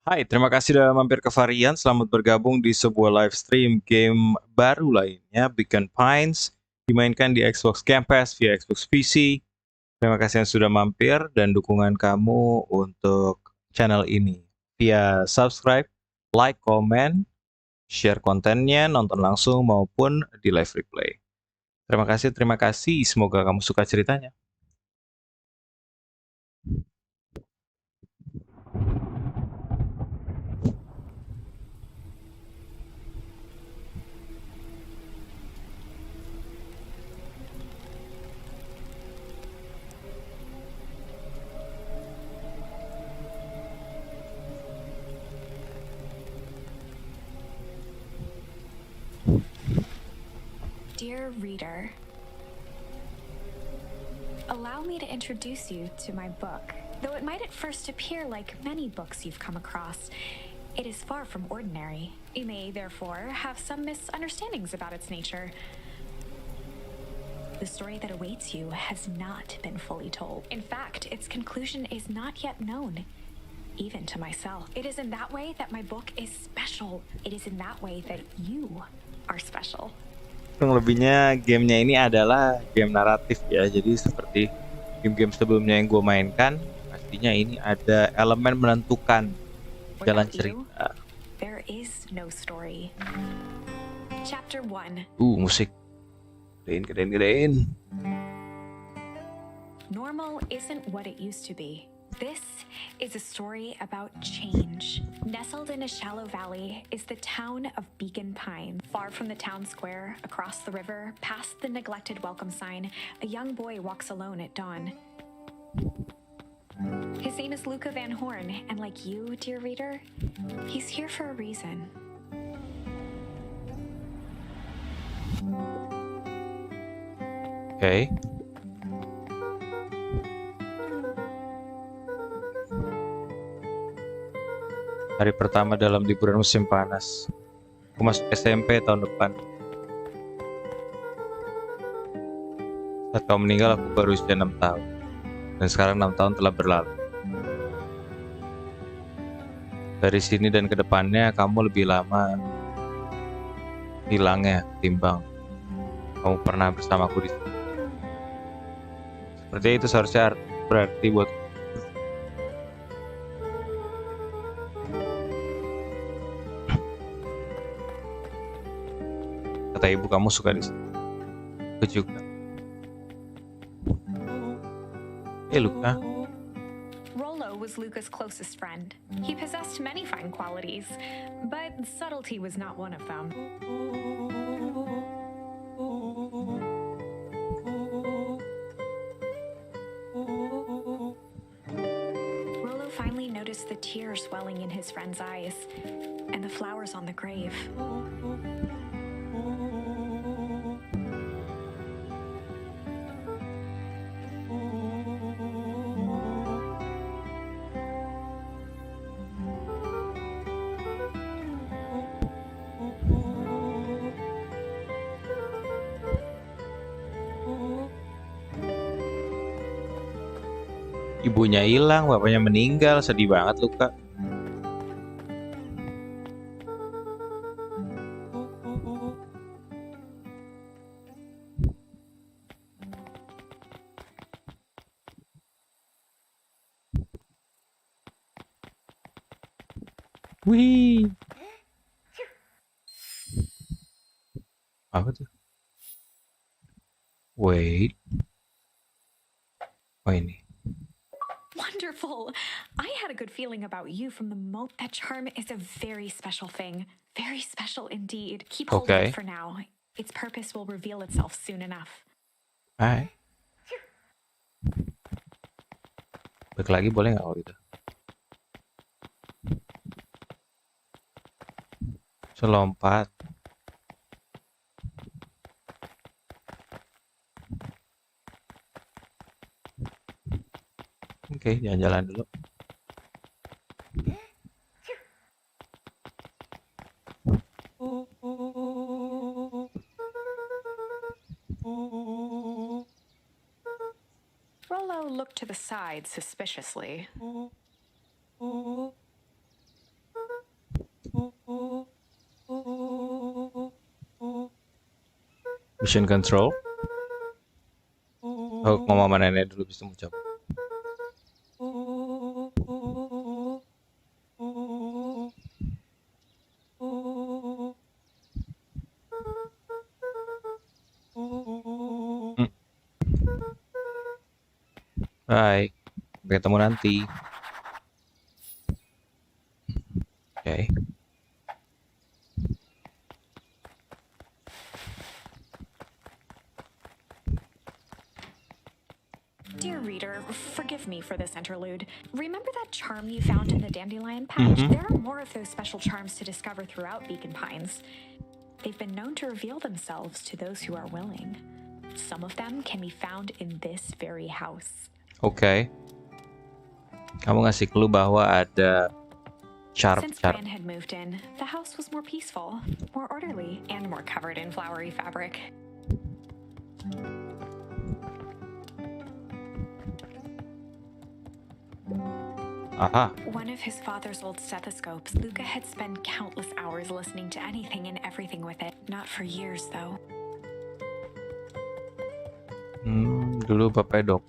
Hai, terima kasih sudah mampir ke Varian. Selamat bergabung di sebuah live stream game baru lainnya, Beacon Pines, dimainkan di Xbox Game Pass via Xbox PC. Terima kasih yang sudah mampir dan dukungan kamu untuk channel ini via subscribe, like, komen, share kontennya, nonton langsung maupun di live replay. Terima kasih, terima kasih. Semoga kamu suka ceritanya. Dear reader, allow me to introduce you to my book. Though it might at first appear like many books you've come across, it is far from ordinary. You may, therefore, have some misunderstandings about its nature. The story that awaits you has not been fully told. In fact, its conclusion is not yet known, even to myself. It is in that way that my book is special. It is in that way that you are special. Kurang lebihnya gamenya ini adalah game naratif ya, jadi seperti game-game sebelumnya yang gue mainkan, pastinya ini ada elemen menentukan jalan cerita. There is no story. Chapter 1. Musik. Gedein. Normal isn't what it used to be. This is a story about change. Nestled in a shallow valley is the town of Beacon Pines. Far from the town square, across the river, past the neglected welcome sign, a young boy walks alone at dawn. His name is Luca Van Horn, and like you, dear reader, he's here for a reason. Okay. Hari pertama dalam liburan musim panas. Aku masuk SMP tahun depan. Saat kau meninggal aku baru usia 6 tahun. Dan sekarang 6 tahun telah berlalu. Dari sini dan ke depannya kamu lebih lama hilangnya ketimbang kamu pernah bersamaku di sini. Seperti itu seharusnya berarti buat kata ibu kamu suka di sini. Aku juga. Luca. Rollo was Luca's closest friend. He possessed many fine qualities, but subtlety was not one of them. Rollo finally noticed the tears welling in his friend's eyes and the flowers on the grave. Ibunya hilang, bapaknya meninggal, sedih banget Luca. Wih. Apa tuh? Wait. Oh ini. Wonderful. I had a good feeling about you from the moment. That charm is a very special thing. Very special indeed. Keep hold of it for now. Its purpose will reveal itself soon enough. Hai. Balik lagi boleh nggak kalau gitu? Selompat. Oke, jalan-jalan dulu. Rollo looked to the side suspiciously. Vision control. Oh, ngomong sama nenek dulu bisa mau cabut. Bye. Sampai ketemu nanti. Oke. Dear reader, forgive me for this interlude. Remember that charm you found in the dandelion patch? There are more of those special charms to discover throughout Beacon Pines. They've been known to reveal themselves to those who are willing. Some of them can be found in this very house. Oke. Kamu ngasih clue bahwa ada Since charm. Gran had moved in, the house was more peaceful, more orderly, and more covered in flowery fabric. Aha. One of his father's old stethoscopes, Luca had spent countless hours listening to anything and everything with it. Not for years, though. Dulu bapaknya dok.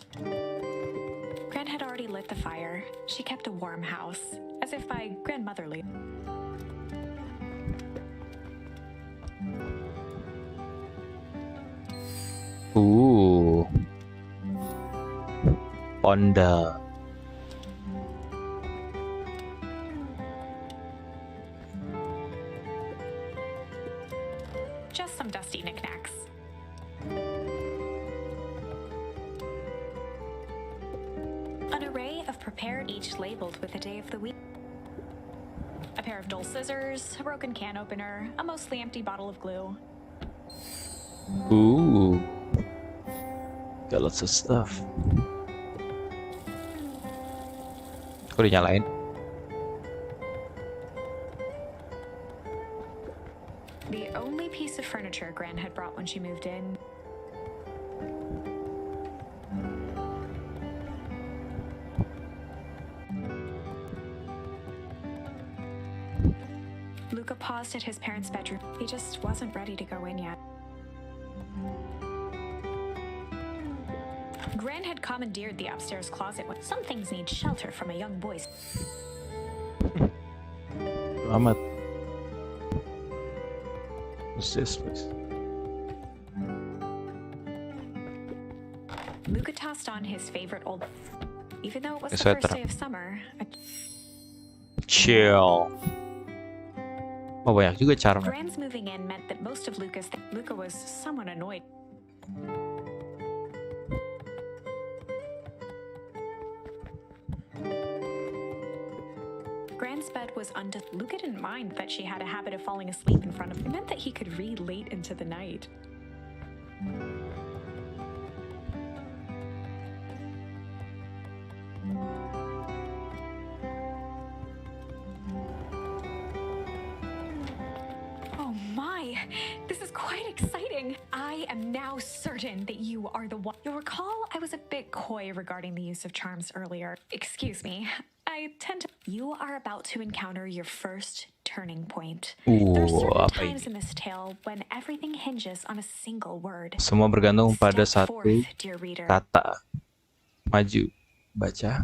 Gran had already lit the fire. She kept a warm house, as if by grandmotherly. Honda. Just some dusty knickknacks. An array of prepared, each labeled with a day of the week. A pair of dull scissors, a broken can opener, a mostly empty bottle of glue. Got lots of stuff. Kok dinyalain? The only piece of furniture Gran had brought when she moved in. Luca paused at his parents' bedroom. He just wasn't ready to go in yet. Gran had commandeered the upstairs closet when some things need shelter from a young boy's. Amat. What's this place? Luca tossed on his favorite old. Even though it was the Sweater. first day of summer, Chill. Oh, banyak juga charm. Gran's moving in meant that most of Luca was somewhat annoyed. Gran's bed was Luca didn't mind that she had a habit of falling asleep in front of him. It meant that he could read late into the night. Oh my, this is quite exciting. I am now certain that you are the one. You'll recall I was a bit coy regarding the use of charms earlier. Excuse me. I tend to. You are about to encounter your first turning point. There are certain apa times ini? in this tale when everything hinges on a single word. Semua bergantung pada Step satu forth, dear reader. kata. Maju. Baca.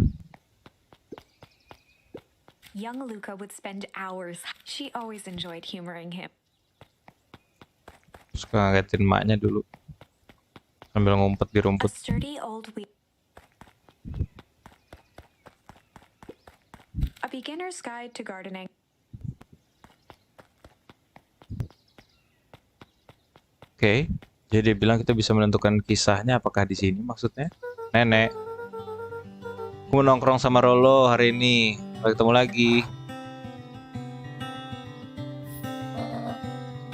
Young Luca would spend hours. She always enjoyed humoring him. Suka ngagetin emaknya dulu. Sambil ngumpet di A rumput. sturdy old A beginner's guide to gardening. Oke. Jadi dia bilang kita bisa menentukan kisahnya apakah di sini maksudnya? Nenek. Aku mau nongkrong sama Rolo hari ini. Sampai ketemu lagi.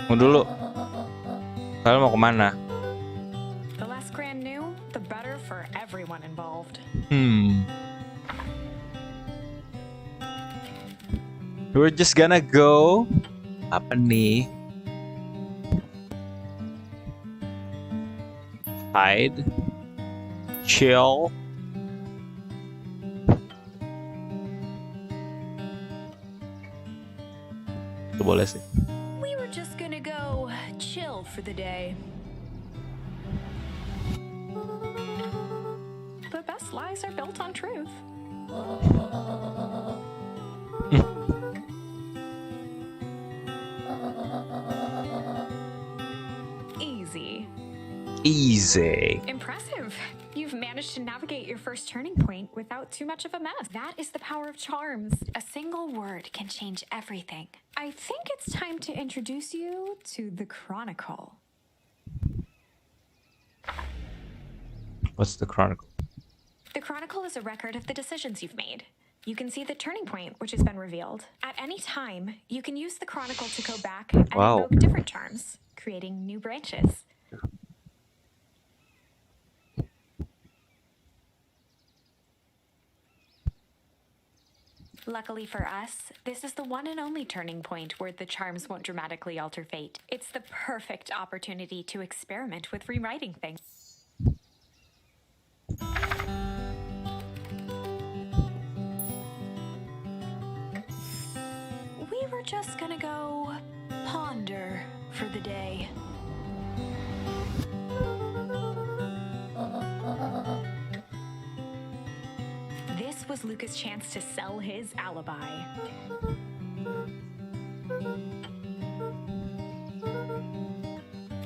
Tunggu dulu. Kalian mau kemana? The less Gran knew, the better for everyone involved. We're just gonna go. Apa nih? Hide. Chill. Itu boleh sih. We were just gonna go chill for the day. best lies are built on truth. Easy. Easy. Impressive. You've managed to navigate your first turning point without too much of a mess. That is the power of charms. A single word can change everything. I think it's time to introduce you to the Chronicle. What's the Chronicle? The Chronicle is a record of the decisions you've made. You can see the turning point, which has been revealed. At any time, you can use the Chronicle to go back and Wow. invoke different charms, creating new branches. Luckily for us, this is the one and only turning point where the charms won't dramatically alter fate. It's the perfect opportunity to experiment with rewriting things. We were just gonna go ponder for the day. This was Luca's chance to sell his alibi.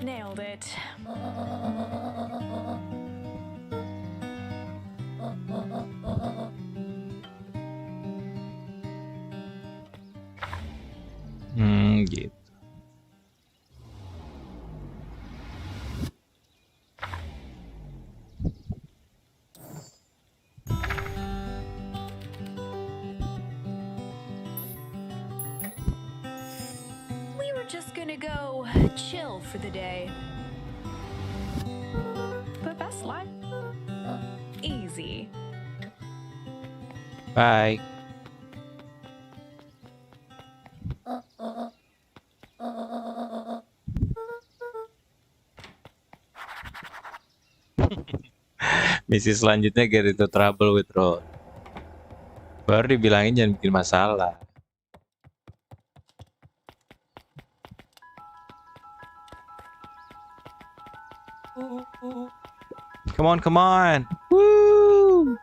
Nailed it. Gitu. We were just gonna go chill for the day. But best life. Easy. Bye. Misi selanjutnya get into trouble with Road. Baru dibilangin jangan bikin masalah. Come on, come on. Woo!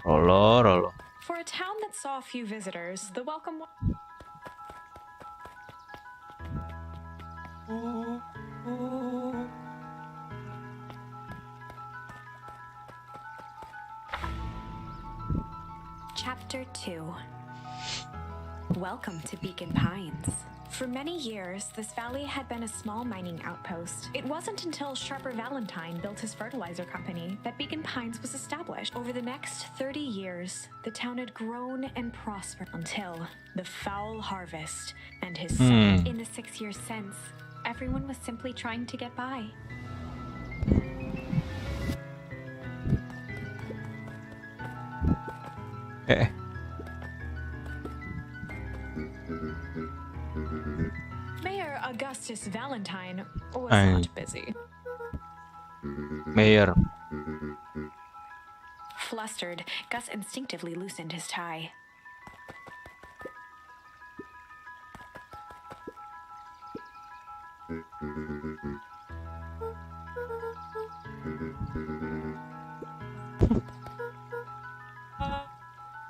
Rolo. For a town that saw few visitors, the welcome. Chapter 2. Welcome to Beacon Pines. For many years, this valley had been a small mining outpost. It wasn't until Sharper Valentine built his fertilizer company that Beacon Pines was established. Over the next 30 years, the town had grown and prospered until the foul harvest and his son. In the 6 years since, everyone was simply trying to get by. Mayor Augustus Valentine was not busy. Mayor. Flustered, Gus instinctively loosened his tie.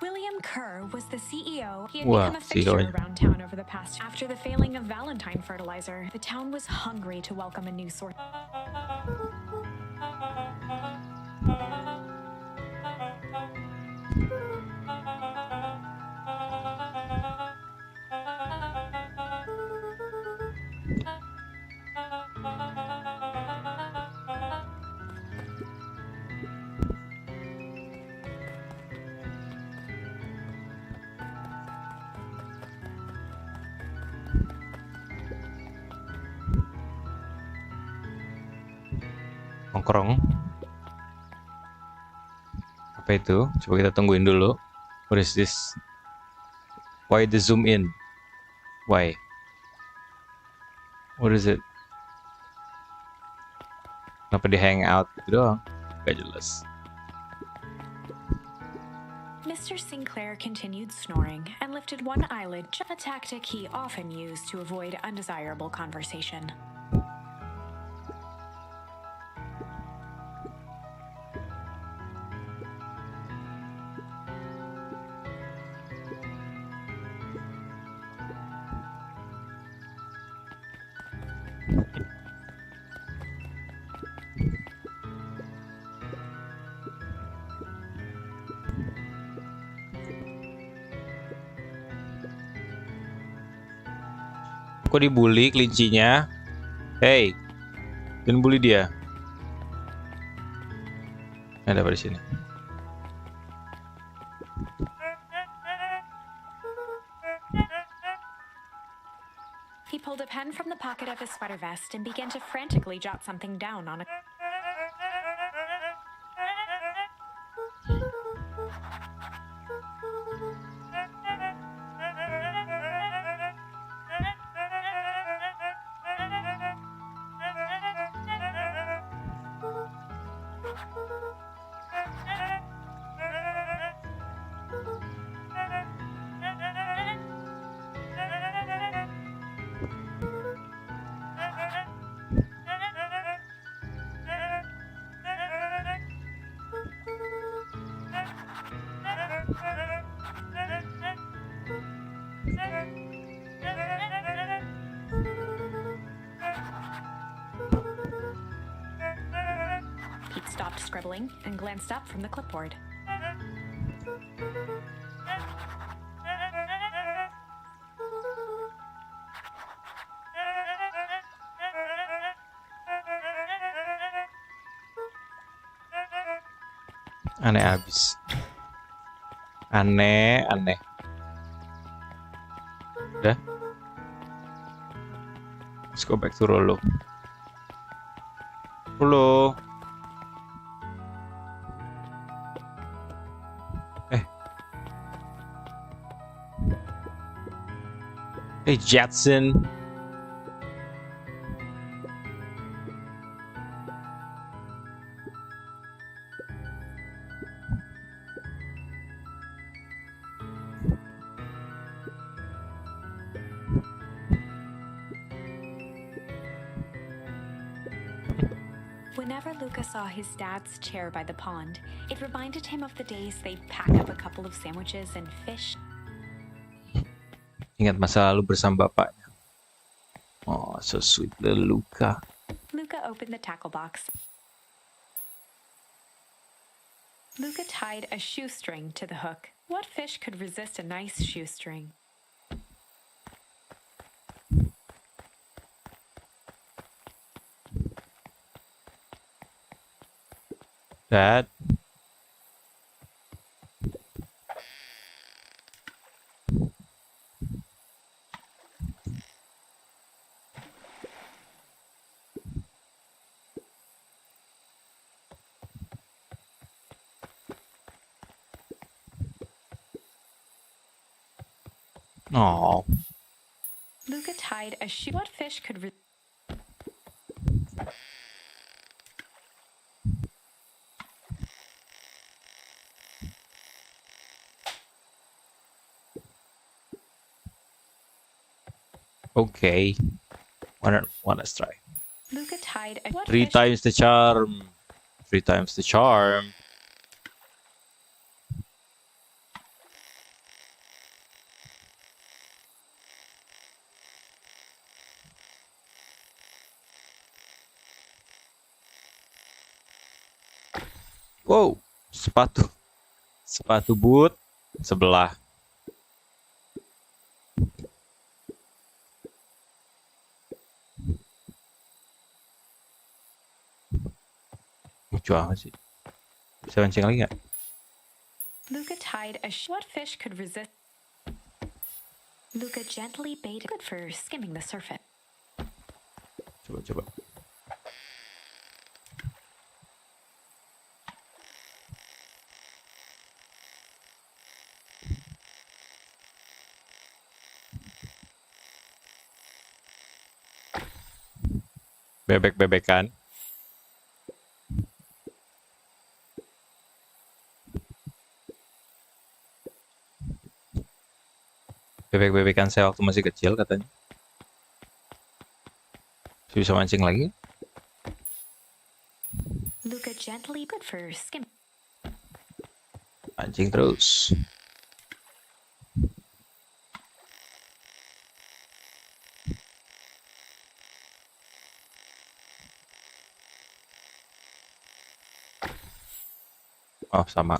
William Kerr was the CEO. He had become a fixture around town over the past. After the failing of Valentine Fertilizer, the town was hungry to welcome a new source. Nongkrong. Apa itu? Coba kita tungguin dulu. What is this? Why the zoom in? Why? What is it? Kenapa di hangout gitu doang? Gak jelas. Mr. Sinclair continued snoring and lifted one eyelid, a tactic he often used to avoid undesirable conversation. Kok dibully kelincinya? Hey, jangan bully dia. Ada apa di sini? He pulled a pen from the pocket of his sweater vest and began to frantically jot something down on a... Pete stopped scribbling and glanced up from the clipboard. Aneh abis. Aneh. Udah. Let's go back to Rolo. Hey Jetson. Whenever Luca saw his dad's chair by the pond, it reminded him of the days they'd pack up a couple of sandwiches and fish. Ingat masa lalu bersama bapaknya. Oh, so sweet little Luca. Luca opened the tackle box. Luca tied a shoestring to the hook. What fish could resist a nice shoestring? Dad. Oh. Luca tied a shoe. What fish could Okay. Wanna try. Luca tied a what 3 fish times the charm. 3 times the charm. Wow, sepatu boot sebelah. Lucu amat sih. Bisa mancing lagi nggak? Luca tied a what fish could resist? Luca gently baited good for skimming the surface. Coba. Bebek-bebekan. Bebek-bebekan saya waktu masih kecil katanya. Bisa mancing lagi? Luca gently good for skim. Mancing terus. Oh, sama.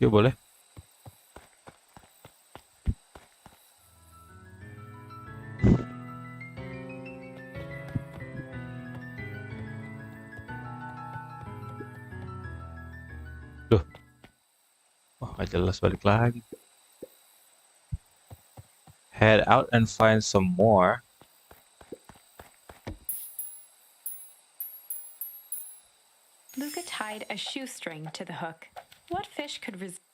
Oke, boleh. Loh, oh nggak jelas, balik lagi. Head out and find some more. Luca tied a shoestring to the hook. What fish could resist?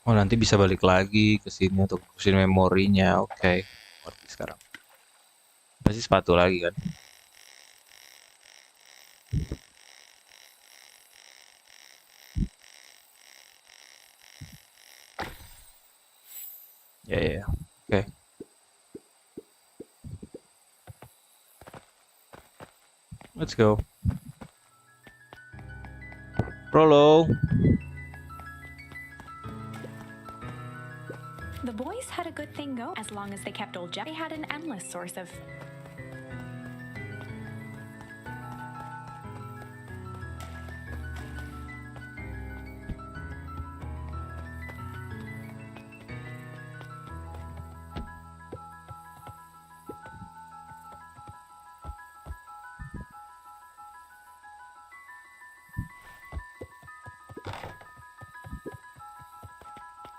Oh, nanti bisa balik lagi ke sini untuk terusin memorinya. Oke, ngerti sekarang. Pasti sepatu lagi kan? Ya, ya, ya. Oke. Let's go. Rollo. The boys had a good thing going. As long as they kept old Jeff, they had an endless source of...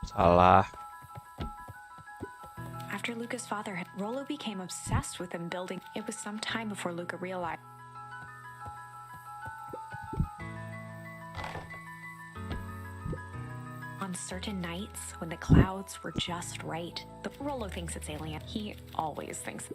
Salah. After Luca's father had... Rollo became obsessed with them building. It was some time before Luca realized... On certain nights, when the clouds were just right, the Rollo thinks it's alien. He always thinks...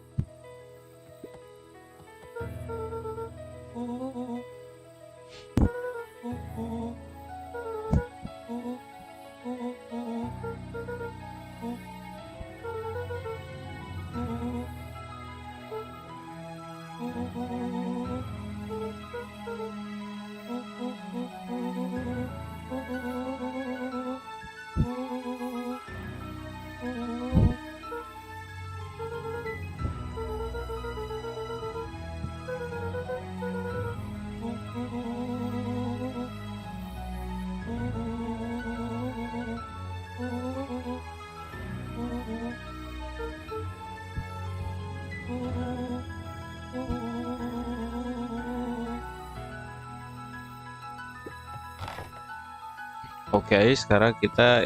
Oke, sekarang kita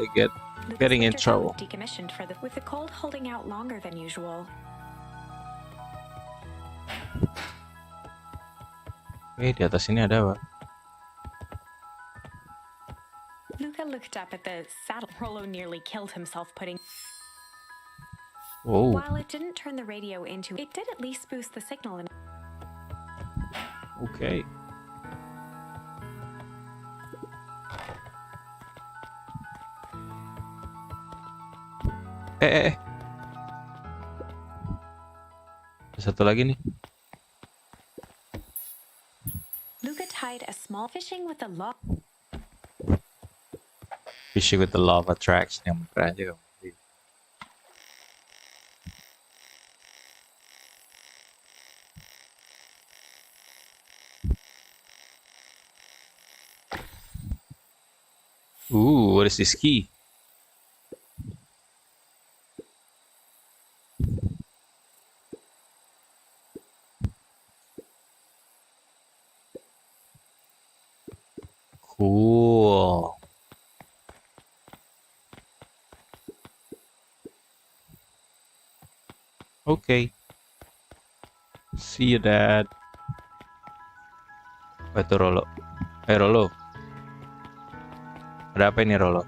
getting in Luca's winter coat trouble. was decommissioned with the cold holding out longer than usual. Di atas ini ada apa? Luca looked up at the saddle. Rollo nearly killed himself putting... Oh, While it didn't turn the radio into... It did at least boost the signal in... oke. Eh. Ada satu lagi nih. Luca tied a small fishing with a log. Fishing with the law of attraction yang bener aja kamu. What is this key? Cool. Okay. See you, Dad. Apa itu Rolo? Rolo. Ada apa ini Rolo?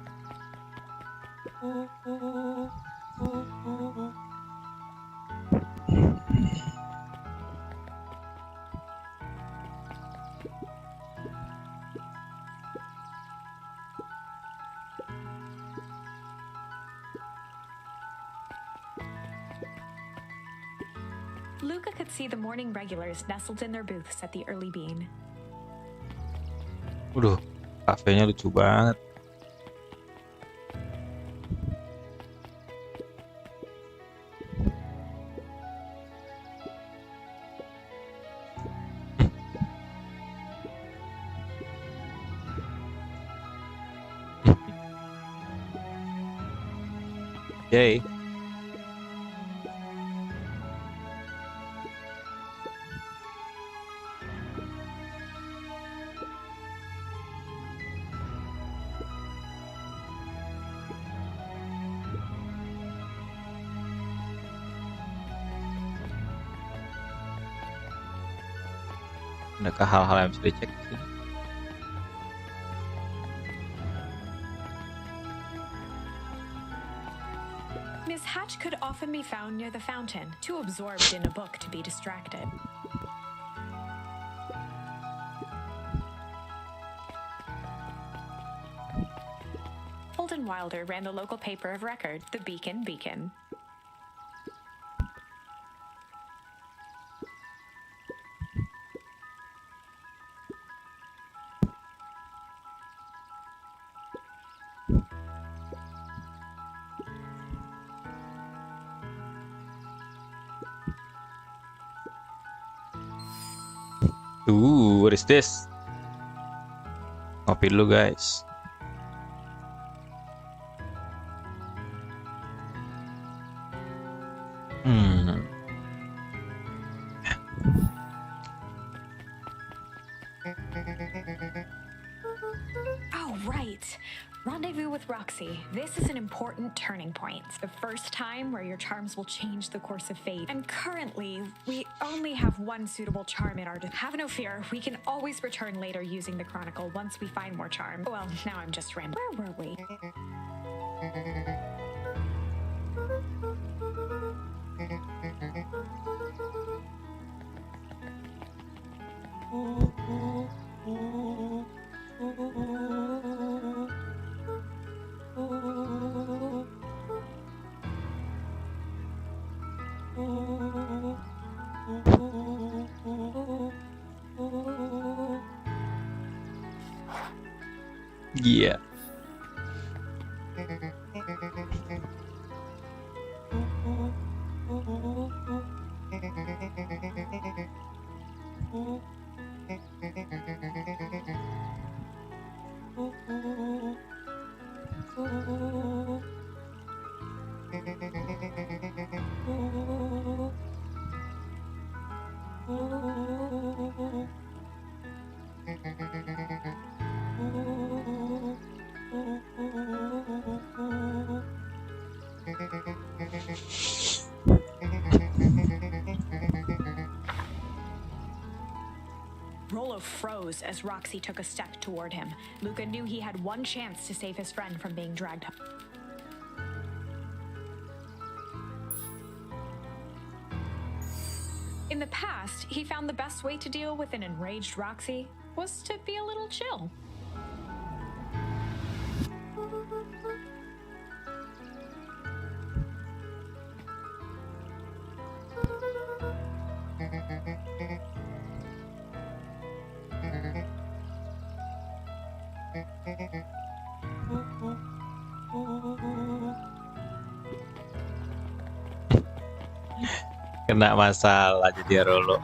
Luca could see the morning regulars nestled in their booths at the early bean. Waduh, kafenya lucu banget. Yay. Adakah hal-hal yang bisa dicek di sini? Miss Hatch could often be found near the fountain, too absorbed in a book to be distracted. Holden Wilder ran the local paper of record, the Beacon. What is this? Ngopi dulu guys. Oh, right. Rendezvous with Roxy. This is an important turning point. The first time where your charms will change the course of fate. And currently, we only have one suitable charm in our... Have no fear, we can always return later using the Chronicle once we find more charm. Well, now I'm just rambling. Where were we? Yeah. Rollo froze as Roxy took a step toward him. Luca knew he had one chance to save his friend from being dragged home. In the past, he found the best way to deal with an enraged Roxy was to be a little chill. Kena masalah jadi Rolo.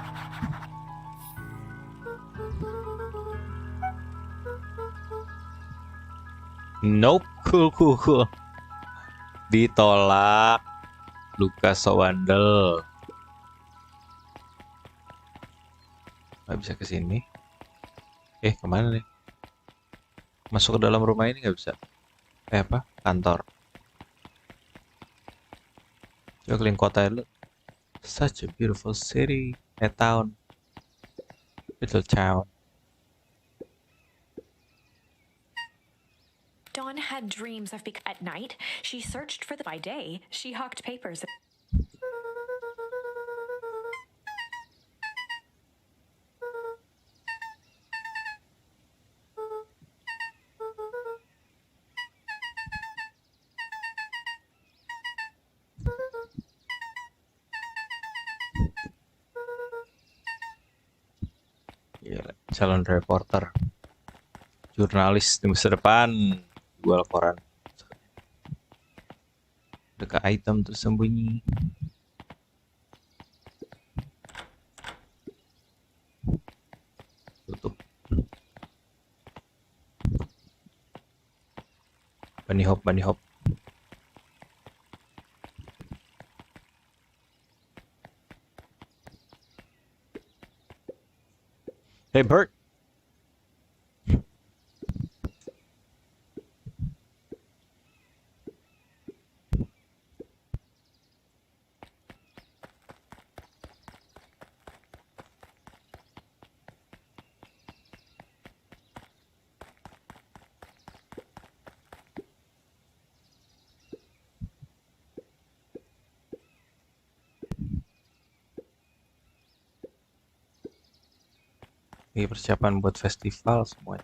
Nope, cool. Ditolak. Lukas so bandel. Nggak bisa ke sini. Kemana nih? Masuk ke dalam rumah ini nggak bisa. Apa? Kantor. Coba keliling kota dulu. Such a beautiful city, town, little town. Dawn had dreams of at night. She searched for by day. She hawked papers. Calon reporter, jurnalis di masa depan, jual koran. Dekat item tersembunyi. Tutup. Bunny hop. Hey Bert. Ini persiapan buat festival semuanya.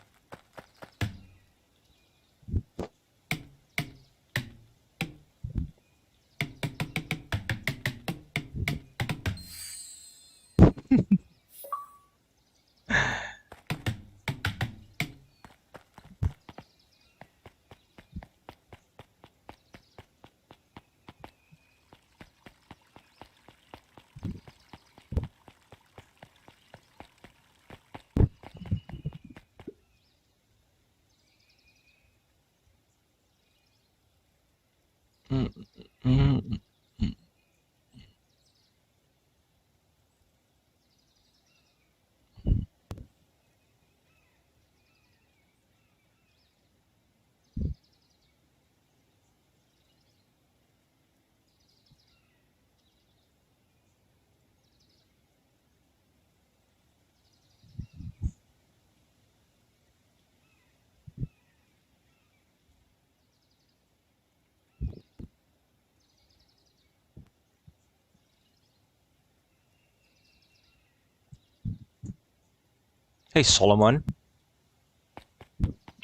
Hey Solomon.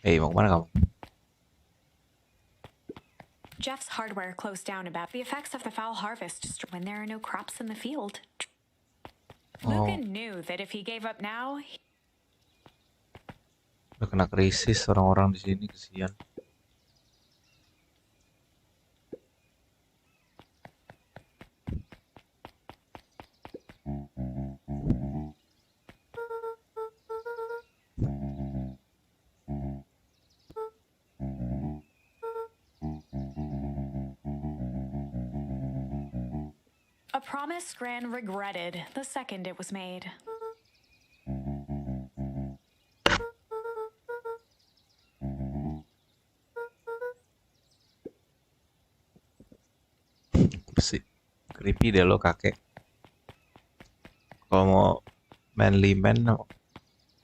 Hey, mau kemana kamu? Jeff's hardware closed down about the effects of the foul harvest when there are no crops in the field. Luca knew that if he gave up now, Udah kena krisis orang-orang di sini, kesian. a promise Gran regretted the second it was made. Sih, creepy deh lo kakek. Kalau mau manly man,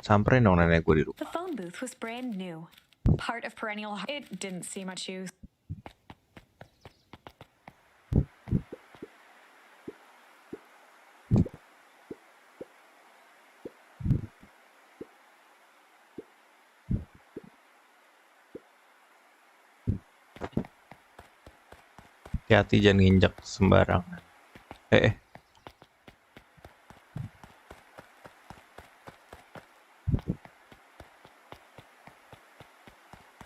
samperin dong nenek gue di rumah. The phone booth was brand new. Part of perennial. It didn't see much use. Hati-hati jangan nginjak sembarangan.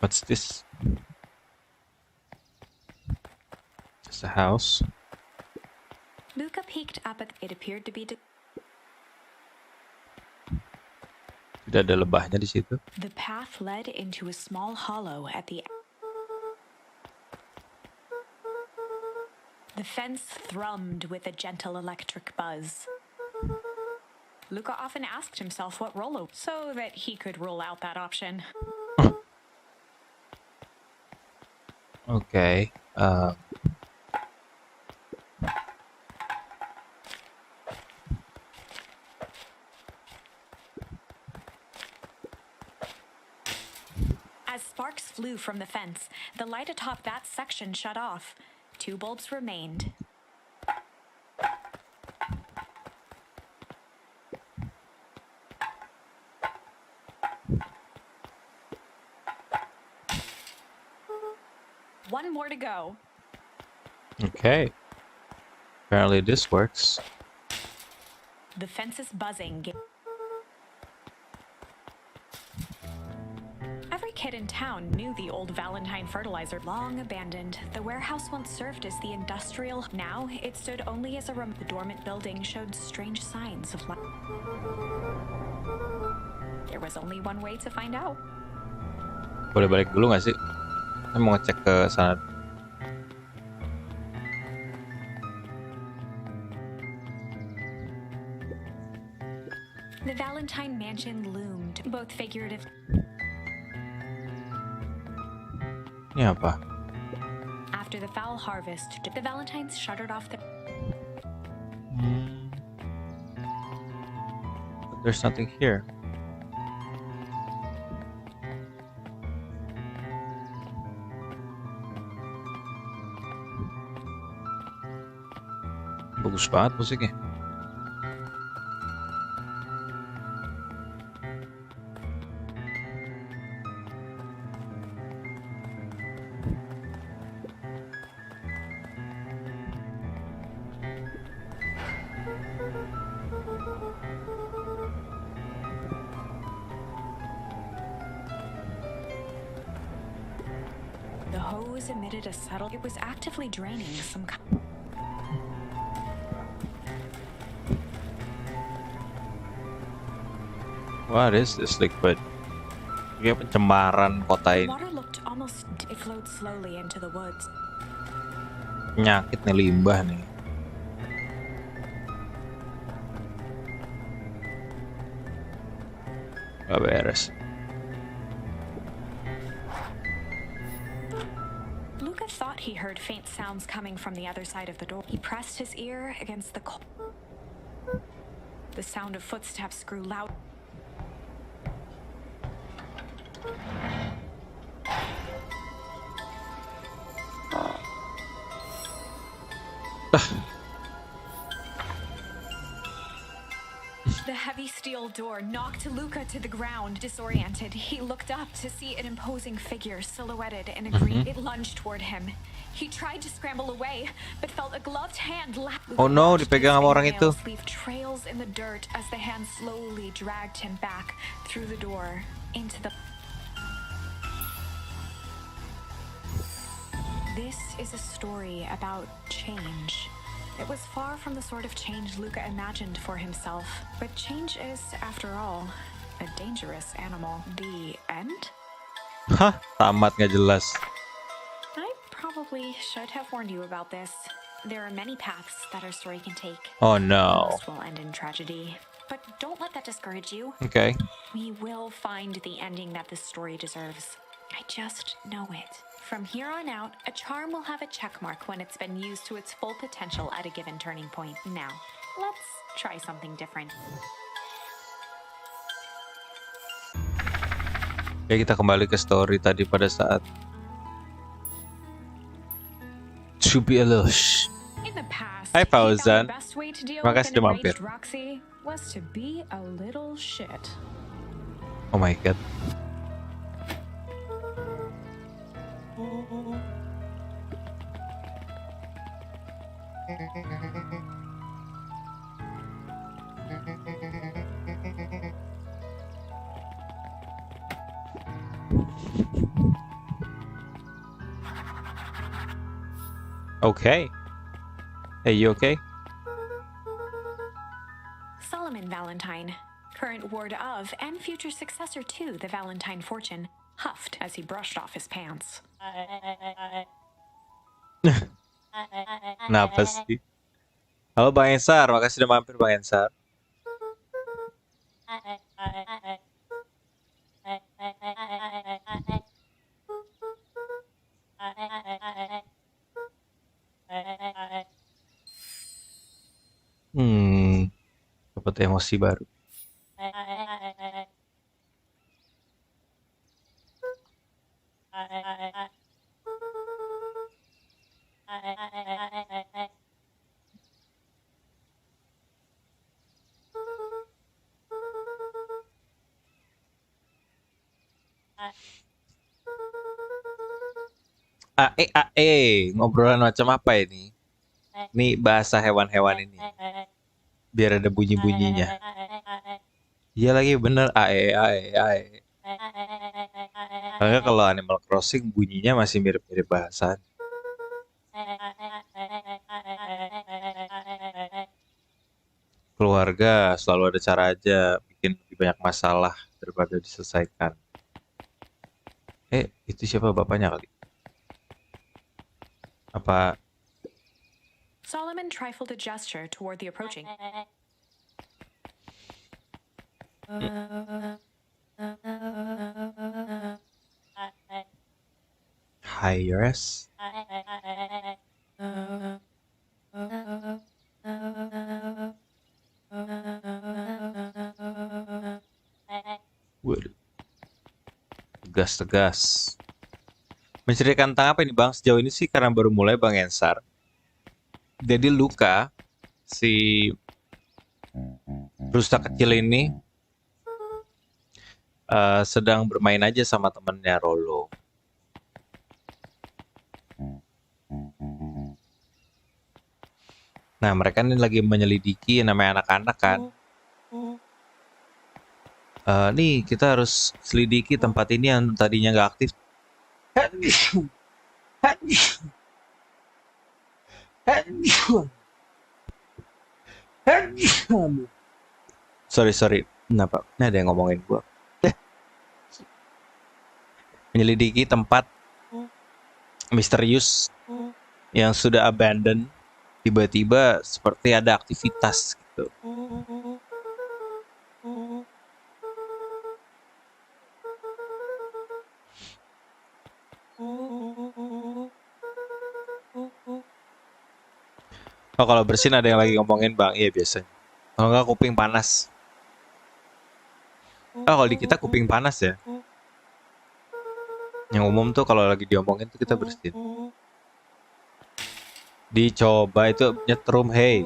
What's this? Just a house. Luca peeked up at it. Appeared to be. Tidak ada lebahnya di situ. The path led into a small hollow at the. The fence thrummed with a gentle electric buzz. Luca often asked himself what Rollo, so that he could rule out that option. Okay. As sparks flew from the fence, the light atop that section shut off. 2 bulbs remained. One more to go. Okay. Apparently this works. The fence is buzzing. Every kid in town knew the old Valentine fertilizer, long abandoned. The warehouse once served as the industrial. Now it stood only as a room. The dormant building showed strange signs of life. There was only one way to find out. Boleh balik dulu nggak sih? Saya mau ngecek ke sana. The Valentine Valentine mansion loomed, both figurative. Ini apa? After the foul harvest, the Valentines shuttered off the. But there's nothing here. Bagus banget musiknya. The hose emitted a subtle. It was actively draining some. What is this liquid? Kayak pencemaran kota The ini. water looked almost. It flowed slowly into the woods. Penyakit nih, limbah nih. Gak beres. Luca thought he heard faint sounds coming from the other side of the door. He pressed his ear against the. The sound of footsteps grew loud. The heavy steel door knocked Luca to the ground. Disoriented, he looked up to see an imposing figure silhouetted in a green. It lunged toward him. He tried to scramble away, but felt a gloved hand. Oh no, dipegang sama orang itu. Leave trails in the dirt as the hand slowly dragged him back through the door into the. This is a story about change. It was far from the sort of change Luca imagined for himself, but change is, after all, a dangerous animal. The end? Hah, tamat nggak jelas. I probably should have warned you about this. There are many paths that our story can take. Oh no. Most will end in tragedy. But don't let that discourage you. Okay. We will find the ending that this story deserves. I just know it. From here on out, a charm will have a check mark when it's been used to its full potential at a given turning point. Now, let's try something different. Oke, kita kembali ke story tadi pada saat to be a lush. In the past, Hai, he found Fauzan. the best way to deal Makasih with udah an mampir. enraged Roxy was to be a little shit. Oh my god. Okay. Hey, you okay? Solomon Valentine, current ward of and future successor to the Valentine fortune, huffed as he brushed off his pants. Kenapa sih? Halo Bang Ensar, makasih udah mampir Bang Ensar. Dapat emosi baru. Ngobrolan macam apa ini? Ini bahasa hewan-hewan ini. Biar ada bunyi-bunyinya. Iya lagi bener ae. Karena kalau Animal Crossing bunyinya masih mirip-mirip bahasa. Keluarga selalu ada cara aja bikin lebih banyak masalah daripada diselesaikan. Itu siapa bapaknya kali? Apa? Solomon trifled a gesture toward the approaching. Hires. Waduh, tegas-tegas. Menceritakan tentang apa ini Bang? Sejauh ini sih karena baru mulai Bang Ensar. Jadi Luka, si rusa kecil ini sedang bermain aja sama temennya Rolo. Nah, mereka ini lagi menyelidiki namanya anak-anak kan. Nih, kita harus selidiki tempat ini yang tadinya nggak aktif. Sorry. Kenapa? Ini ada yang ngomongin gua. Menyelidiki tempat misterius yang sudah abandoned. Tiba-tiba seperti ada aktivitas gitu. Oh, kalau bersin ada yang lagi ngomongin Bang. Iya biasanya. Kalau nggak kuping panas. Oh, kalau di kita kuping panas ya. Yang umum tuh kalau lagi diomongin tuh kita bersin. Dicoba itu nyetrum, hey.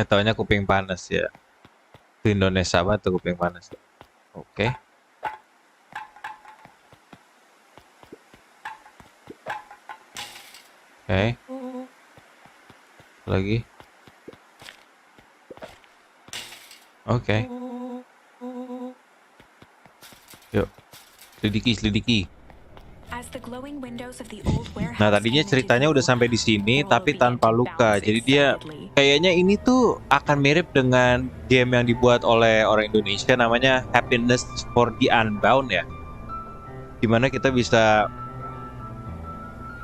Taunya kuping panas ya. Di Indonesia apa tuh kuping panas? Oke. Oke. Lagi. Oke. Yuk. Selidiki. Nah, tadinya ceritanya udah sampai di sini tapi tanpa Luka. Jadi dia kayaknya ini tuh akan mirip dengan game yang dibuat oleh orang Indonesia namanya Happiness for the Unbound ya. Dimana kita bisa,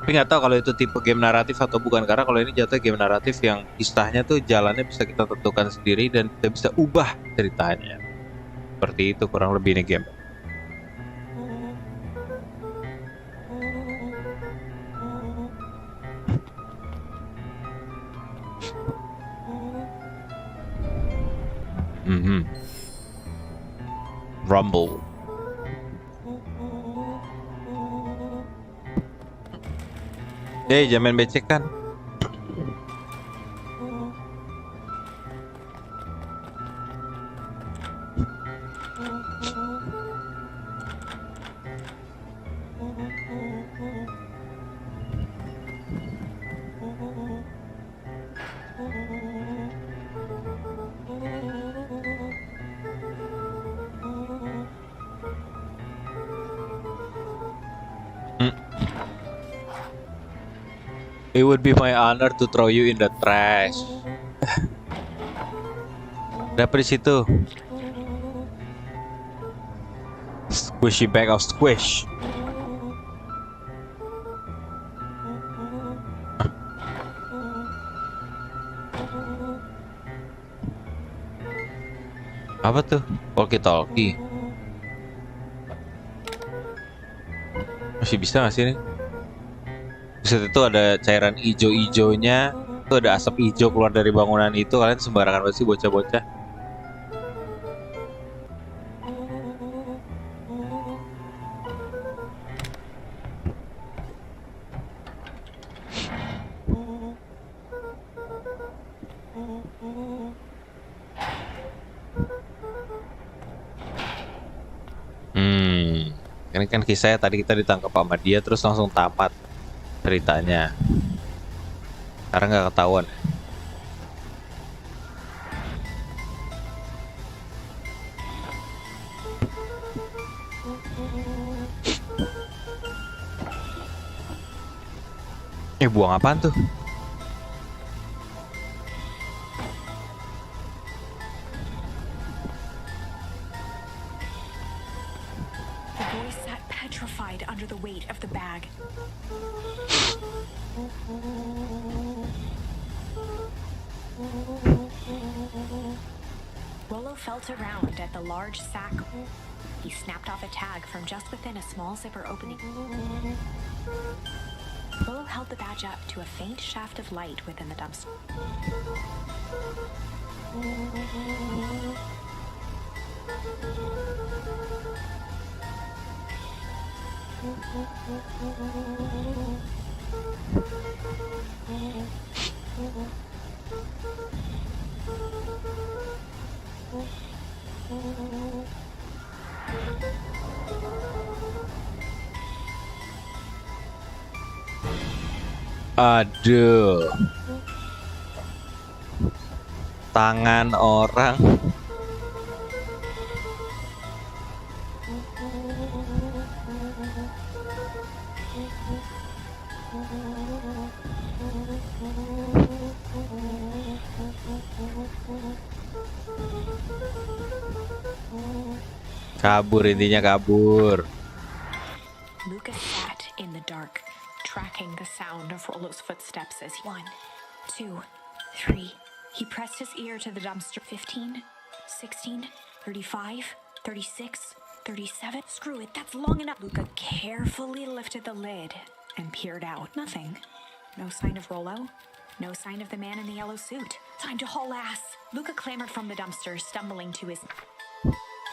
tapi nggak tahu kalau itu tipe game naratif atau bukan, karena kalau ini jatuh game naratif yang kisahnya tuh jalannya bisa kita tentukan sendiri dan kita bisa ubah ceritanya. Seperti itu kurang lebih ini game. Rumble. Jangan main becek kan. It would be my honor to throw you in the trash. Dapat di situ. Squishy bag of squish. Apa tuh? Walkie-talkie. Masih bisa nggak sih ini? Di situ tuh ada cairan ijo-ijonya, tuh ada asap hijau keluar dari bangunan itu. Kalian sembarangan banget sih bocah-bocah. Ini kan kisahnya tadi kita ditangkap sama dia terus langsung tamat ceritanya. Karena nggak ketahuan. Buang apaan tuh? petrified under the weight of the bag. Rollo felt around at the large sack. He snapped off a tag from just within a small zipper opening. Rollo held the badge up to a faint shaft of light within the dumpster. Aduh. Tangan orang. Kabur, intinya kabur. Lucas sat in the dark, tracking the sound of Rollo's footsteps as 1, 2, 3. He pressed his ear to the dumpster. 15, 16, 35, 36, 37. Screw it, that's long enough. Luca carefully lifted the lid and peered out. Nothing. No sign of Rollo. No sign of the man in the yellow suit. Time to haul ass. Luca clambered from the dumpster, stumbling to his...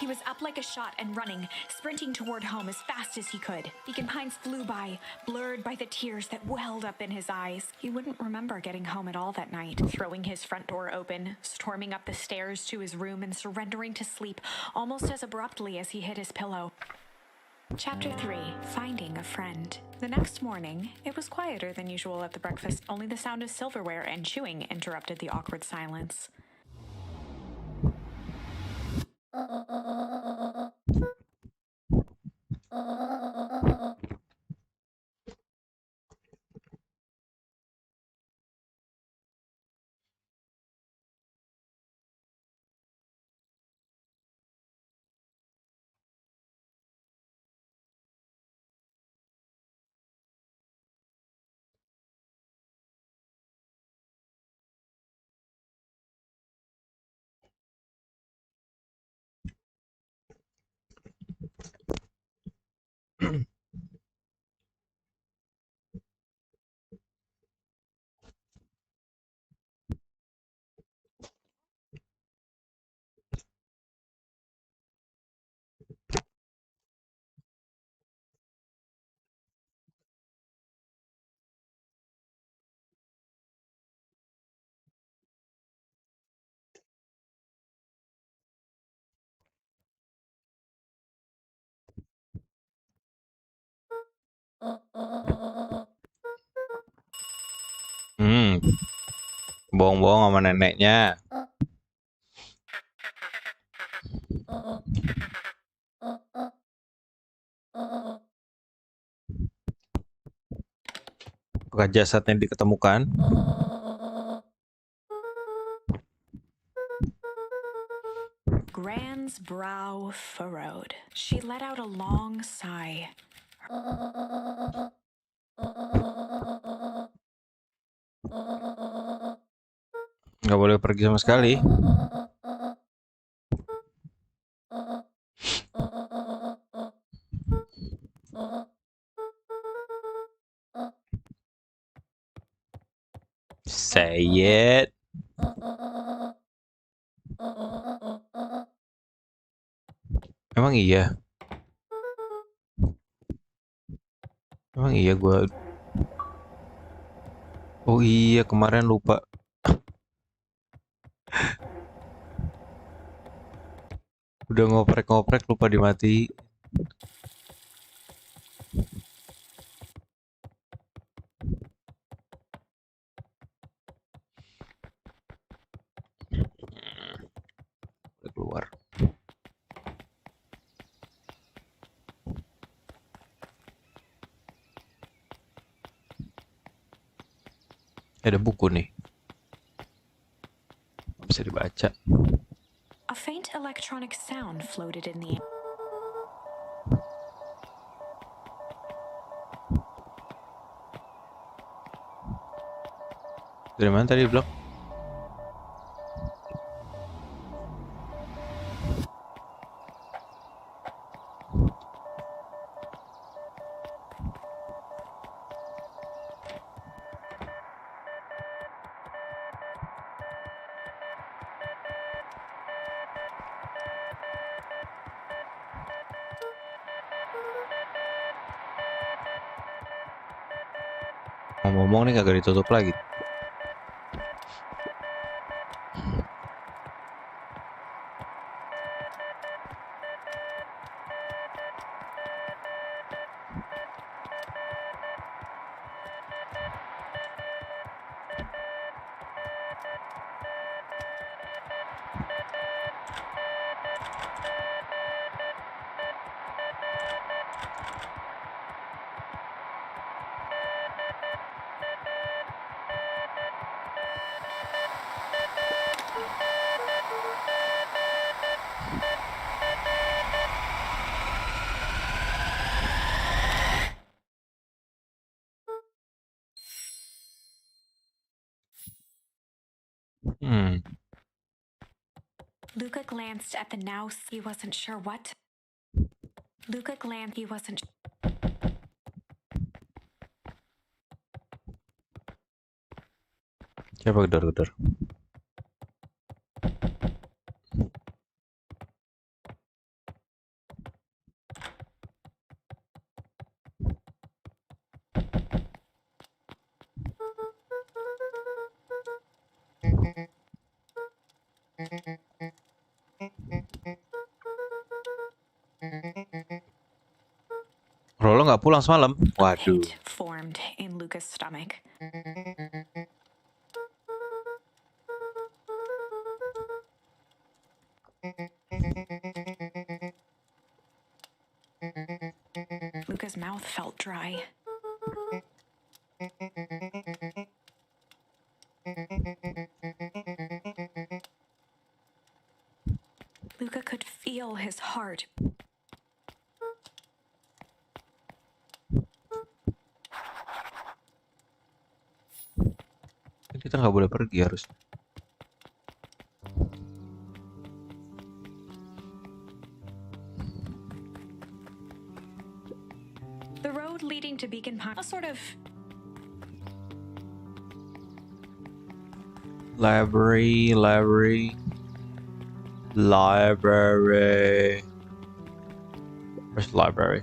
He was up like a shot and running, sprinting toward home as fast as he could. Beacon Pines flew by, blurred by the tears that welled up in his eyes. He wouldn't remember getting home at all that night, throwing his front door open, storming up the stairs to his room, and surrendering to sleep almost as abruptly as he hit his pillow. Chapter 3. Finding a Friend. The next morning, it was quieter than usual at the breakfast. Only the sound of silverware and chewing interrupted the awkward silence. Bohong-bohong sama neneknya. Apakah jasadnya diketemukan? Gran's brow furrowed. She let out a long sigh. Nggak boleh pergi sama sekali. Say it. Emang iya? Emang iya gua. Oh iya, kemarin lupa. Udah ngoprek-ngoprek lupa dimati. Udah keluar. Ada buku nih. Bisa dibaca. A faint electronic sound floated in the air. Dari mana tadi blok? Ngomong-ngomong nih kagak ditutup lagi. Luca glanced at the now. He wasn't sure what. Luca glanced. He wasn't. Coba gedor-gedor. Rolo nggak pulang semalam. Waduh. Pit formed in Luca's stomach. Luca's mouth felt dry. Luca could feel his heart. Kita nggak boleh pergi harus. The road leading to Beacon Pine, a sort of Library. Where's the library?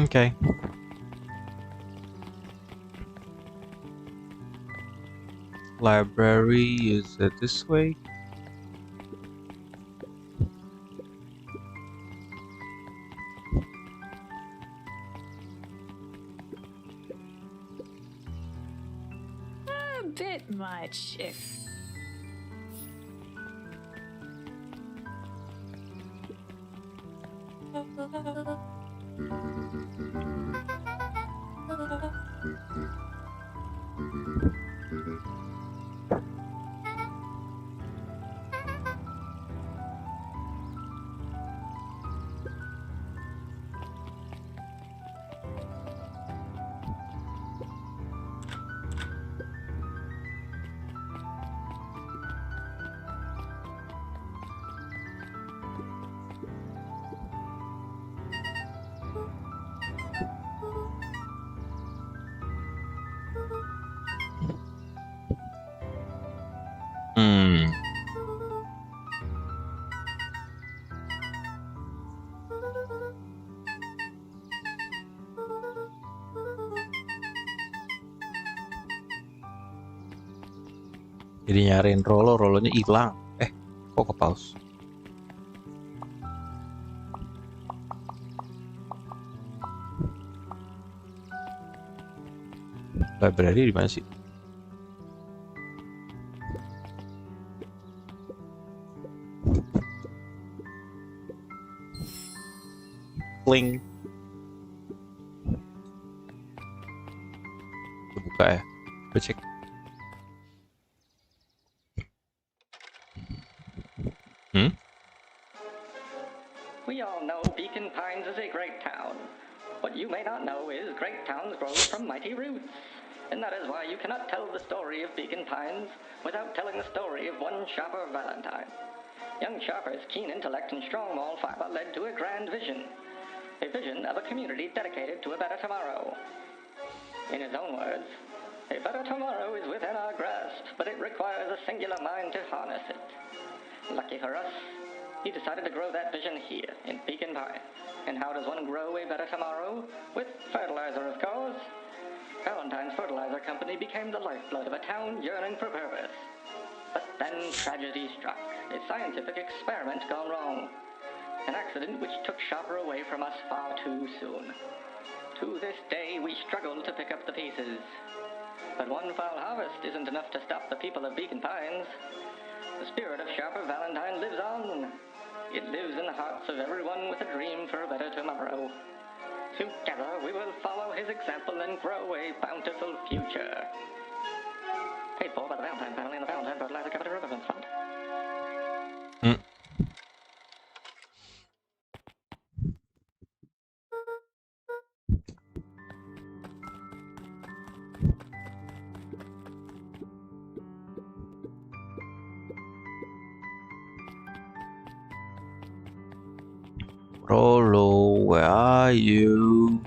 Okay. Library, is it this way? a bit much. Jadi nyariin Rolonya hilang. Kok ke pause? Library di mana sih? Cling. Buka ya. Coba cek. We all know Beacon Pines is a great town. What you may not know is great towns grow from mighty roots. And that is why you cannot tell the story of Beacon Pines without telling the story of one Shopper Valentine. Young Shopper's keen intellect and strong moral fiber led to a grand vision. A vision of a community dedicated to a better tomorrow. In his own words, a better tomorrow is within our grasp, but it requires a singular mind to harness it. Lucky for us, he decided to grow that vision here in Beacon Pines. And how does one grow a better tomorrow? With fertilizer, of course. Valentine's Fertilizer Company became the lifeblood of a town yearning for purpose. But then tragedy struck, a scientific experiment gone wrong. An accident which took Shopper away from us far too soon. To this day, we struggle to pick up the pieces. But one foul harvest isn't enough to stop the people of Beacon Pines. The spirit of Shopper Valentine lives on. It lives in the hearts of everyone with a dream for a better tomorrow. Together, we will follow his example and grow a bountiful future. Paid for by the Valentine family and the Valentine Fertilizer Capital Revenue Fund. Rolo, where are you?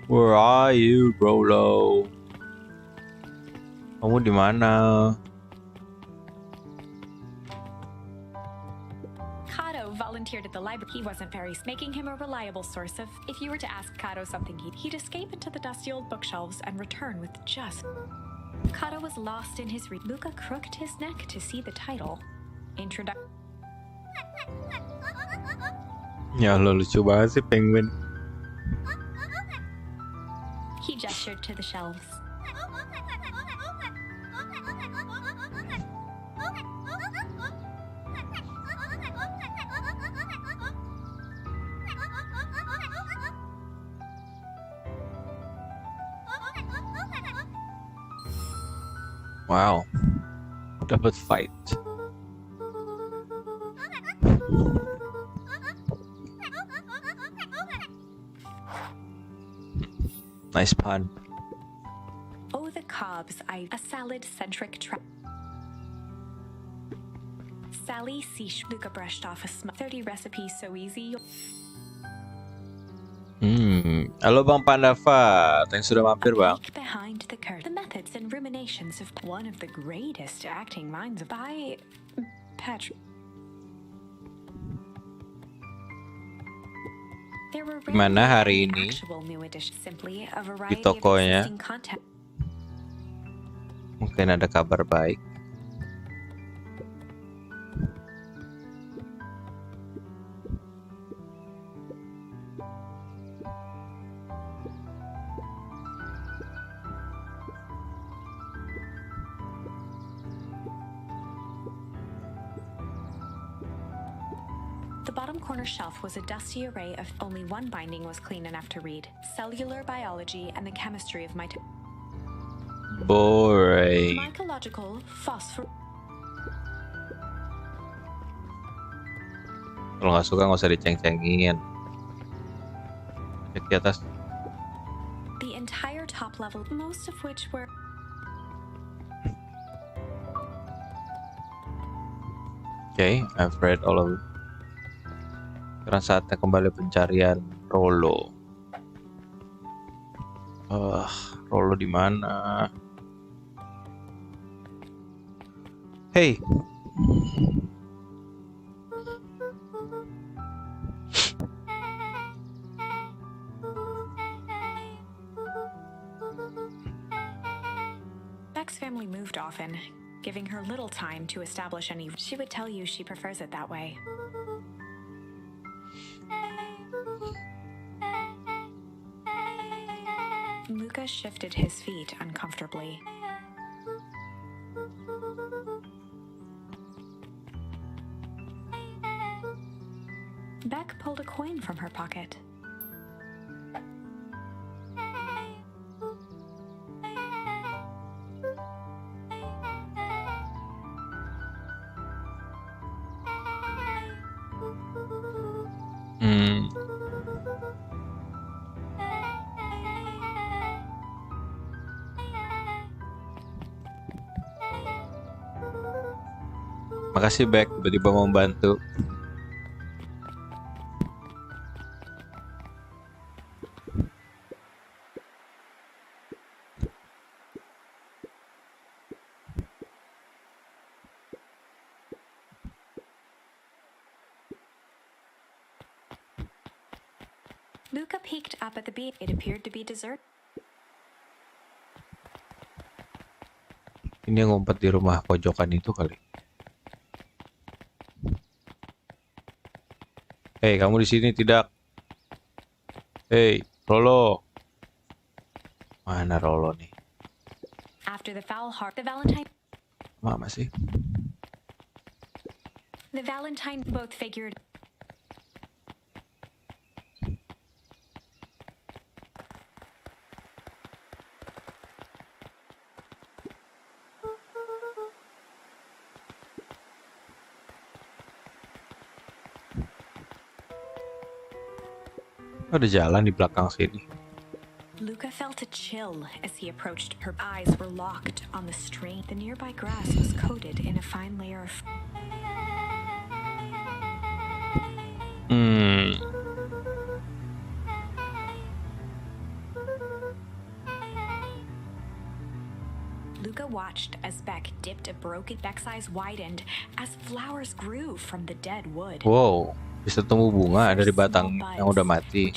Where are you, Rolo? Kamu di mana? Kato volunteered at the library. He wasn't very, making him a reliable source of. If you were to ask Kato something, he'd escape into the dusty old bookshelves and return with just. Kato was lost in his read. Luca crooked his neck to see the title. Introduction. Ya lo lucu banget sih penguin. He gestured to the shelves. Wow, dapat fight. Nice pun. Oh, the cobs! A salad-centric trap. Sally Seash. Luca brushed off a 30 recipes so easy. Halo Bang Pandava, yang sudah mampir Bang. Behind the curtain, the methods and ruminations of one of the greatest acting minds by Patrick. There were Gimana hari ini di tokonya? Mungkin ada kabar baik. The bottom corner shelf was a dusty array of only one binding was clean enough to read. Cellular biology and the chemistry of Boring. mycological phosphor. Kalau nggak suka nggak usah diceng-cengin. Cek di atas. The entire top level, most of which were. Okay, I've read all of it. Sekarang saatnya kembali pencarian Rolo. Rolo di mana? Hey. Beck's family moved often, giving her little time to establish any. She would tell you she prefers it that way. Luca shifted his feet uncomfortably. Beck pulled a coin from her pocket. Makasih Beck, tiba-tiba mau membantu. Luca peeked up at the beach. It appeared to be dessert. Ini yang ngumpet di rumah pojokan itu kali. Hei, kamu di sini tidak? Hei, Rolo. Mana Rolo nih? After the the Valentine both figured. Ada jalan di belakang sini. Luca felt a chill as he approached. Her eyes were locked on the string. The nearby grass was coated in a fine layer of... Luca watched as Beck dipped a broken... Beck's eyes widened as flowers grew from the dead wood. Wow, bisa tumbuh bunga dari batang yang udah mati.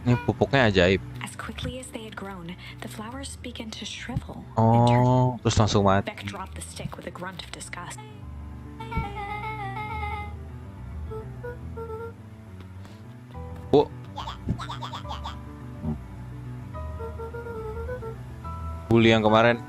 Ini pupuknya ajaib. As quickly as they had grown, the flowers began to shrivel. Oh, terus langsung mati. Beck dropped the stick with a grunt of disgust. Oh. Bully yang kemarin.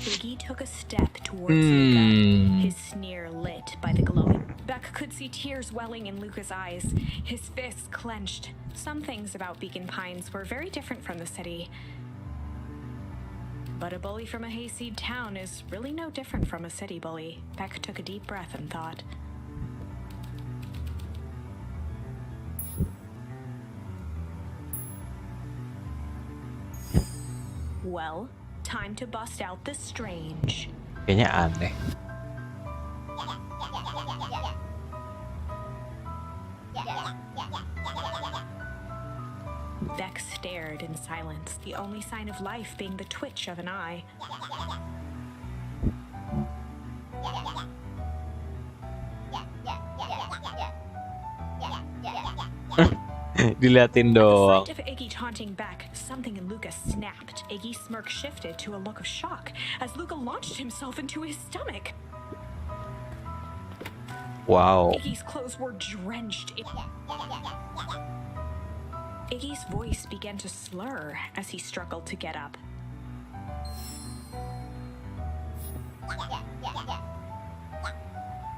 Iggy took a step towards Luca, his sneer lit by the glowing. Beck could see tears welling in Luca's eyes, his fists clenched. Some things about Beacon Pines were very different from the city. But a bully from a hayseed town is really no different from a city bully. Beck took a deep breath and thought. Well, time to bust out the strange. Kayaknya aneh. Beck stared in silence, the only sign of life being the twitch of an eye. Diliatin doang. At the sight of Iggy taunting Beck, something in Luca snapped. Iggy's smirk shifted to a look of shock as Luca launched himself into his stomach. Wow. Iggy's clothes were drenched in... Iggy's voice began to slur as he struggled to get up.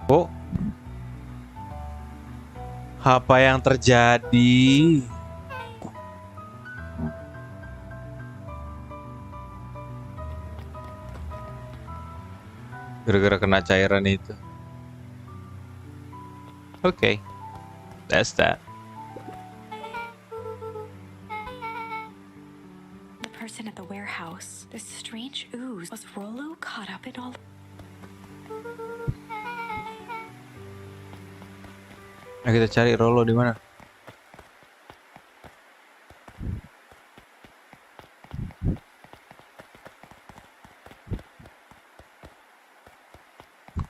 Oh. Apa yang terjadi? Gara-gara kena cairan itu. Okay. That's that. The person at the warehouse, this strange ooze, was Rollo caught up in all... Nah, kita cari Rolo di mana?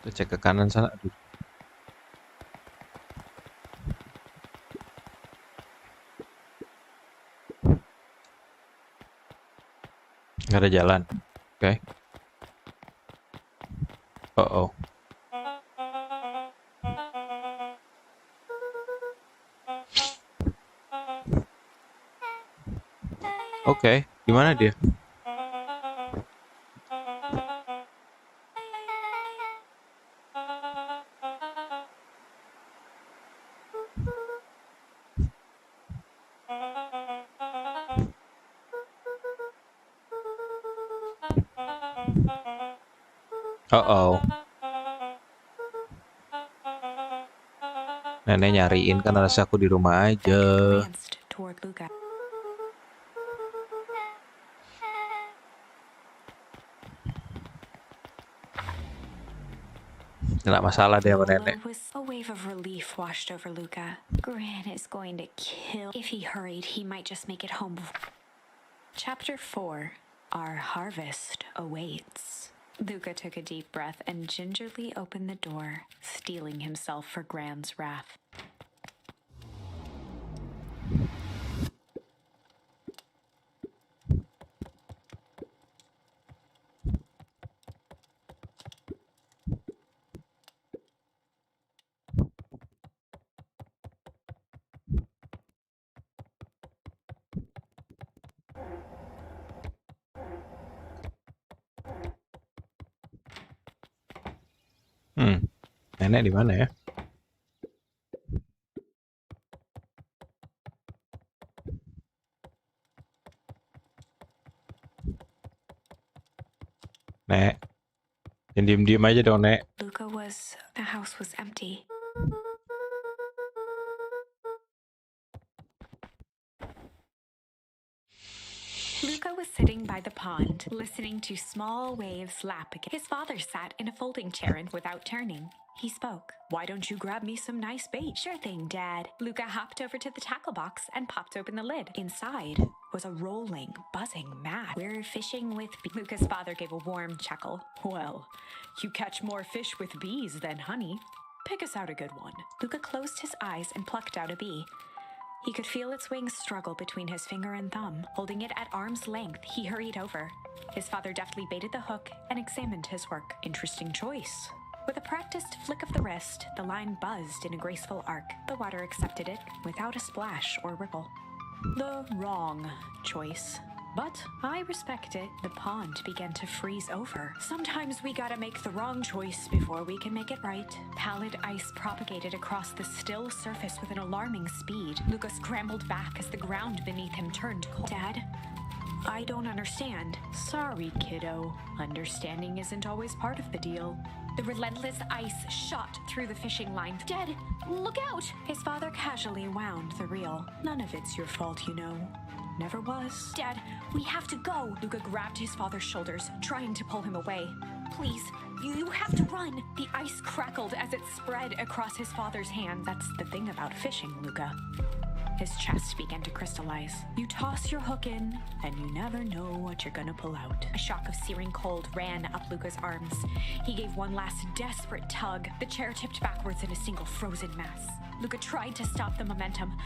Kita cek ke kanan sana. Aduh. Nggak ada jalan. Oke. Oh. Oke, gimana dia? Oh. Nenek nyariin kan rasa aku di rumah aja. Glanced toward Luca. Nggak masalah deh sama nenek. A wave of relief washed over Luca. Gran is going to kill. If he hurried, he might just make it home. Chapter 4. Our harvest awaits. Luca took a deep breath and gingerly opened the door, steeling himself for Gran's wrath. Nenek di mana ya? Nek. Yang diem-diem aja dong, Nek. The house was empty. Luca was sitting by the pond, listening to small waves lap against. His father sat in a folding chair and without turning, he spoke. Why don't you grab me some nice bait? Sure thing, Dad. Luca hopped over to the tackle box and popped open the lid. Inside was a rolling, buzzing mass. We're fishing with Luca's father gave a warm chuckle. Well, you catch more fish with bees than honey. Pick us out a good one. Luca closed his eyes and plucked out a bee. He could feel its wings struggle between his finger and thumb. Holding it at arm's length, he hurried over. His father deftly baited the hook and examined his work. Interesting choice. With a practiced flick of the wrist, the line buzzed in a graceful arc. The water accepted it without a splash or ripple. The wrong choice. But I respect it. The pond began to freeze over. Sometimes we gotta make the wrong choice before we can make it right. Pallid ice propagated across the still surface with an alarming speed. Luca scrambled back as the ground beneath him turned cold. Dad, I don't understand. Sorry, kiddo. Understanding isn't always part of the deal. The relentless ice shot through the fishing line. Dad, look out! His father casually wound the reel. None of it's your fault, you know. Never was. Dad, we have to go. Luca grabbed his father's shoulders, trying to pull him away. Please, you have to run. The ice crackled as it spread across his father's hand. That's the thing about fishing, Luca. His chest began to crystallize. You toss your hook in, and you never know what you're gonna pull out. A shock of searing cold ran up Luca's arms. He gave one last desperate tug. The chair tipped backwards in a single frozen mass. Luca tried to stop the momentum,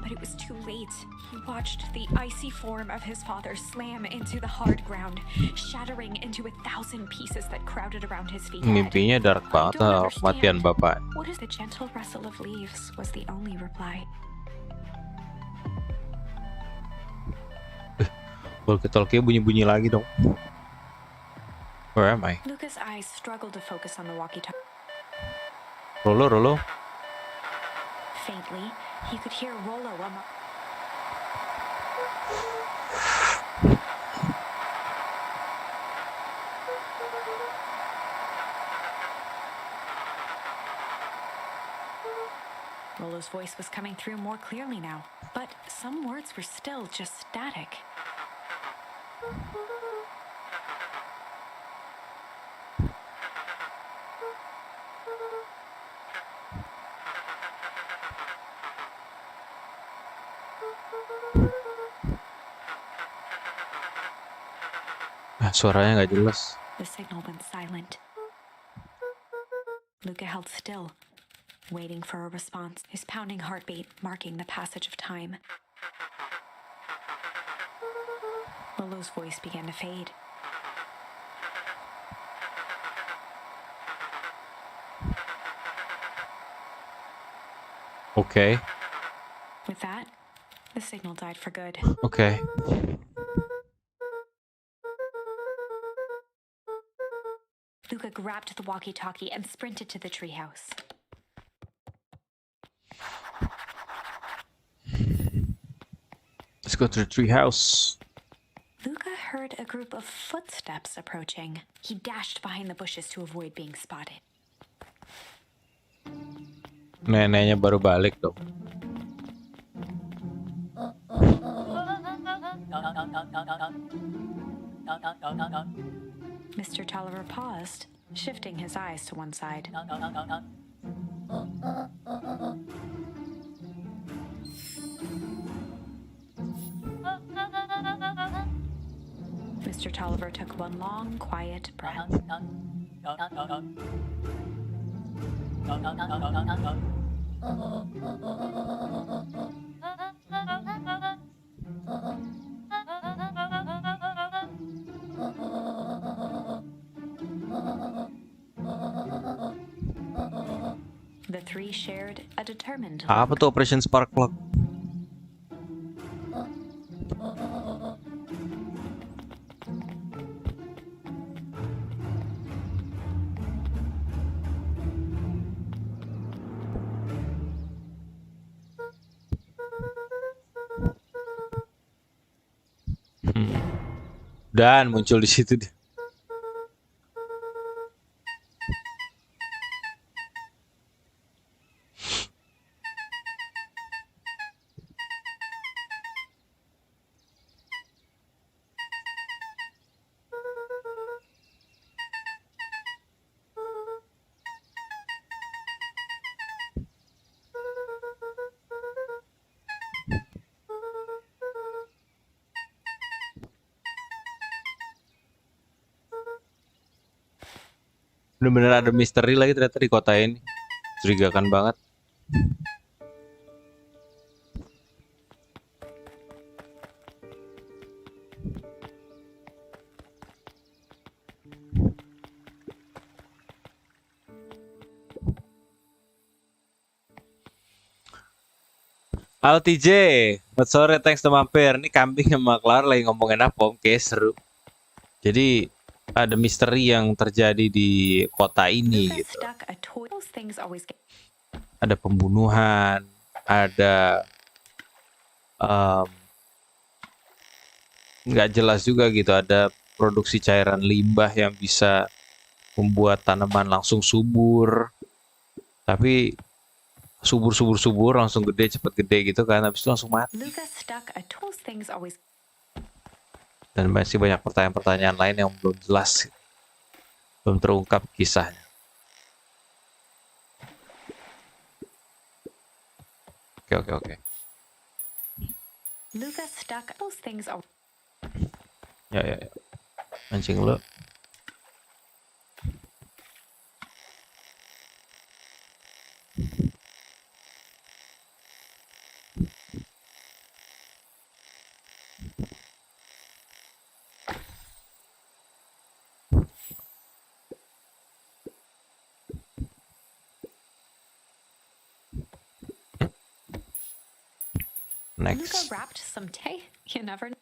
but it was too late. He watched the icy form of his father slam into the hard ground, shattering into 1,000 pieces that crowded around his feet. Mimpinya dark banget lah, kematian bapak. What is the gentle rustle of leaves was the only reply. Walkie-talkie bunyi-bunyi lagi dong. Where am I? Luca's eyes struggled to focus on the walkie-talkie. Rolo. Faintly, he could hear Rollo Rollo's voice was coming through more clearly now, but some words were still just static. Suaranya nggak jelas. The signal went silent. Luca held still, waiting for a response, his pounding heartbeat marking the passage of time. Lolo's voice began to fade. Okay. With that, the signal died for good. Okay. Luca grabbed the walkie-talkie and sprinted to the treehouse. Let's go to the treehouse. Luca heard a group of footsteps approaching. He dashed behind the bushes to avoid being spotted. Neneknya baru balik dong. Mr. Tolliver paused, shifting his eyes to one side. Mr. Tolliver took one long, quiet breath. The three shared a determined look. Apa tuh Operation Spark Plug? Dan muncul di situ dia. Bener-bener ada misteri lagi ternyata di kota ini. Curigakan banget. Halo TJ, selamat sore, thanks udah mampir. Ini kambing sama Clara lagi ngomongin apa om? Kayak seru. Jadi ada misteri yang terjadi di kota ini Luca gitu. stuck a toy. Those things always get. Ada pembunuhan, ada nggak jelas juga gitu. Ada produksi cairan limbah yang bisa membuat tanaman langsung subur. Tapi subur langsung gede, cepet gede gitu kan. Habis itu langsung mati. Luca stuck a toy. Those things always. Dan masih banyak pertanyaan-pertanyaan lain yang belum jelas, belum terungkap kisahnya. Oke. Luca stuck those things always. Ya. Mancing lu. Luca Next. wrapped some tape. You never know.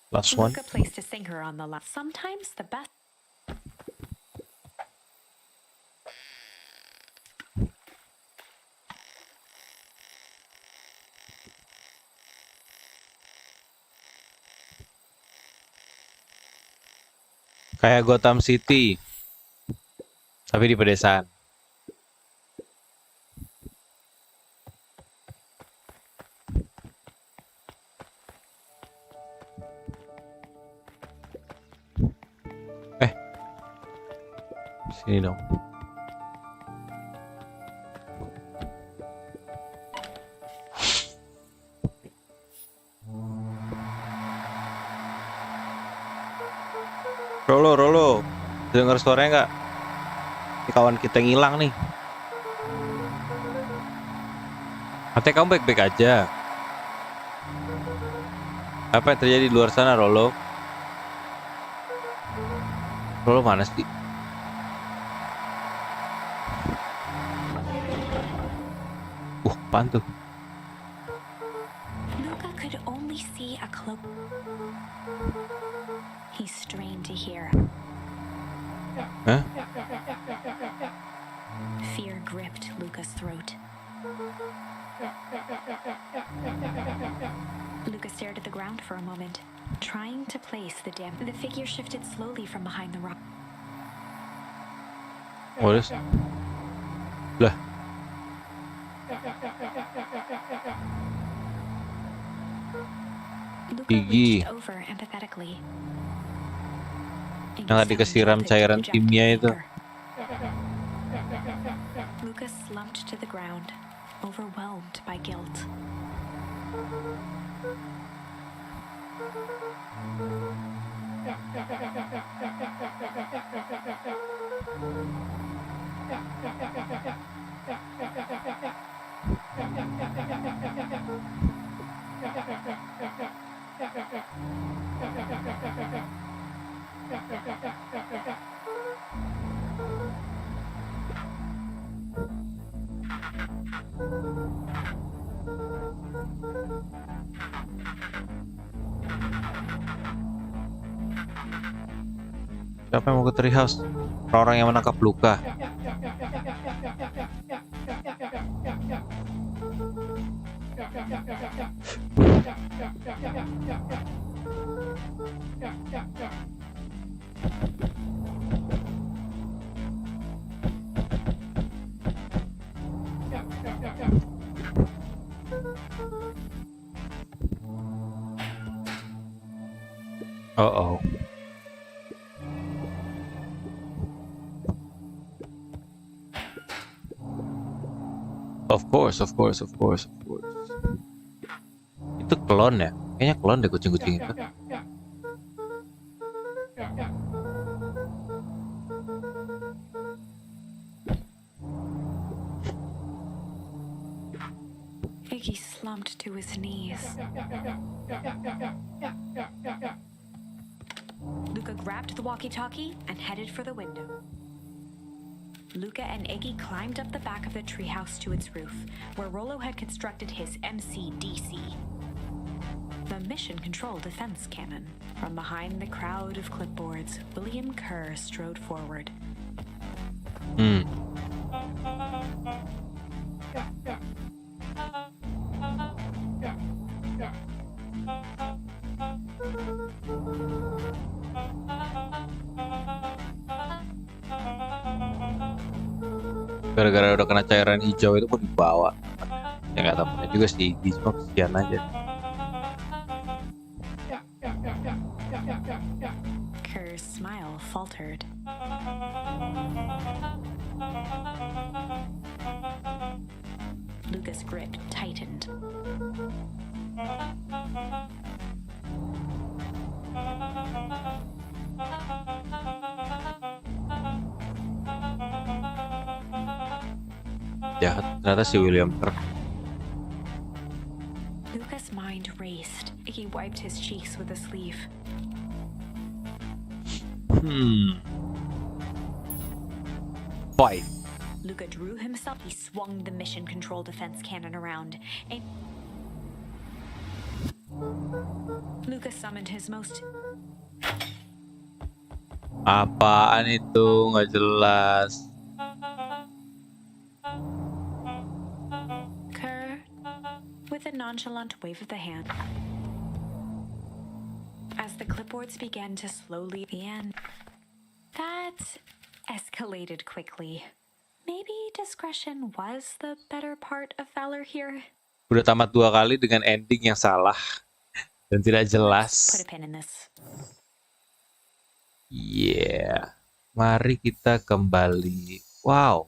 Last one. Luca placed a sinker on the left. Sometimes the best. Kayak Gotham City, tapi di pedesaan. Sini dong. Rolo, dengar suaranya nggak? Ini kawan kita yang hilang nih. Katanya kamu baik-baik aja. Apa yang terjadi di luar sana, Rolo? Rolo mana sih? Apaan tuh? Luca could only see a cloak. He strained to hear. Hah? Fear gripped Luca's throat. Luca stared at the ground for a moment, trying to place the damp. The figure shifted slowly from behind the rock. What is? Lah. Luca Gigi. reached over empathetically. Yang tadi kesiram cairan kimia itu. Luca slumped to the ground, overwhelmed by guilt. Siapa yang mau ke treehouse? Orang yang menangkap Luka. Oh. Of course. Itu klon ya? Kayaknya klon deh kucing-kucing itu. Iggy slumped to his knees. Luca grabbed the walkie-talkie and headed for the window. Luca and Iggy climbed up the back of the treehouse to its roof, where Rollo had constructed his MCDC, the Mission Control Defense Cannon. From behind the crowd of clipboards, William Kerr strode forward. Gara-gara udah kena cairan hijau itu pun dibawa. Ya nggak tahu juga sih, cuma kesian aja. Kerr's smile faltered. Luca's grip tightened. Jahat ternyata si William Kerr. Luca's mind raced. He wiped his cheeks with a sleeve. Fight. Luca drew himself. He swung the Mission Control Defense Cannon around. Luca summoned his most... Apaan itu? Nggak jelas. Kerr, with a nonchalant wave of the hand. As the clipboards began to slowly end, That escalated quickly. Maybe discretion was the better part of valor here. Udah tamat 2 kali dengan ending yang salah dan tidak Let's put jelas. a pin in this. Yeah. Mari kita kembali. Wow.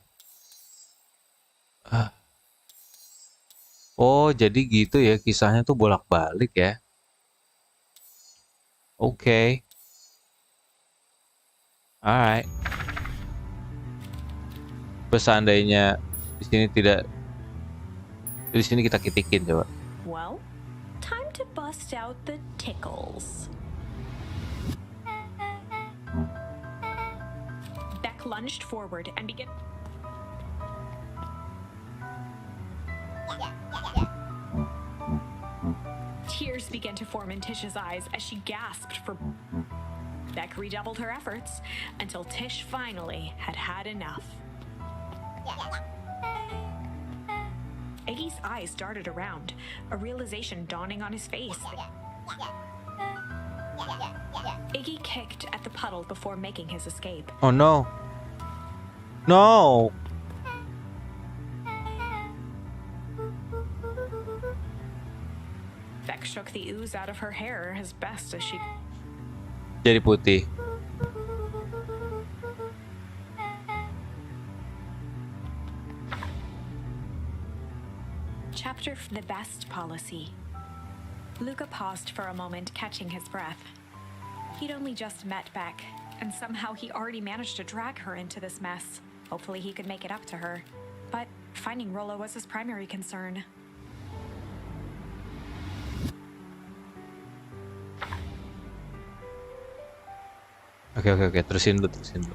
Oh, jadi gitu ya kisahnya tuh bolak-balik ya. Oke. Alright. Terus seandainya di sini kita kitikin coba. Well, time to bust out the tickles. Beck lunged forward and began. Tears began to form in Tish's eyes as she gasped for. Beck redoubled her efforts until Tish finally had had enough. Iggy's eyes darted around, a realization dawning on his face. Iggy kicked at the puddle before making his escape. Oh no. No. Beck shook the ooze out of her hair as best as she. Jadi putih. Chapter The Best Policy. Luca paused for a moment, catching his breath. He'd only just met Beck, and somehow he already managed to drag her into this mess. Hopefully he could make it up to her. But finding Rollo was his primary concern. Oke. Terusin dulu.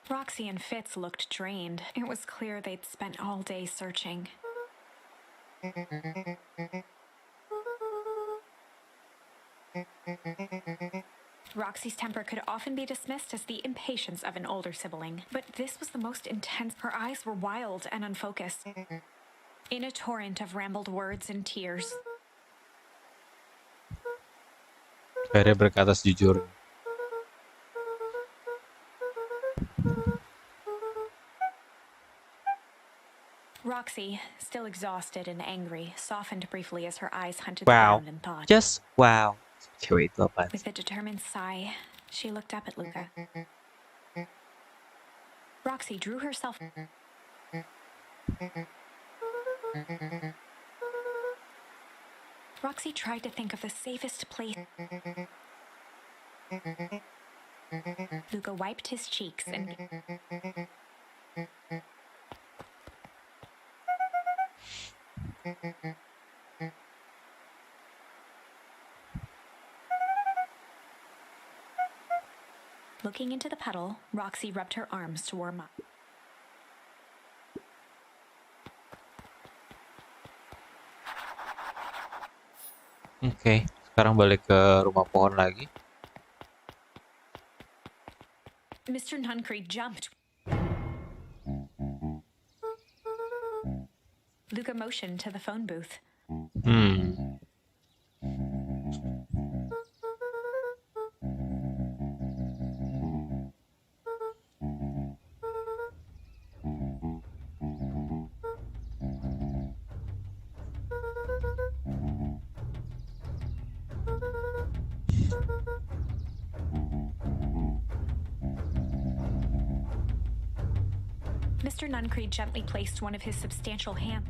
Roxy and Fitz looked drained. It was clear they'd spent all day searching. Roxy's temper could often be dismissed as the impatience of an older sibling, but this was the most intense. Her eyes were wild and unfocused, in a torrent of rambled words and tears. Akhirnya berkata sejujur. Roxy, still exhausted and angry, softened briefly as her eyes hunted Wow. the ground in thought. Just wow. Cewek itu apa? With a determined sigh, she looked up at Luca. Roxy drew herself. Roxy tried to think of the safest place. Luca wiped his cheeks and. Looking into the puddle, Roxy rubbed her arms to warm up. Oke, sekarang balik ke rumah pohon lagi. Mr. Nuncreed jumped. Luca motioned to the phone booth. Mr. Nuncreed gently placed one of his substantial hands.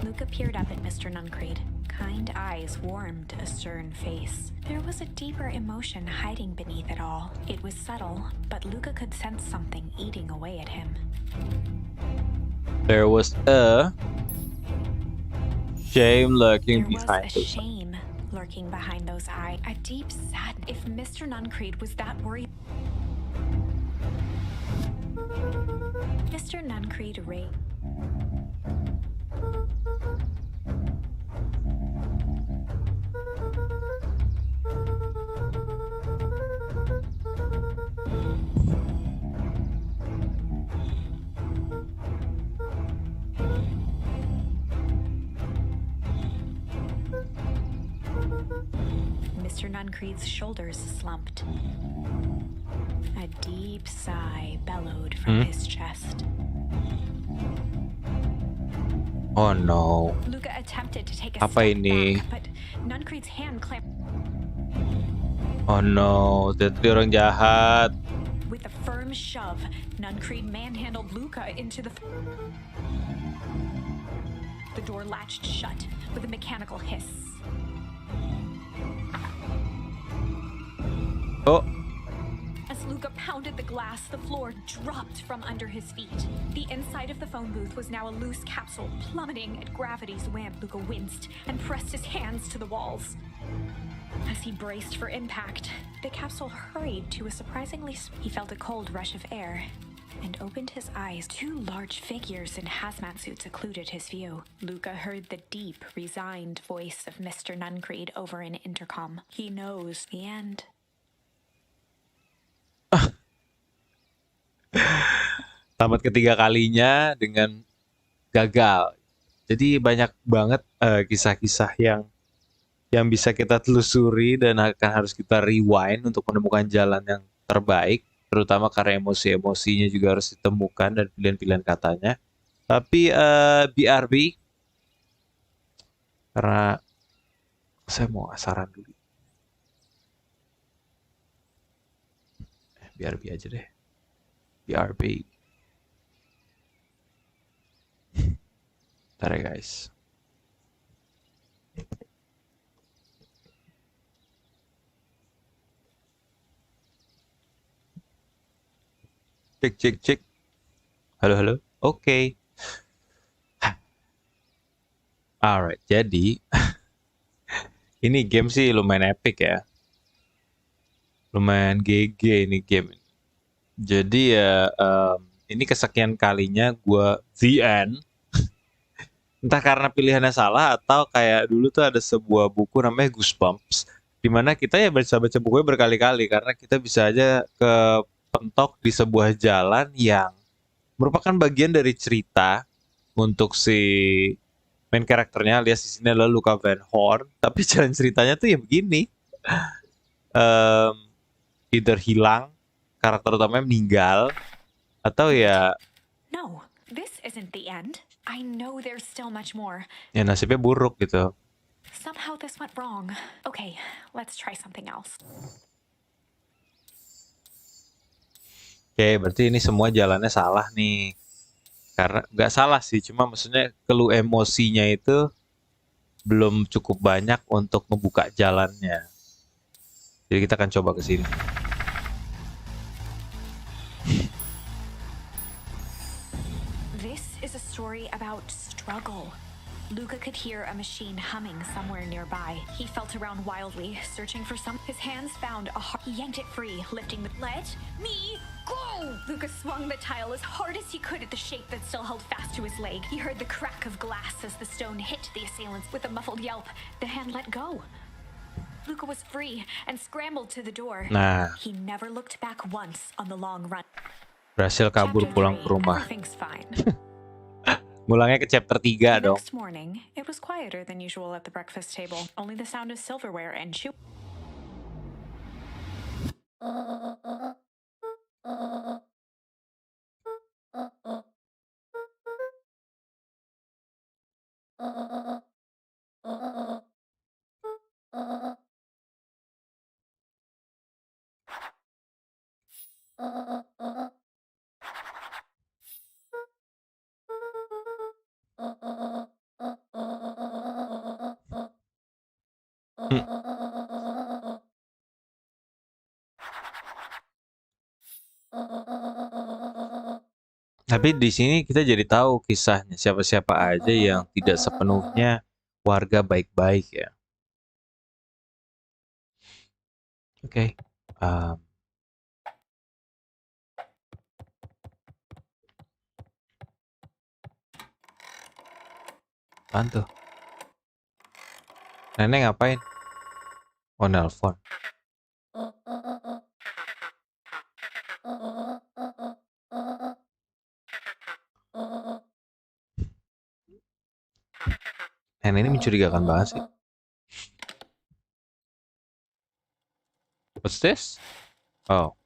Luca peered up at Mr. Nuncreed. Kind eyes warmed a stern face. There was a deeper emotion hiding beneath it all. It was subtle, but Luca could sense something eating away at him. There was a shame lurking There was behind a those. shame lurking behind those eyes. A deep sadness. If Mr. Nuncreed was that worried. Mr. Nuncreed raised. Mr. Nuncreed's shoulders slumped. A deep sigh bellowed from his chest. Oh no. Luca attempted to take a Apa step ini? back, but Nuncreed's hand clamped. Oh no, jadi orang jahat. With a firm shove, Nuncreed manhandled Luca into the door latched shut with a mechanical hiss. Oh, As Luca pounded the glass, the floor dropped from under his feet. The inside of the phone booth was now a loose capsule plummeting at gravity's whim. Luca winced and pressed his hands to the walls. As he braced for impact, the capsule hurried to a he felt a cold rush of air and opened his eyes. Two large figures in hazmat suits occluded his view. Luca heard the deep, resigned voice of Mr. Nuncreed over an intercom. He knows the end. tamat ketiga kalinya dengan gagal. Jadi banyak banget kisah-kisah yang bisa kita telusuri dan akan harus kita rewind untuk menemukan jalan yang terbaik, terutama karena emosi-emosinya juga harus ditemukan dan pilihan-pilihan katanya. Tapi BRB, karena saya mau saran dulu. BRB aja deh. BRB. Bentar ya guys. Cek. Halo. Oke. Alright, jadi ini game sih lumayan epic ya. Lumayan GG ini game. Jadi ya ini kesekian kalinya gue the end. Entah karena pilihannya salah atau kayak dulu tuh ada sebuah buku namanya Goosebumps, dimana kita ya baca bukunya berkali-kali karena kita bisa aja kepentok di sebuah jalan yang merupakan bagian dari cerita untuk si main karakternya, alias di sini adalah Luca Van Horn, tapi jalan ceritanya tuh ya begini. Either hilang, karakter utamanya meninggal, atau ya No, this isn't the end. I know there's still much more. ya nasibnya buruk gitu. Somehow this went wrong. Okay, let's try something else. Oke, berarti ini semua jalannya salah nih. Karena nggak salah sih, cuma maksudnya clue emosinya itu belum cukup banyak untuk membuka jalannya. Jadi kita akan coba ke sini. This is a story about struggle. Luca could hear a machine humming somewhere nearby. He felt around wildly, searching for some. His hands found a heart. He yanked it free, lifting the. Let me go! Luca swung the tile as hard as he could at the shape that still held fast to his leg. He heard the crack of glass as the stone hit the assailants. With a muffled yelp, the hand let go. Luca was free and scrambled to the door. Nah, He never looked back once on the long run. berhasil kabur Chapter pulang 3, ke rumah. Everything's fine. Ngulangnya ke chapter 3 The dong. next morning, it was quieter than usual at the breakfast table. Only the sound of silverware and chew. Tapi di sini kita jadi tahu kisahnya siapa-siapa aja yang tidak sepenuhnya warga baik-baik ya. Oke. Apaan tuh? Nenek ngapain? Oh, nelpon. Nenek ini mencurigakan banget sih. What's this? Oh.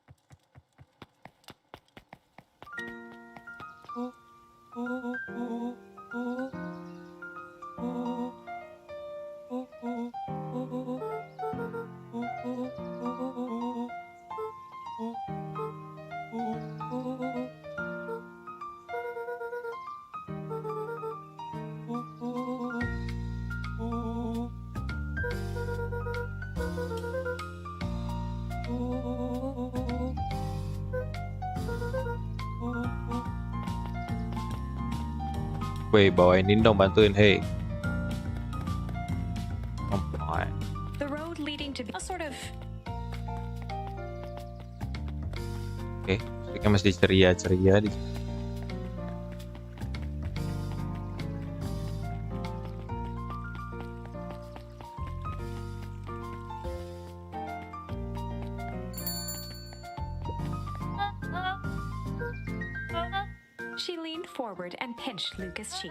Weh, bawain dong, bantuin, hey. Come on. The road leading to a sort of Oke, musiknya masih ceria-ceria di sini. She leaned forward and pinched Luca's cheek.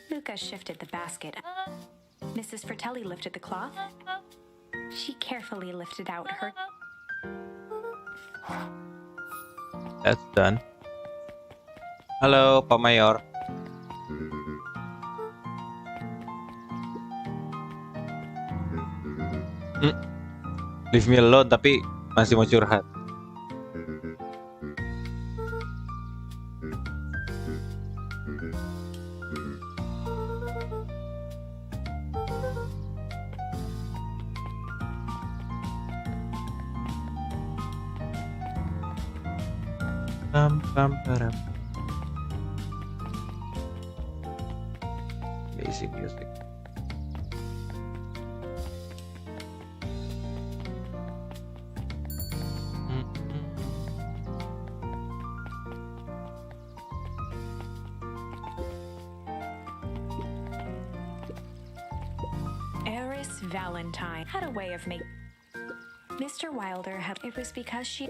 Luca shifted the basket. Mrs. Fratelli lifted the cloth. She carefully lifted out her. That's done. Halo, Pak Mayor. Leave me alone, tapi masih mau curhat. Param. Basic music. Eris Valentine had a way of making. Mr. Wilder had. It was because she.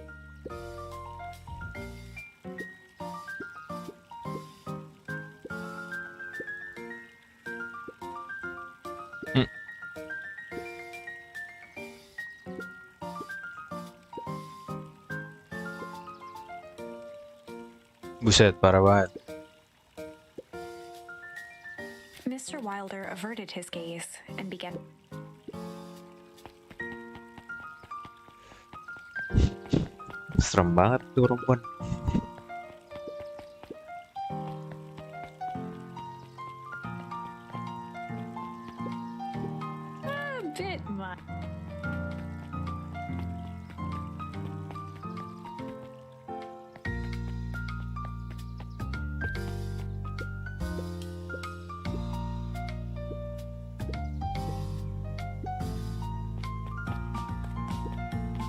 Buset, parah banget. Mr. Wilder averted his gaze and began. Serem banget tuh perempuan. A bit much.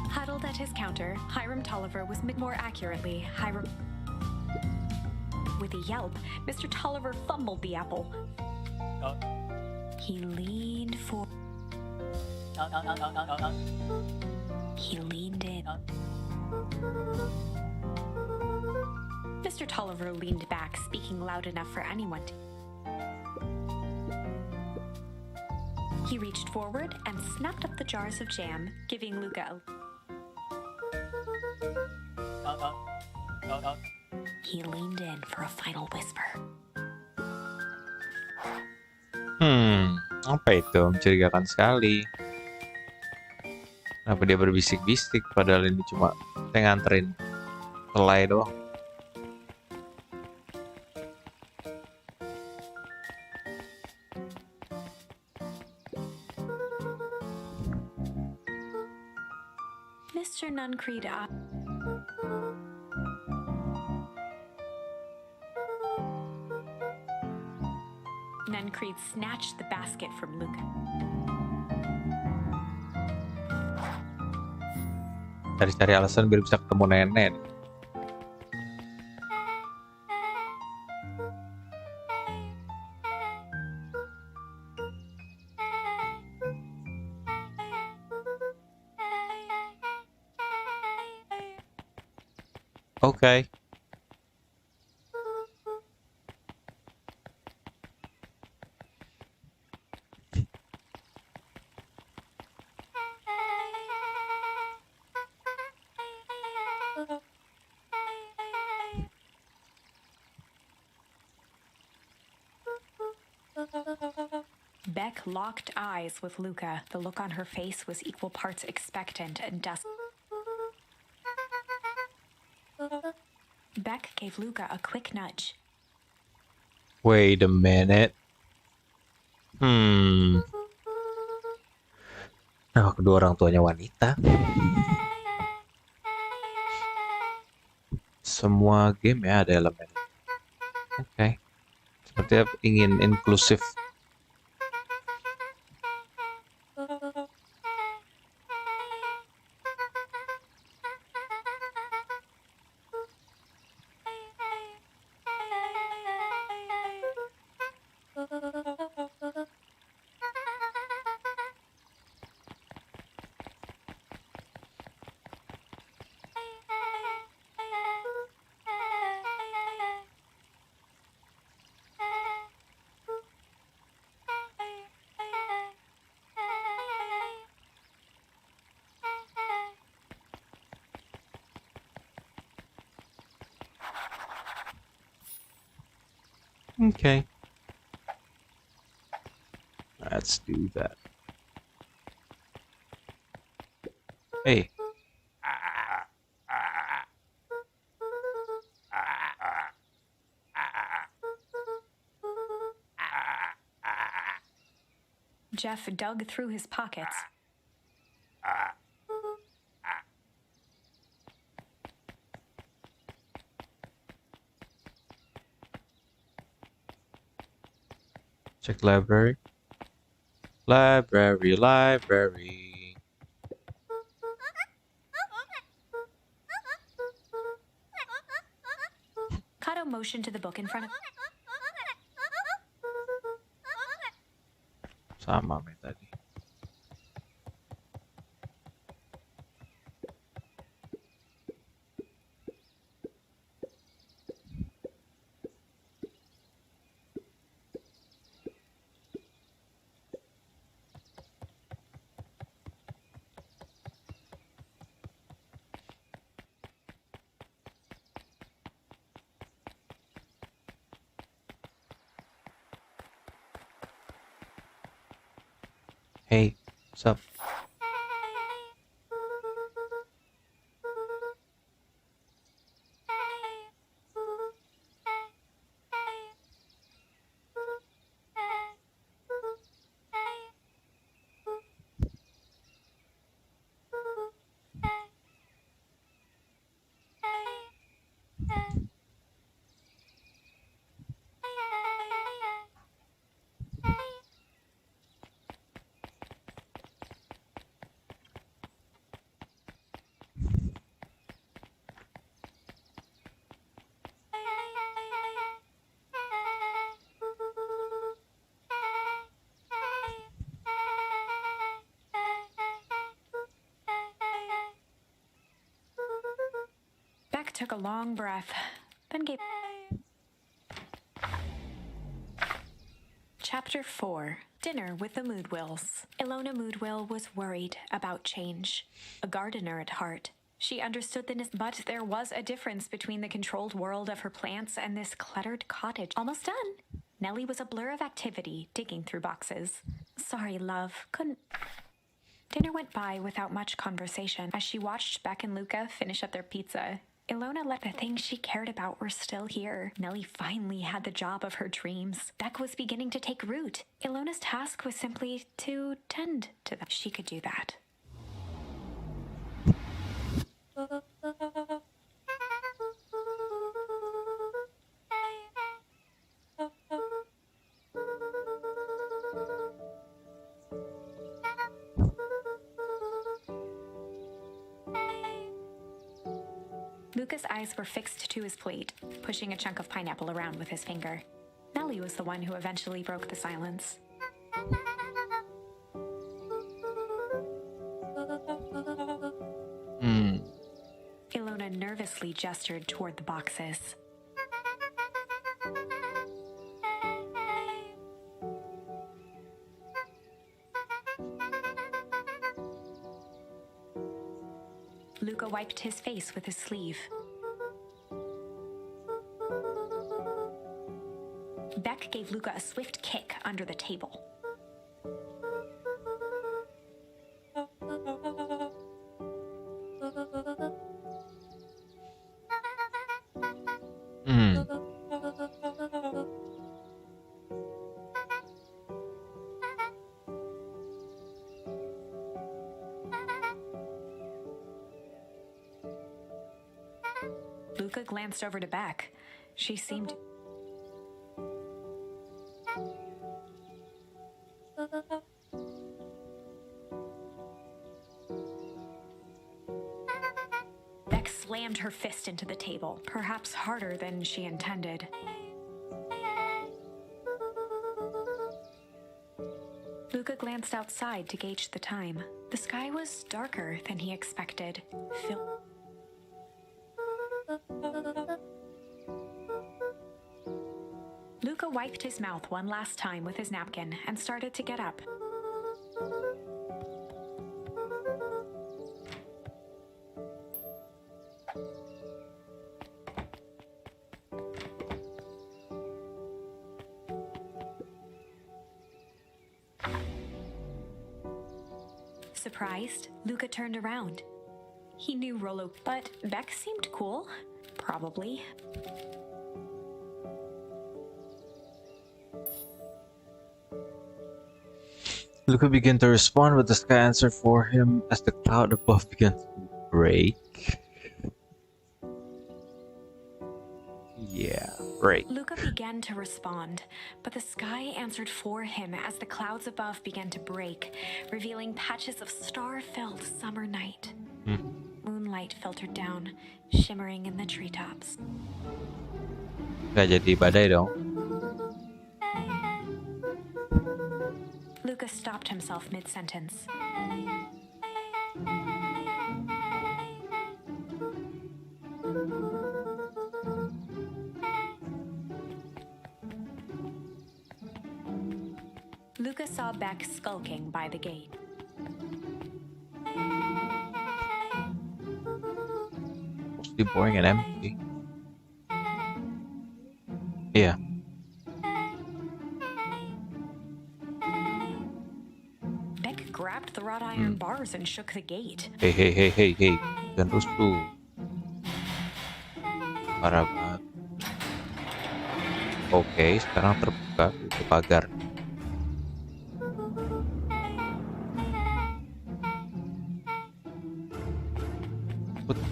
Huddled at his counter, Hiram Tolliver was more accurately, Hiram. With a yelp, Mr. Tolliver fumbled the apple. He leaned for. He leaned in. Mr. Tolliver leaned back, speaking loud enough for anyone to. He reached forward and snapped up the jars of jam, giving Luca a. He leaned in for a final whisper. Apa itu? Mencurigakan sekali. Kenapa dia berbisik-bisik padahal ini cuma saya nganterin selai doang. Mr. Nuncreed. Nuncreed snatched the basket from Luca. Cari-cari alasan biar bisa ketemu nenek. Okay. Beck locked eyes with Luca. The look on her face was equal parts expectant and desperate. Beck gave Luca a quick nudge. Wait a minute. Nah, kedua orang tuanya wanita. Semua game ya ada elemen. Oke. Sepertinya ingin inklusif. Okay. Let's do that. Hey. Jeff dug through his pockets. Check library. Library. Kato motioned to the book in front of... Sama may tadi. Hey, what's up? Beck took a long breath, then gave... Chapter 4. Dinner with the Moodwills. Ilona Moodwill was worried about change. A gardener at heart, she understood but there was a difference between the controlled world of her plants and this cluttered cottage. Almost done. Nellie was a blur of activity, digging through boxes. Sorry, love, couldn't... Dinner went by without much conversation. As she watched Beck and Luca finish up their pizza, Ilona let the things she cared about were still here. Nellie finally had the job of her dreams. Beck was beginning to take root. Ilona's task was simply to tend to them. She could do that. Luca's eyes were fixed to his plate, pushing a chunk of pineapple around with his finger. Nellie was the one who eventually broke the silence. Ilona nervously gestured toward the boxes. Luca wiped his face with his sleeve. Beck gave Luca a swift kick under the table. Luca glanced over to Beck. She seemed... Beck slammed her fist into the table, perhaps harder than she intended. Luca glanced outside to gauge the time. The sky was darker than he expected. Luca wiped his mouth one last time with his napkin and started to get up. Surprised, Luca turned around. He knew Rollo, but Beck seemed cool. Probably. Luca began to respond, but the sky answered for him as the cloud above began to break. Yeah, break. Luca began to respond, but the sky answered for him as the clouds above began to break, revealing patches of star-filled summer night. Moonlight filtered down, shimmering in the treetops. Gak jadi badai dong. Luca stopped himself mid-sentence. Luca saw Beck skulking by the gate. Mostly boring and empty. Yeah. Beck grabbed the wrought iron bars and shook the gate. Hey. Jangan rusuh. Parah banget. Oke, sekarang terbuka itu pagar.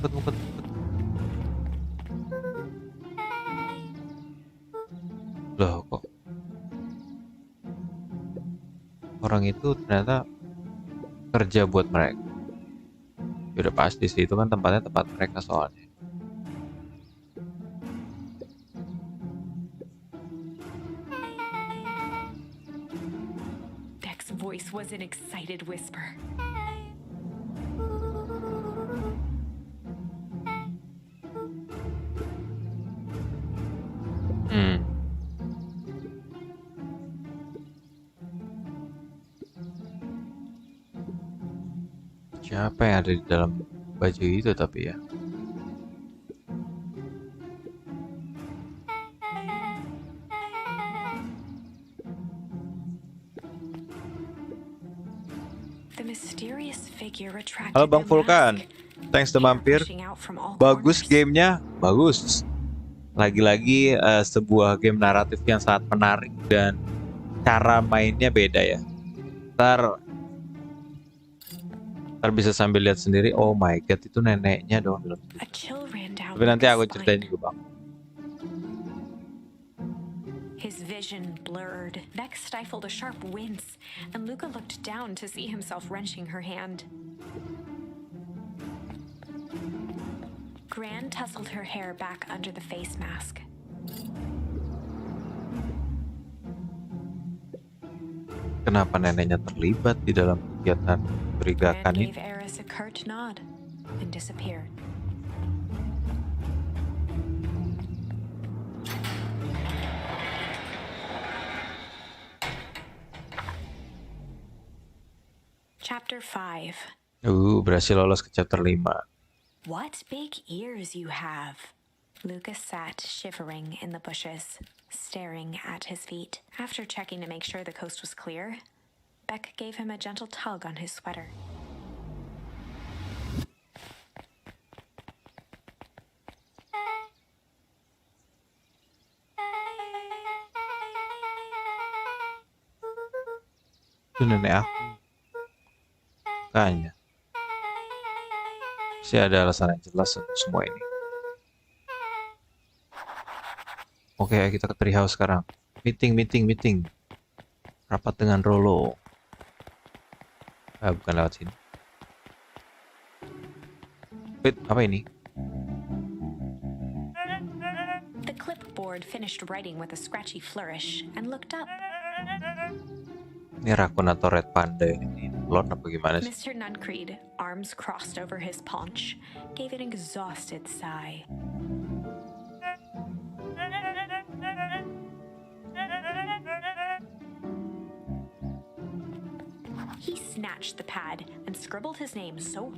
Ngumpet. Loh, kok orang itu ternyata kerja buat mereka. Ya udah pasti sih, itu kan tempatnya tempat mereka soalnya. Beck's voice was an excited whisper. Siapa yang ada di dalam baju itu tapi ya? Halo Bang Vulkan, thanks udah mampir. Bagus gamenya, bagus. Lagi-lagi sebuah game naratif yang sangat menarik dan cara mainnya beda ya. Ntar bisa sambil lihat sendiri. Oh my god, itu neneknya dong. Tapi nanti aku ceritain juga Bang. His vision blurred. Beck stifled a sharp wince, and Luca looked down to see himself wrenching her hand. Gran tousled her hair back under the face mask. Kenapa neneknya terlibat di dalam kegiatan perigatan ini? Gave Eris a curt nod and disappeared. Chapter 5. Berhasil lolos ke chapter 5. What big ears you have. Lucas sat shivering in the bushes, staring at his feet. After checking to make sure the coast was clear, Beck gave him a gentle tug on his sweater. Itu nenek aku. Makanya. Pasti ada alasan yang jelas untuk semua ini. Oke, kita ke treehouse sekarang. Meeting. Rapat dengan Rolo. Bukan lewat sini. Wait, apa ini? The clipboard finished writing with a scratchy flourish and looked up. Ini rakun atau red panda ini? Lord apa gimana sih? Mr. Nuncreed, arms crossed over his paunch, gave an exhausted sigh. He snatched the pad and scribbled his name so...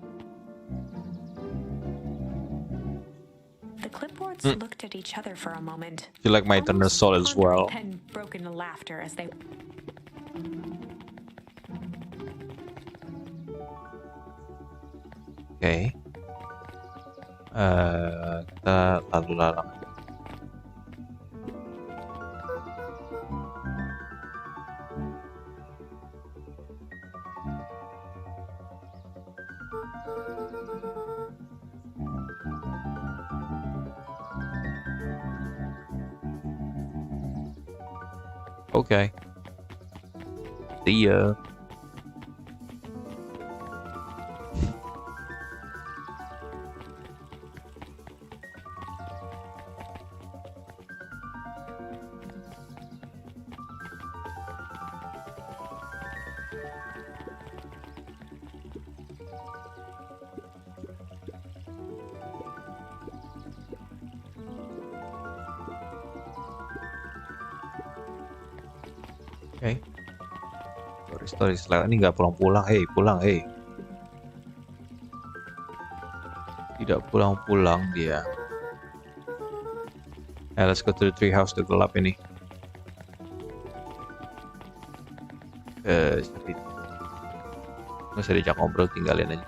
The clipboards looked at each other for a moment. Feel like my eternal soul as well. Then broke into laughter as they... Oke. Kita lalu lalang. Oke. See ya. Oke. Story setelah ini nggak pulang-pulang, pulang, Tidak pulang-pulang dia. Let's go to the treehouse, the gelap ini. Nggak usah diajak ngobrol, tinggalin aja.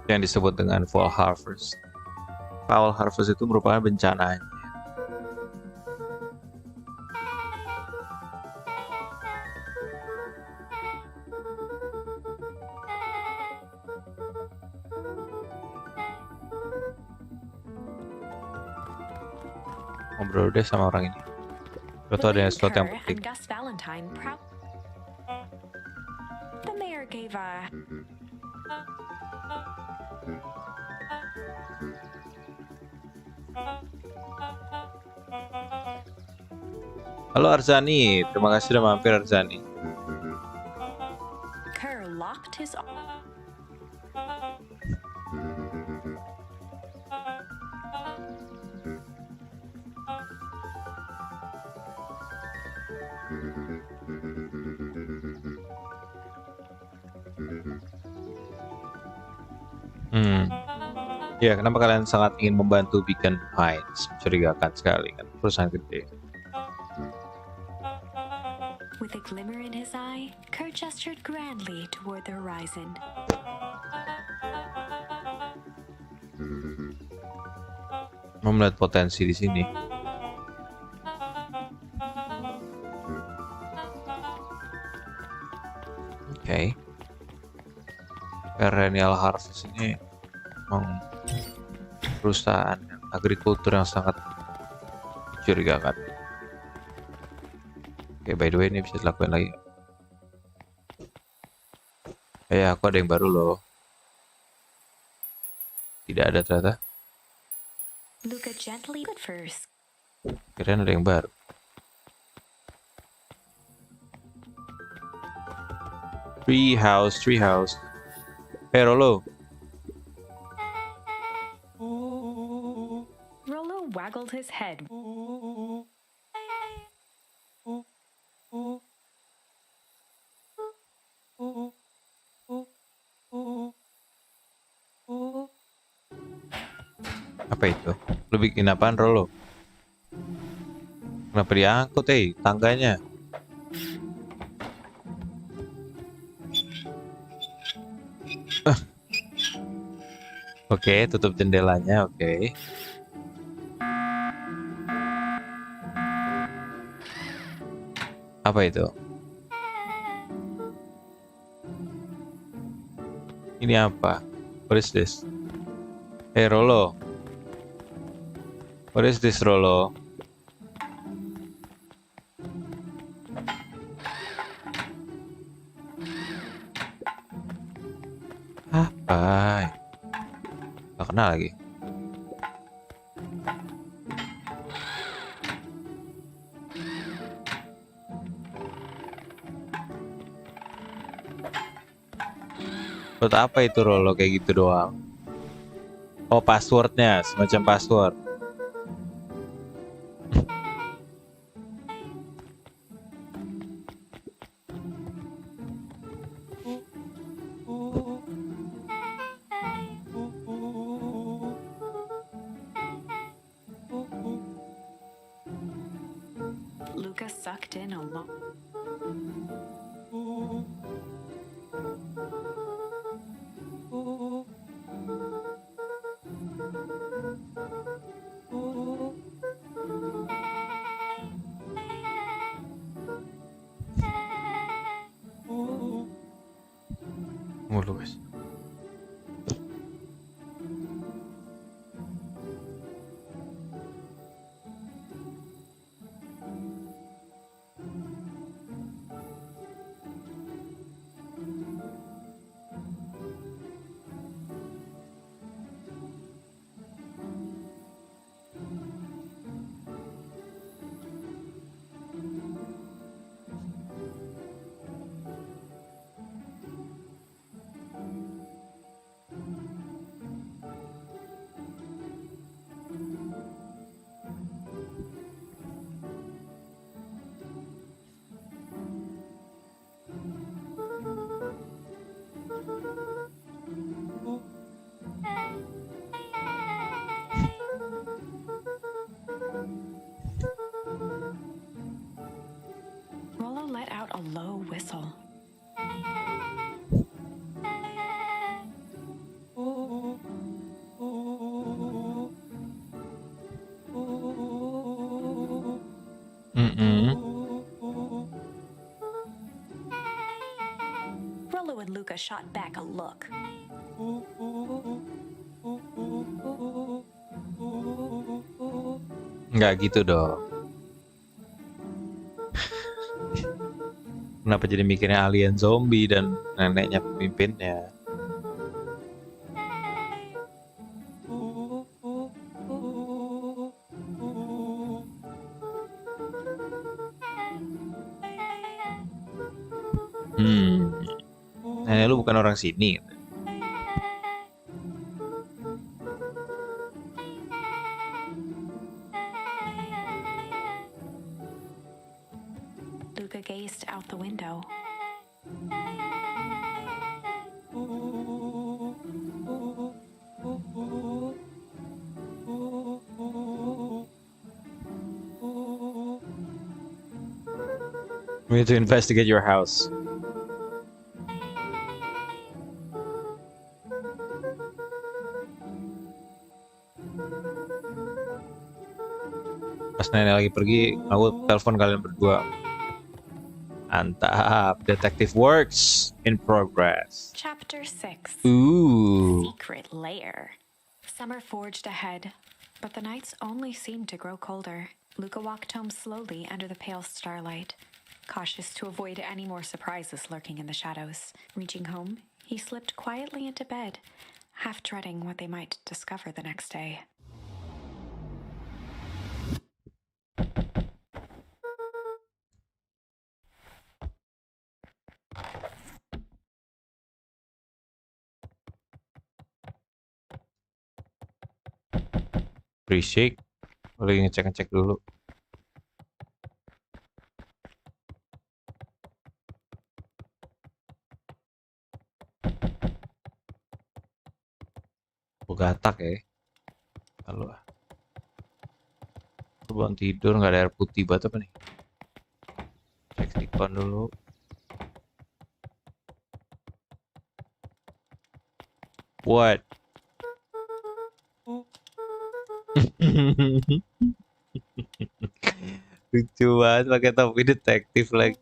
Yang disebut dengan fall harvest. Fall harvest itu merupakan bencananya. Ngobrol deh sama orang ini. Atau ada sesuatu yang penting. The mayor gave a... Halo Arzani, terima kasih sudah mampir Arzani. Kerr locked his... Ya, kenapa kalian sangat ingin membantu Beacon Pines? Mencurigakan sekali kan, perusahaan gede. With a glimmer in his eye, Kerr gestured grandly toward the horizon. Mau melihat potensi di sini. Oke. Perennial harvest ini perusahaan agrikultur yang sangat mencurigakan. Oke, by the way ini bisa dilakukan lagi. Aku ada yang baru loh. Tidak ada ternyata. Luca gently at first. Kirain ada yang baru. Tree house. Hey Rolo. Rollo waggled his head. Apa itu? Lu bikin apaan Rolo? Kenapa diangkut tangganya? Oke, tutup jendelanya, oke. Apa itu? Ini apa? What is this? Hey Rolo. What is this Rolo? Apa? Gak kenal lagi. Buat apa itu Rolo kayak gitu doang? Oh, passwordnya, semacam password. Luca sucked in a long. Mulu guys. Rollo let out a low whistle. Rollo and Luca shot back a look. Nggak gitu dong. Kenapa jadi mikirnya alien zombie dan neneknya pemimpinnya? Nenek lu bukan orang sini. Luca gazed out the window. We need to investigate your house. Pas nenek lagi pergi, aku telepon kalian berdua. Mantap, detective works in progress. Chapter 6. Ooh. Secret Lair. Summer forged ahead, but the nights only seemed to grow colder. Luca walked home slowly under the pale starlight, cautious to avoid any more surprises lurking in the shadows. Reaching home, he slipped quietly into bed, half dreading what they might discover the next day. Appreciate. Boleh ngecek-ngecek dulu. Gatak ya. Kalau belum tidur nggak ada air putih buat apa nih? Cek sikon dulu. What? Lucu banget pakai topi detektif lagi.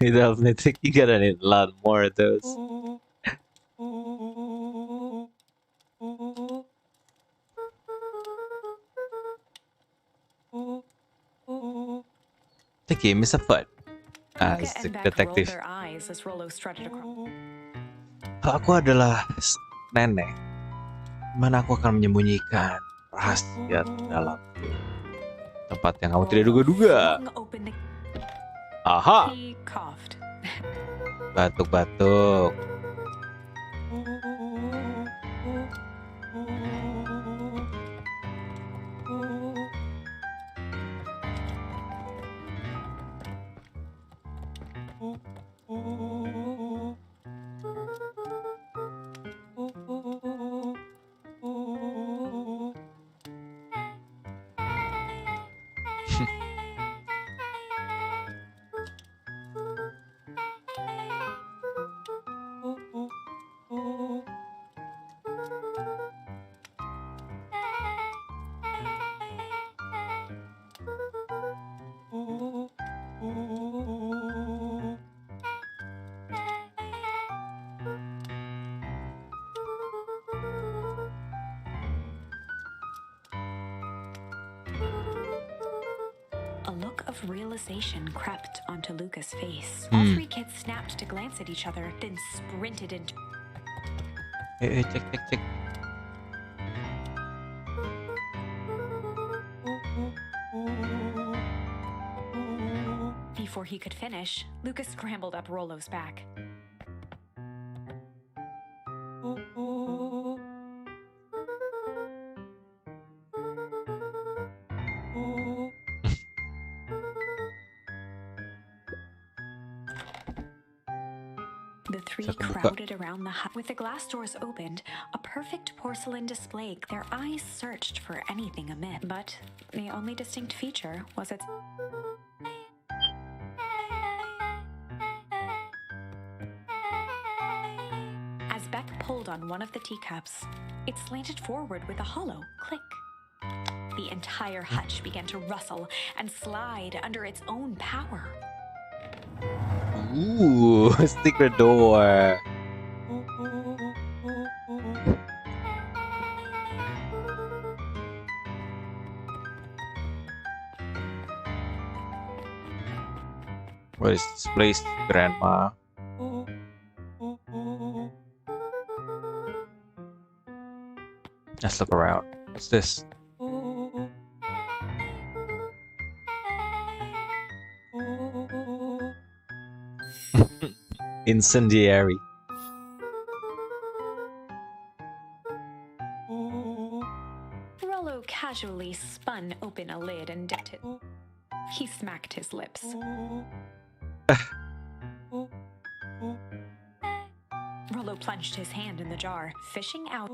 You definitely think you gotta need a lot more of those. The game is afoot. Luca As the and Beck rolled detective. their eyes as Rollo strutted across. Kalau aku adalah nenek, mana aku akan menyembunyikan rahasia dalam tempat yang kamu tidak duga-duga. Flung open the- Aha, He coughed. batuk-batuk. A look of realization crept onto Luca's face. All three kids snapped to glance at each other, then sprinted into. Cek. Before he could finish, Luca scrambled up Rollo's back. The three crowded around the hut. With the glass doors opened, a perfect porcelain display, their eyes searched for anything amiss. But the only distinct feature was its... As Beck pulled on one of the teacups, it slanted forward with a hollow click. The entire hutch began to rustle and slide under its own power. Ooh, secret door. What is this place, Grandma? Let's look around. What's this? Incendiary. Rollo casually spun open a lid and dipped it. He smacked his lips. Rollo plunged his hand in the jar, fishing out.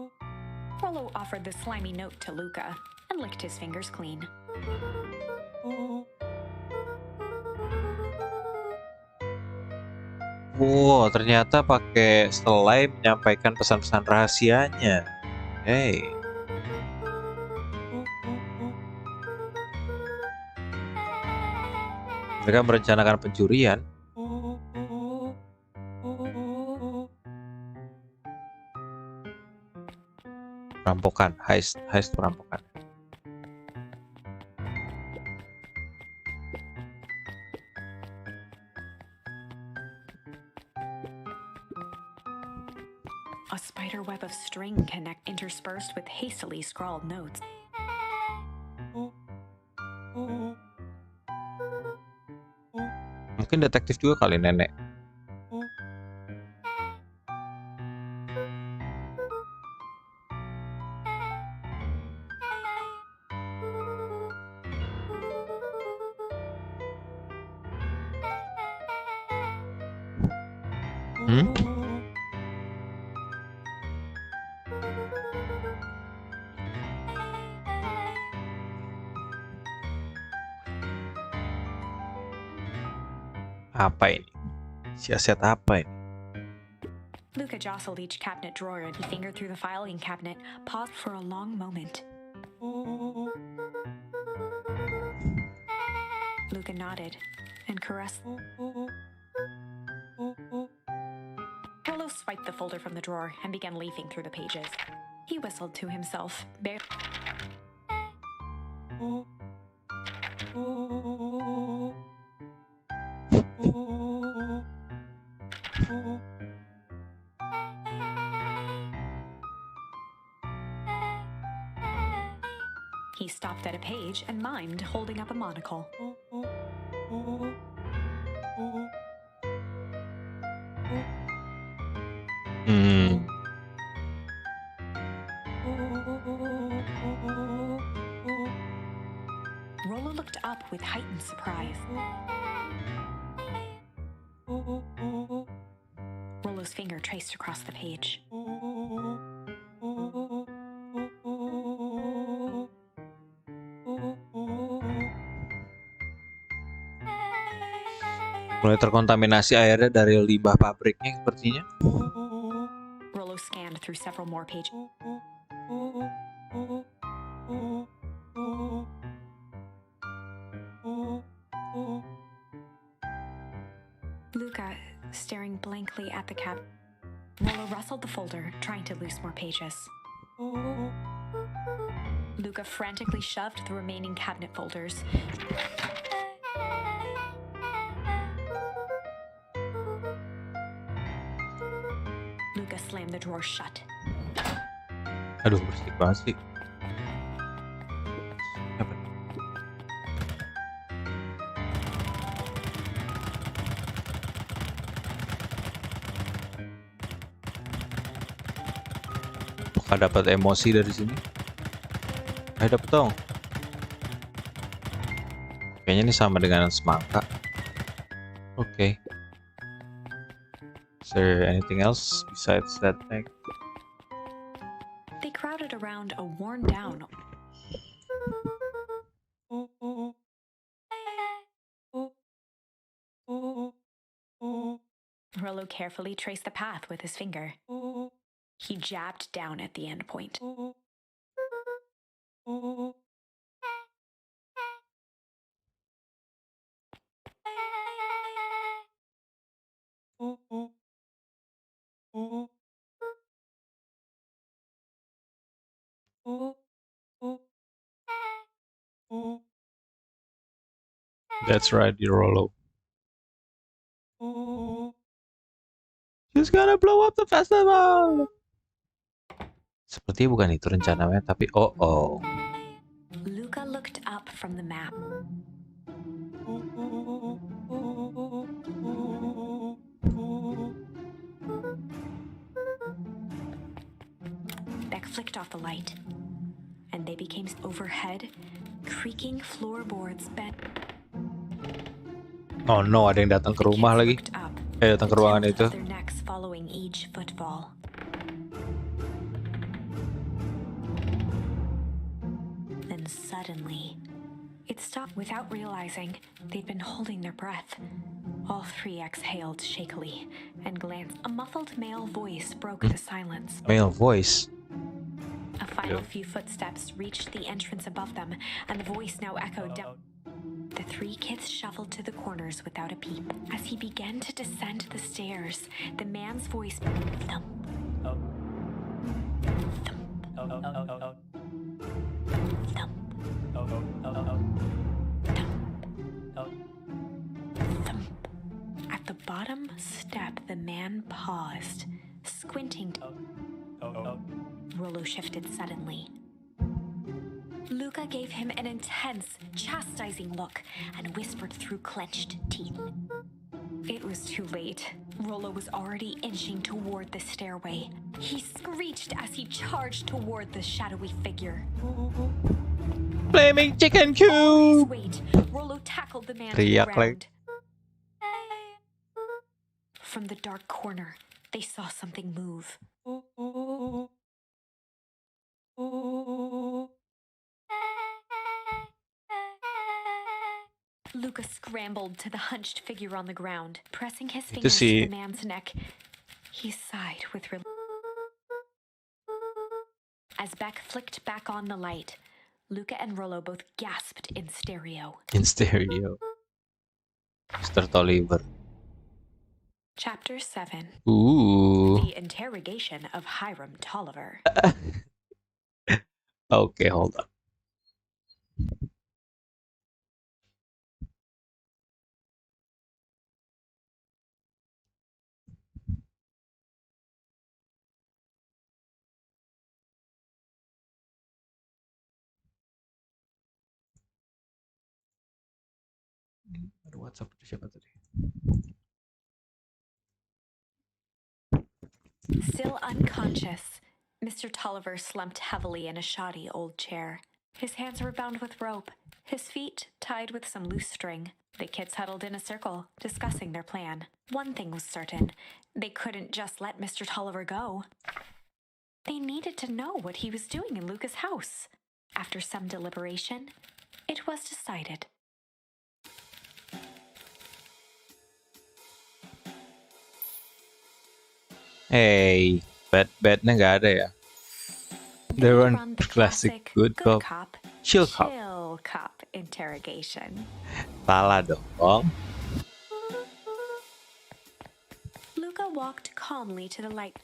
Rollo offered the slimy note to Luca and licked his fingers clean. Wow, ternyata pakai selai menyampaikan pesan-pesan rahasianya. Hey. Mereka merencanakan pencurian. Perampokan, heist perampokan. A spider web of string interspersed with hastily scrawled notes. Mungkin detektif juga kali nenek. Apa ini? Siasat apa ini? Luca jostled each cabinet drawer and he fingered through the filing cabinet, paused for a long moment. Luca nodded and caressed. Rollo swiped the folder from the drawer and began leafing through the pages. He whistled to himself. He stopped at a page and mimed, holding up a monocle. Rollo looked up with heightened surprise. Rollo's finger traced across the page. Mulai terkontaminasi airnya dari limbah pabriknya sepertinya. Rollo scanned through several more pages. Luca, staring blankly at the cap. Rollo rustled the folder, trying to loose more pages. Luca frantically shoved the remaining cabinet folders. Luca slammed the drawer shut. Aduh, bersih banget sih. Apa? Apakah dapat emosi dari sini? Ayo dapat dong. Kayaknya ini sama dengan semangka. Oke. Is there anything else besides that thing? They crowded around a worn down. Rollo carefully traced the path with his finger. He jabbed down at the end point. That's right, Rollo. She's gonna blow up the festival. Sepertinya bukan itu rencananya, tapi oh. Luca looked up from the map. Beck flicked off the light, and they became overhead, creaking floorboards bent. Oh no, ada yang datang ke rumah lagi. Datang ke ruangan itu. Their necks following each footfall. Then suddenly, it stopped without realizing they'd been holding their breath. All three exhaled shakily and glanced. A muffled male voice broke the silence. Male voice? A final few footsteps reached the entrance above them, and the voice now echoed down. The three kids shuffled to the corners without a peep. As he began to descend the stairs, the man's voice thump, thump, thump, thump. At the bottom step, the man paused, squinting. Rollo shifted suddenly. Luca gave him an intense, chastising look and whispered through clenched teeth. It was too late. Rollo was already inching toward the stairway. He screeched as he charged toward the shadowy figure. Flaming chicken With all his cube. weight, Rollo tackled the man to the Teriak ground. From the dark corner, they saw something move. Luca scrambled to the hunched figure on the ground, pressing his fingers to the man's neck. He sighed with relief. As Beck flicked back on the light, Luca and Rollo both gasped in stereo. In stereo. Mr. Tolliver. Chapter 7. Ooh. The Interrogation of Hiram Tolliver. Okay, hold on. Ada WhatsApp siapa tadi? Still unconscious, Mr. Tolliver slumped heavily in a shoddy old chair. His hands were bound with rope, his feet tied with some loose string. The kids huddled in a circle, discussing their plan. One thing was certain. They couldn't just let Mr. Tolliver go. They needed to know what he was doing in Luca's house. After some deliberation, it was decided. Hey, bad-badnya nggak ada ya? They run run the classic good cop, chill cop. chill cop interrogation. Salah dong. Luca walked calmly to the light.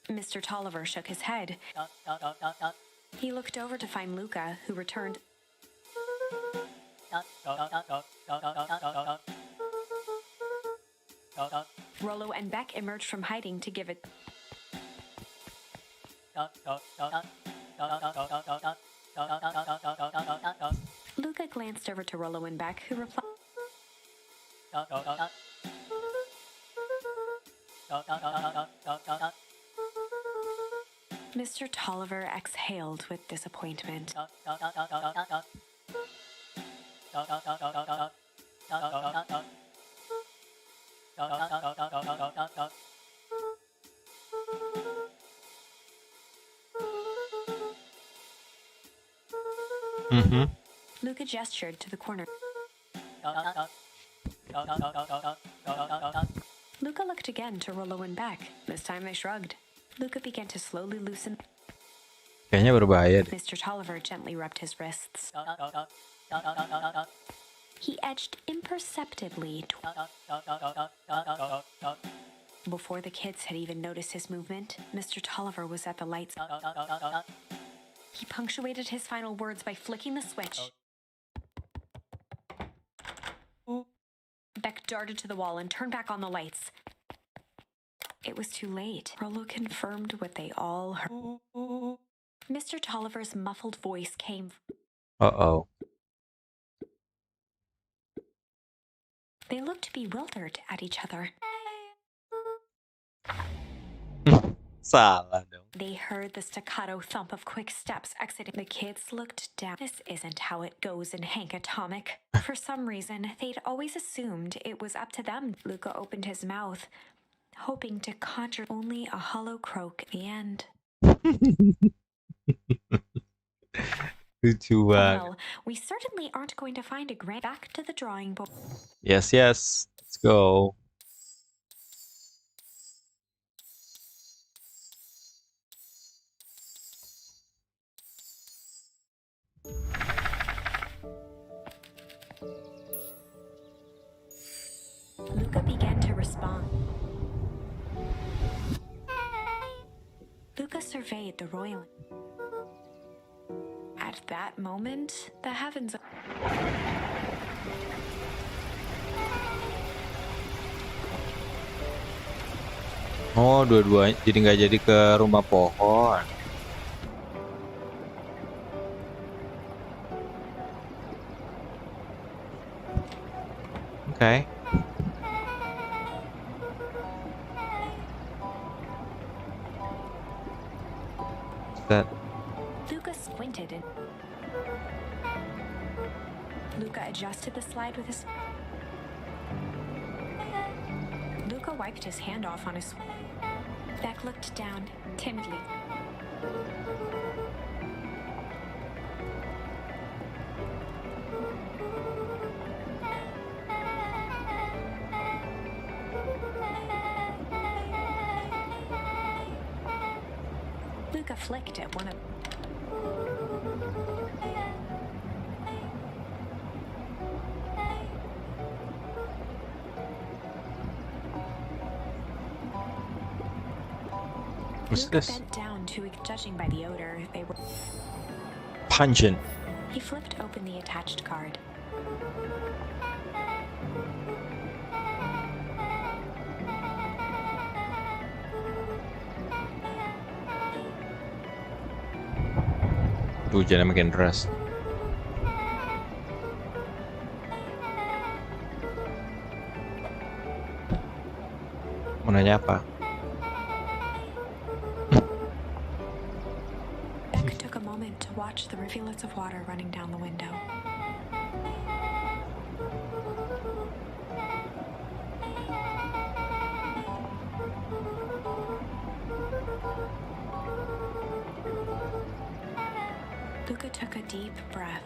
Mr. Tolliver shook his head. He looked over to find Luca, who returned. Rollo and Beck emerged from hiding to give it. Luca glanced over to Rollo and Beck, who replied. Mr. Tolliver exhaled with disappointment. Luca gestured to the corner. Luca looked again to Rollo and Beck. This time they shrugged. Luca began to slowly loosen. Kayaknya berbahaya deh. Mr. Tolliver gently rubbed his wrists. He edged imperceptibly before the kids had even noticed his movement. Mr. Tolliver was at the lights. He punctuated his final words by flicking the switch. Beck darted to the wall and turned back on the lights. It was too late. Rollo confirmed what they all heard. Mr. Tolliver's muffled voice came. Uh-oh. They looked bewildered at each other. Salah dong. They heard the staccato thump of quick steps exiting. The kids looked down. This isn't how it goes in Hank Atomic. For some reason, they'd always assumed it was up to them. Luca opened his mouth, hoping to conjure only a hollow croak at the end. Lucu banget. Well, we certainly aren't going to find a grand. Back to the drawing board. Yes. Let's go. Luca began to respond. Luca surveyed the royal. At that moment, the heavens. Oh, dua-duanya jadi nggak jadi ke rumah pohon. Okay. That. Luca squinted and Luca adjusted the slide with his. Luca wiped his hand off on his. Beck looked down timidly. Luca flicked at one of. What's Luca this? bent down to, judging by the odor, they were. Pungent. He flipped open the attached card. Hujannya makin deras. Mau nanya apa? Beck took a moment to watch the rivulets of water running down the window. Luca took a deep breath,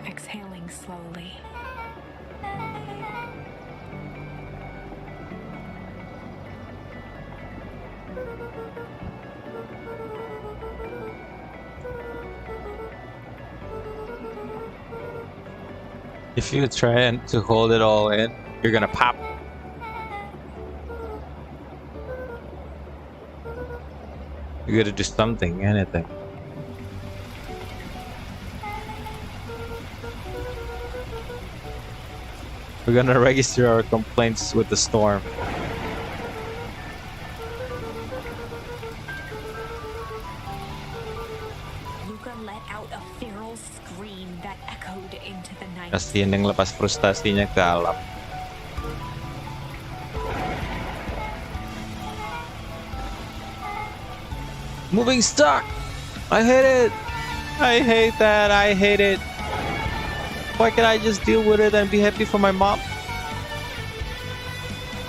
exhaling slowly. If you try to hold it all in, you're gonna pop. You gotta do something, anything. We're gonna register our complaints with the storm. Luca let out a feral scream that echoed into the night. Kasian yang lepas frustasinya ke alam. Moving stock! I hate it! I hate that, I hate it! Why can't I just deal with it and be happy for my mom?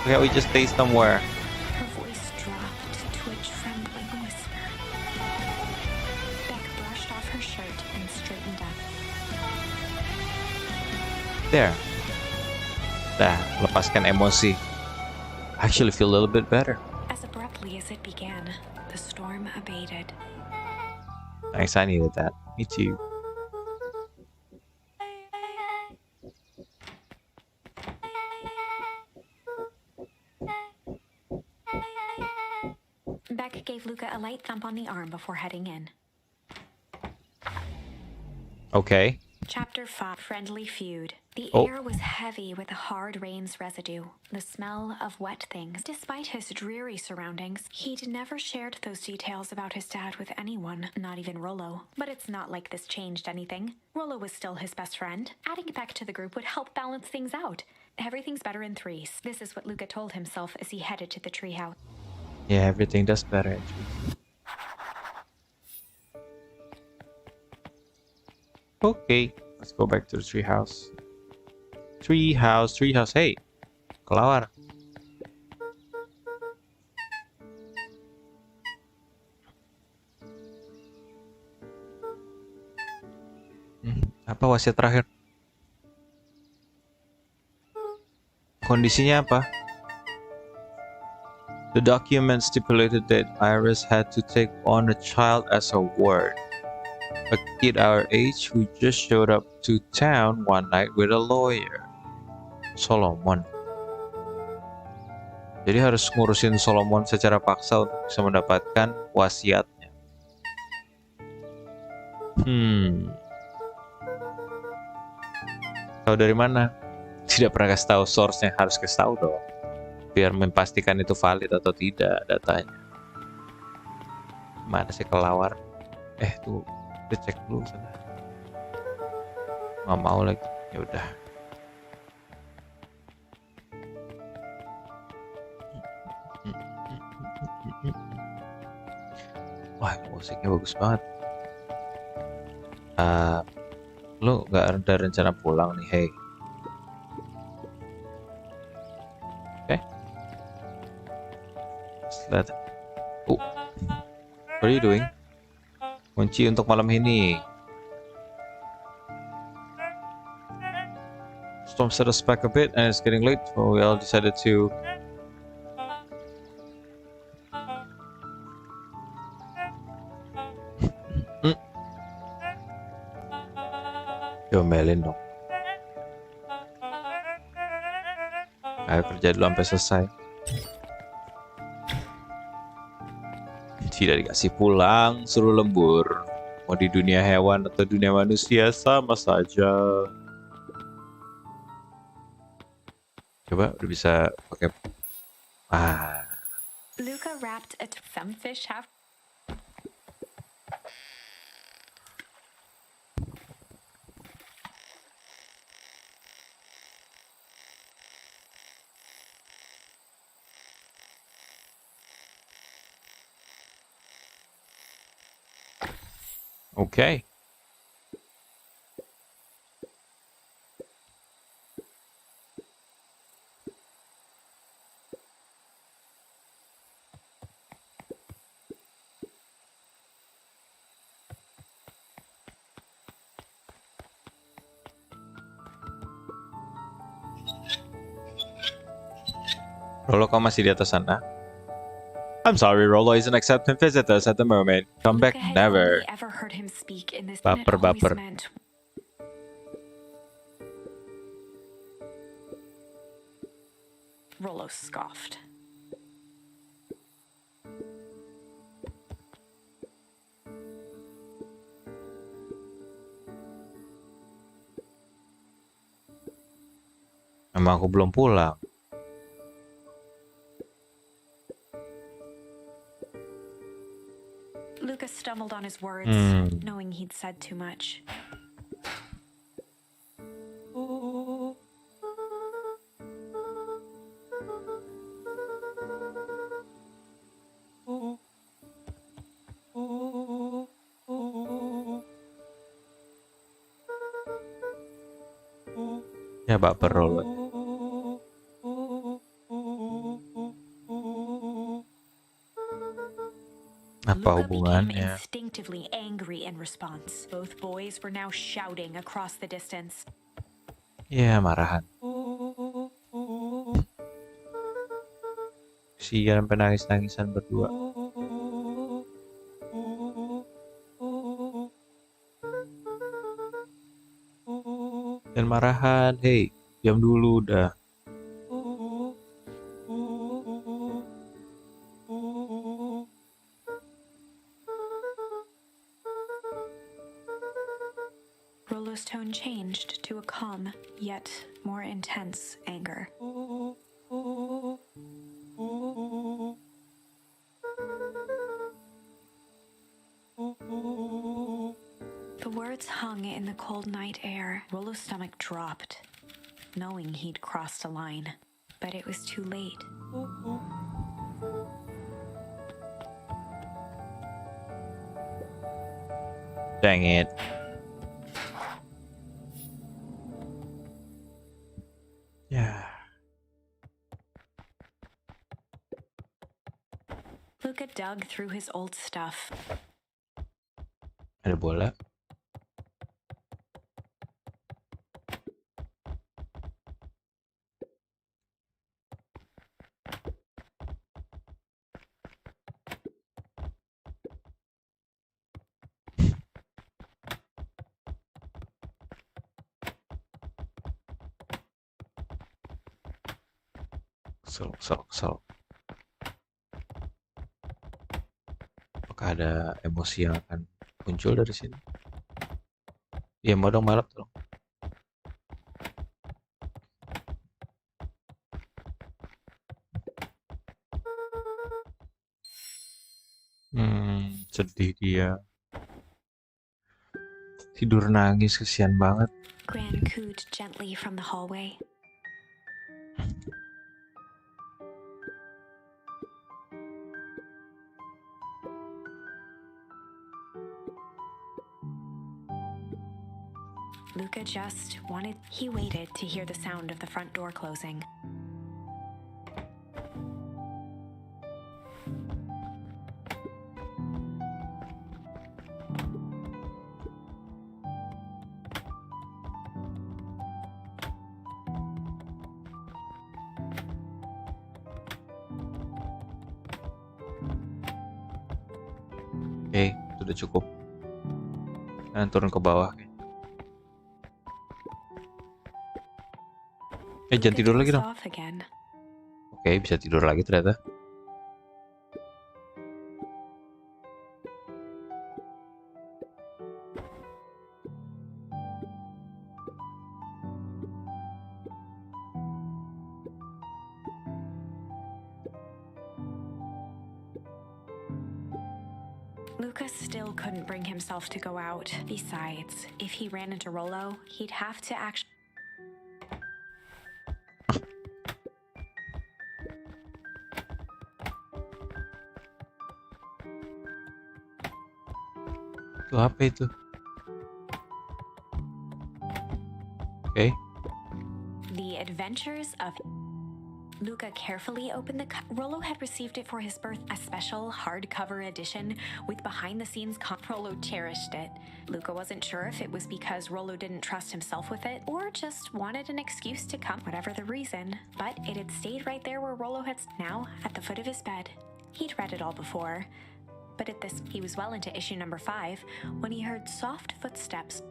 Why can't we just stay somewhere? Her voice dropped to a trembling whisper. Beck brushed off her shirt and straightened up. There. Dah, lepaskan emosi. I actually feel a little bit better. As abruptly as it began, the storm abated. Thanks, I needed that. Me too. Beck gave Luca a light thump on the arm before heading in. Okay. Chapter 5, Friendly Feud. The Oh. air was heavy with the hard rain's residue, the smell of wet things. Despite his dreary surroundings, he'd never shared those details about his dad with anyone, not even Rollo. But it's not like this changed anything. Rollo was still his best friend. Adding Beck to the group would help balance things out. Everything's better in threes. This is what Luca told himself as he headed to the treehouse. Yeah, everything does better. Okay, let's go back to the treehouse. Treehouse, hey! Keluar. Apa wasiat terakhir? Kondisinya apa? The document stipulated that Iris had to take on a child as her ward. A kid our age who just showed up to town one night with a lawyer. Solomon. Jadi harus ngurusin Solomon secara paksa untuk bisa mendapatkan wasiatnya. Tahu dari mana? Tidak pernah kasih tahu source-nya, harus kasih tahu dong. Biar memastikan itu valid atau tidak datanya. Mana sih kelawar? Tuh, kita cek dulu sana. Nggak mau lagi. Ya udah. Wah, musiknya bagus banget. Lo nggak ada rencana pulang nih, hey? Oke. What are you doing? Kunci untuk malam ini. Storm set us back a bit and it's getting late, so we all decided to diomelin dong. Ayo kerja dulu sampai selesai. Tidak dikasih pulang, suruh lembur. Mau di dunia hewan atau dunia manusia sama saja. Coba udah bisa pakai. Luca wrapped a some fish have. Oke. Rolo, kau masih di atas sana? I'm sorry, Rolo isn't accepting visitors at the moment. Come back Luca had never. only ever heard him speak in this, Baper, and it always baper. meant Rollo scoffed. Emang aku belum pulang. Luca stumbled on his words, knowing he'd said too much. Ya baper Rolo. Apa Luca became hubungannya? instinctively angry in response. Both boys were now shouting across the distance. Ya marahan. Sian sampai nangis-nangisan berdua. Dan marahan, hey, diam dulu udah. Rollo's tone changed to a calm, yet more intense anger. The words hung in the cold night air. Rollo's stomach dropped, knowing he'd crossed a line. But it was too late. Dang it. Yeah. Luca dug through his old stuff. Ada bola. Kesel. Apakah ada emosi yang akan muncul dari sini? Iya, mau dong, Maret dong. Sedih dia. Tidur nangis, kesian banget. Gran cooed gently from the hallway. Luca just wanted... He waited to hear the sound of the front door closing. Oke, itu udah cukup. Kalian turun ke bawah. Jangan tidur lagi dong. Oke, bisa tidur lagi ternyata. Luca still couldn't bring himself to go out. Besides, if he ran into Rollo, he'd have to actually... Itu apa itu? Oke. The Adventures of... Luca carefully opened the cup. Rollo had received it for his birth, a special hardcover edition with behind-the-scenes Rollo cherished it. Luca wasn't sure if it was because Rollo didn't trust himself with it or just wanted an excuse to come, whatever the reason. But it had stayed right there where Rollo had... Now, at the foot of his bed. He'd read it all before. But at this, he was well into issue number 5 when he heard soft footsteps.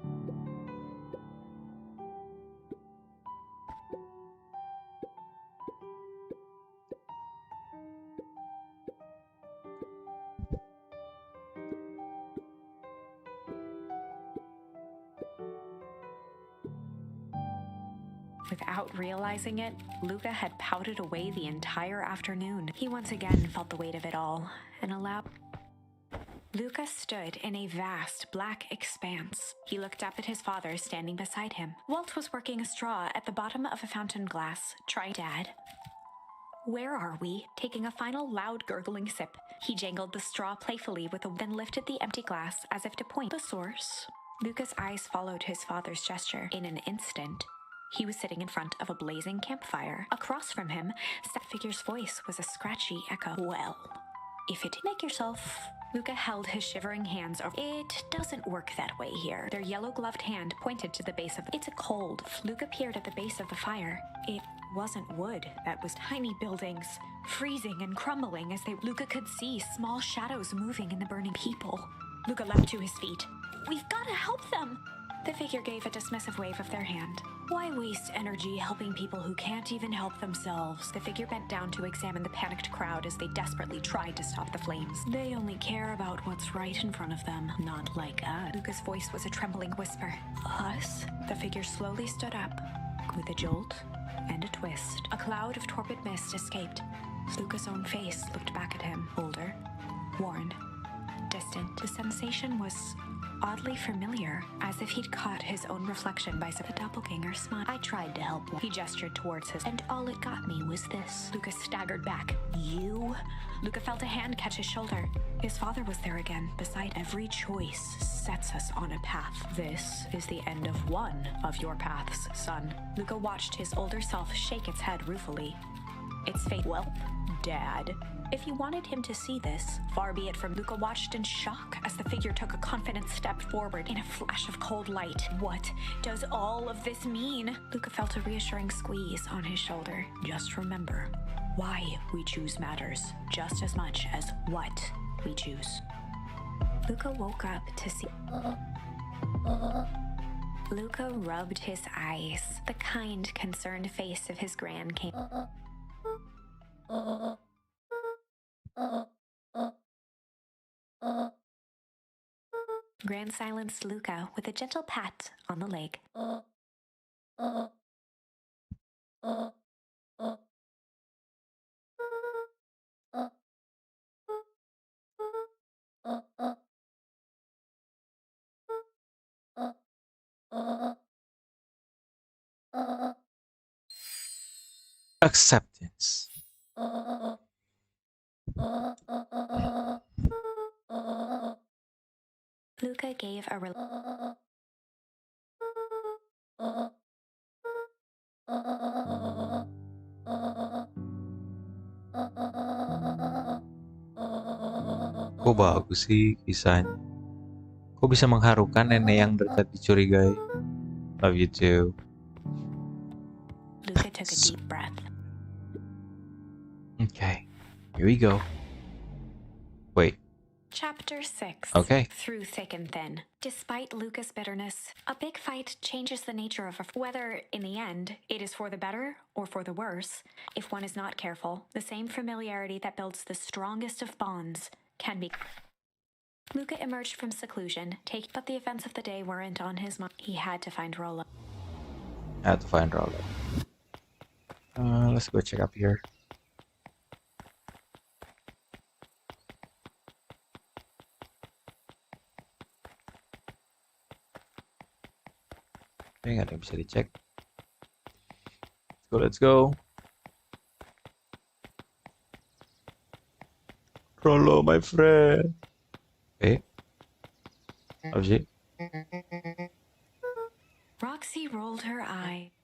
Without realizing it, Luca had pouted away the entire afternoon. He once again felt the weight of it all and allowed... Luca stood in a vast black expanse. He looked up at his father standing beside him. Walt was working a straw at the bottom of a fountain glass. Try, Dad. Where are we? Taking a final loud gurgling sip, he jangled the straw playfully then lifted the empty glass as if to point the source. Luca's eyes followed his father's gesture. In an instant, he was sitting in front of a blazing campfire. Across from him, that figure's voice was a scratchy echo. Well, if it... Make yourself... Luca held his shivering hands over... It doesn't work that way here. Their yellow-gloved hand pointed to the base of... It's a cold. Luca peered at the base of the fire. It wasn't wood. That was tiny buildings, freezing and crumbling as they... Luca could see small shadows moving in the burning people. Luca leapt to his feet. We've got to help them! The figure gave a dismissive wave of their hand. Why waste energy helping people who can't even help themselves? The figure bent down to examine the panicked crowd as they desperately tried to stop the flames. They only care about what's right in front of them, not like us. Luca's voice was a trembling whisper. Us? The figure slowly stood up. With a jolt and a twist, a cloud of torpid mist escaped. Luca's own face looked back at him, older, worn, distant. The sensation was oddly familiar, as if he'd caught his own reflection by a doppelganger smile. I tried to help him. He gestured towards his, and all it got me was this. Luca staggered back. You? Luca felt a hand catch his shoulder. His father was there again, beside every choice sets us on a path. This is the end of one of your paths, son. Luca watched his older self shake its head ruefully. Its fate. Well, Dad. If you wanted him to see this, far be it from... Luca watched in shock as the figure took a confident step forward in a flash of cold light. What does all of this mean? Luca felt a reassuring squeeze on his shoulder. Just remember, why we choose matters just as much as what we choose. Luca woke up to see... Luca rubbed his eyes. The kind, concerned face of his gran came... Gran silenced Luca with a gentle pat on the leg. Acceptance. Luca gave a Kok bagus sih kisahnya? Kok bisa mengharukan nenek yang dekat dicurigai? Love you too. Luca took a deep breath. Okay, here we go. Wait. Chapter 6. Okay. Through thick and thin. Despite Luca's bitterness, a big fight changes the nature of whether, in the end, it is for the better or for the worse. If one is not careful, the same familiarity that builds the strongest of bonds can be... Luca emerged from seclusion, but the events of the day weren't on his mind. He had to find Rollo. Let's go check up here. Nggak ada yang bisa dicek. Let's go. Rollo, my friend. Apa sih? Roxy rolled her eye.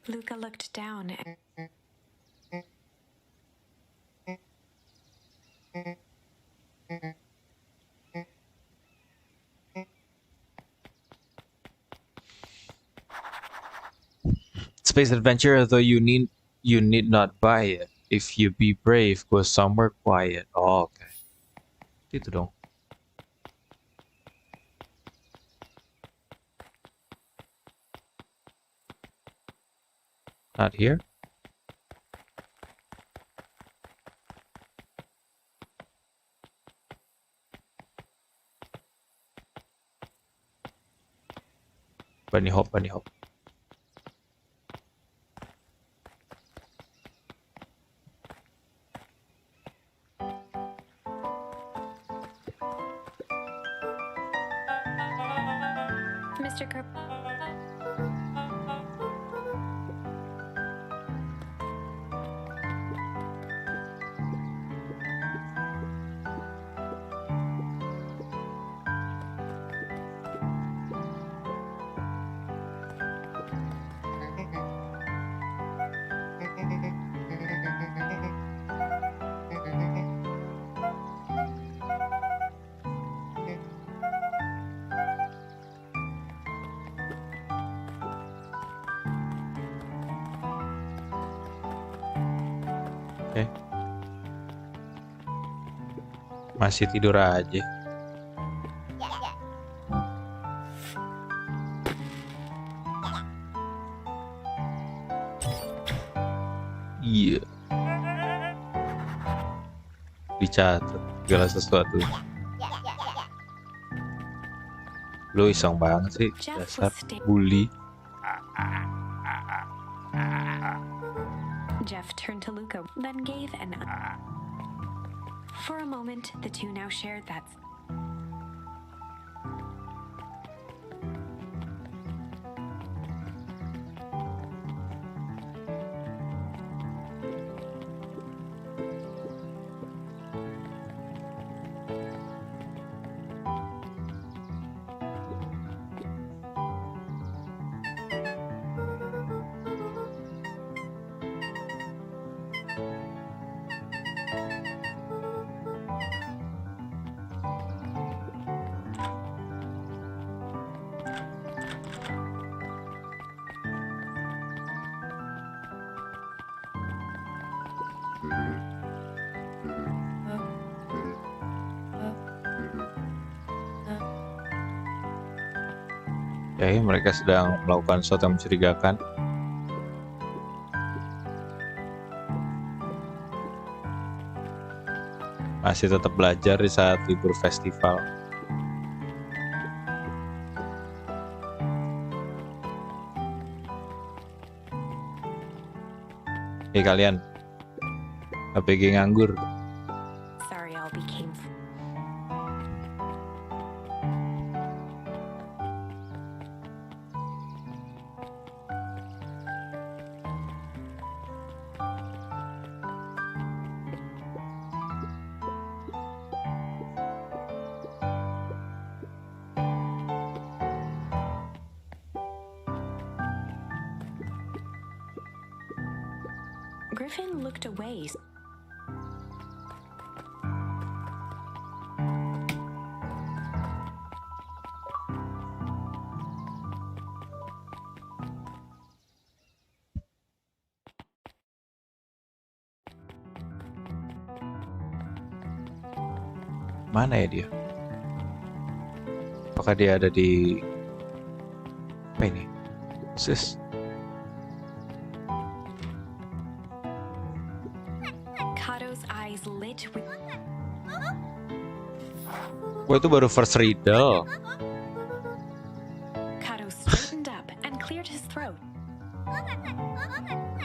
Luca looked down. Space adventure, though you need not buy it. If you be brave, go somewhere quiet. Oh, okay. Itu dong. Not here. Bunny hop, bunny hop. Mr. Kerp. Oke. Masih tidur aja. Iya. Dicatat segala sesuatu. Lu iseng banget sih, dasar bully. Jeff turned to Luca, then gave an... For a moment, the two now shared that... Oke, mereka sedang melakukan sesuatu yang mencurigakan. masih tetap belajar di saat libur festival. Kalian APG nganggur. Sorry, all became. Griffin looked away. Mana ya dia? Apakah dia ada di apa ini? Sis. Kato's eyes lit with. Wah, itu baru first riddle. Kato straightened up and cleared his throat.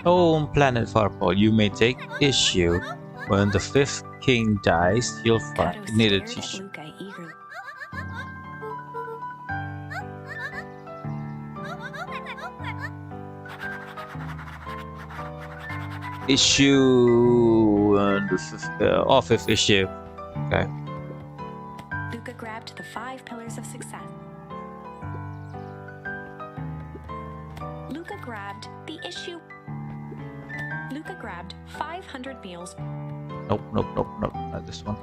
Oh, planet Farpol, you may take issue. When the fifth king dies, you'll find Kato needed stared at tissue. Luca eagerly. Issue and the fifth issue. Okay. Luca grabbed the 5 pillars of success. Luca grabbed the issue. Luca grabbed 500 meals. Nope, not this one.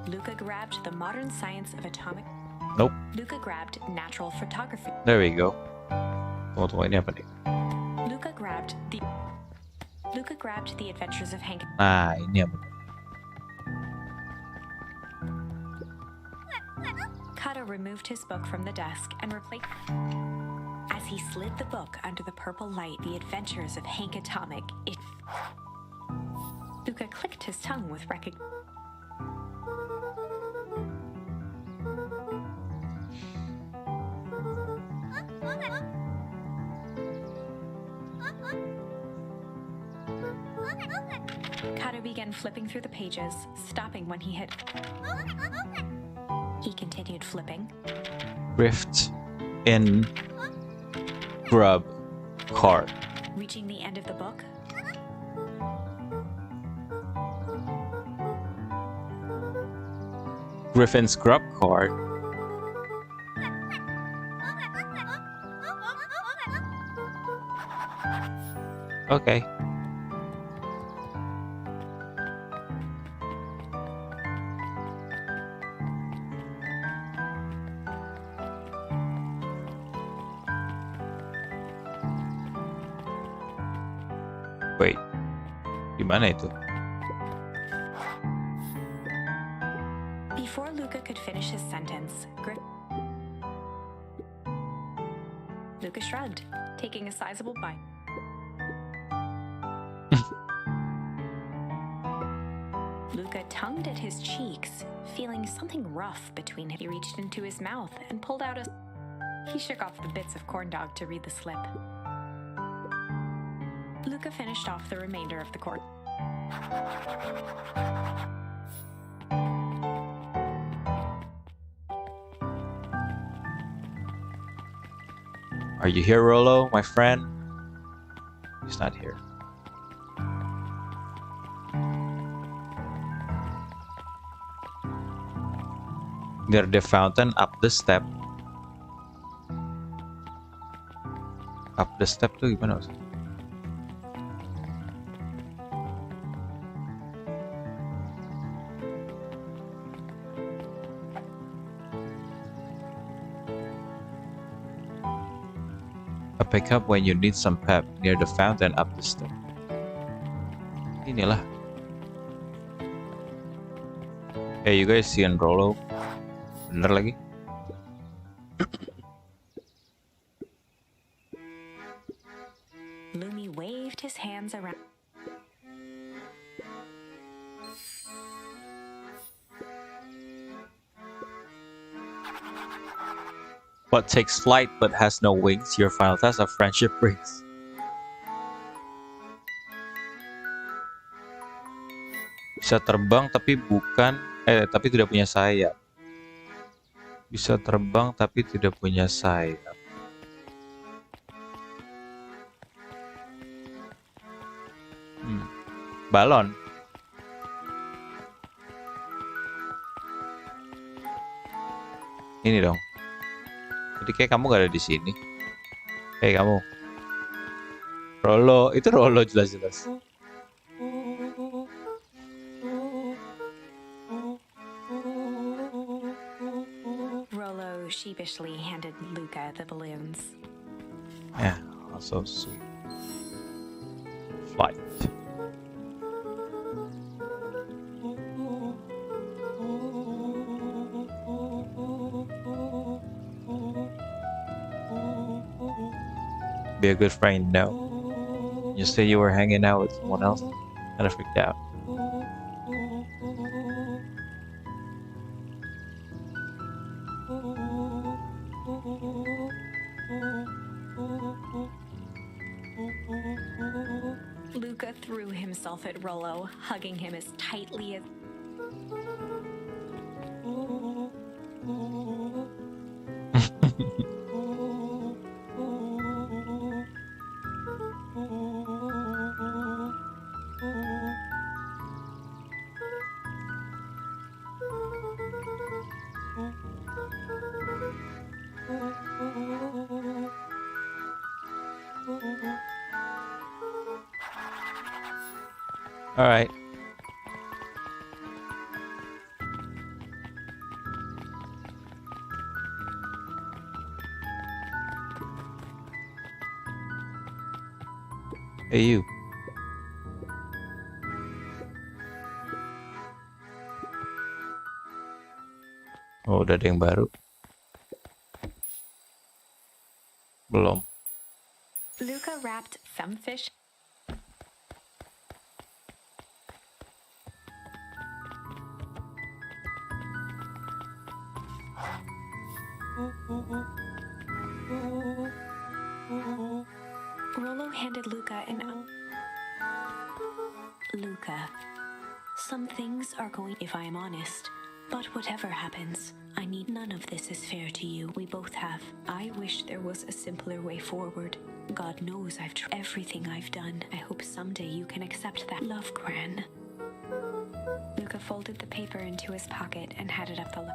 Luca grabbed the modern science of atomic. Nope. Luca grabbed natural photography. There we go. Tunggu, ini apa nih? Luca grabbed the adventures of Hank. Nah, ini apa? Kato removed his book from the desk and replaced. As he slid the book under the purple light, the adventures of Hank Atomic. Luca clicked his tongue with recognition. Kato began flipping through the pages, stopping when he hit. He continued flipping. Rift in grub card. Reaching the end of the book, Griffin's grub card. Okay. Wait, gimana itu? before Luca could finish his sentence, Luca shrugged, taking a sizable bite. Luca tongued at his cheeks, feeling something rough between him. He reached into his mouth and pulled out a... He shook off the bits of corn dog to read the slip. Luca finished off the remainder of the court. Are you here, Rolo, my friend? He's not here. Near the fountain, up the step. Up the step tuh gimana maksudnya? A pickup when you need some pep. Near the fountain, up the step. Inilah Hey, you guys see Rollo? Bener lagi. Lumi waved his hands around. What takes flight but has no wings? Your final test of friendship brings. Bisa terbang tapi tapi tidak punya sayap. Bisa terbang tapi tidak punya sayap. Balon. Ini dong. Jadi kayak kamu gak ada di sini. Hey kamu. Rollo, itu Rollo jelas-jelas. Rollo sheepishly handed Luca the balloons. Yeah, also sweet. Flight. Be a good friend, no. You say you were hanging out with someone else? Kinda freaked out. Luca threw himself at Rollo, hugging him as tightly as... All right. Hey you. Oh, udah ada yang baru. Belum. Luca wrapped some fish. Rollo handed Luca an... Luca, some things are going, if I am honest. But whatever happens, I need none of this is fair to you. We both have. I wish there was a simpler way forward. God knows I've tried everything I've done. I hope someday you can accept that. Love, Gran. Luca folded the paper into his pocket and headed up the...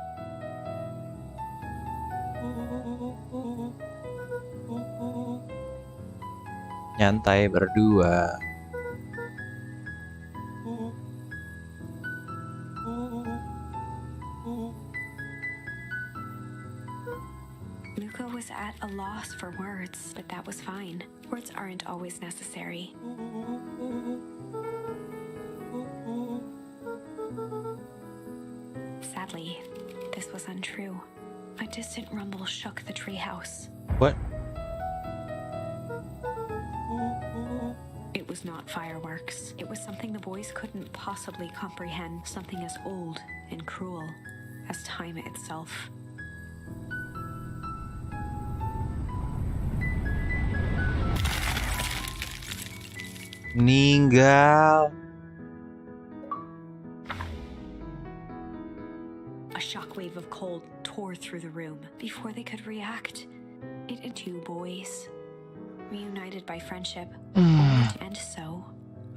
Nyantai berdua. Luca was at a loss for words, but that was fine. Words aren't always necessary. Sadly, this was untrue. A distant rumble shook the treehouse. What? It was not fireworks. It was something the boys couldn't possibly comprehend. Something as old and cruel as time itself. Meninggal. A shockwave of cold tore through the room. Before they could react, it and two boys, reunited by friendship. And so,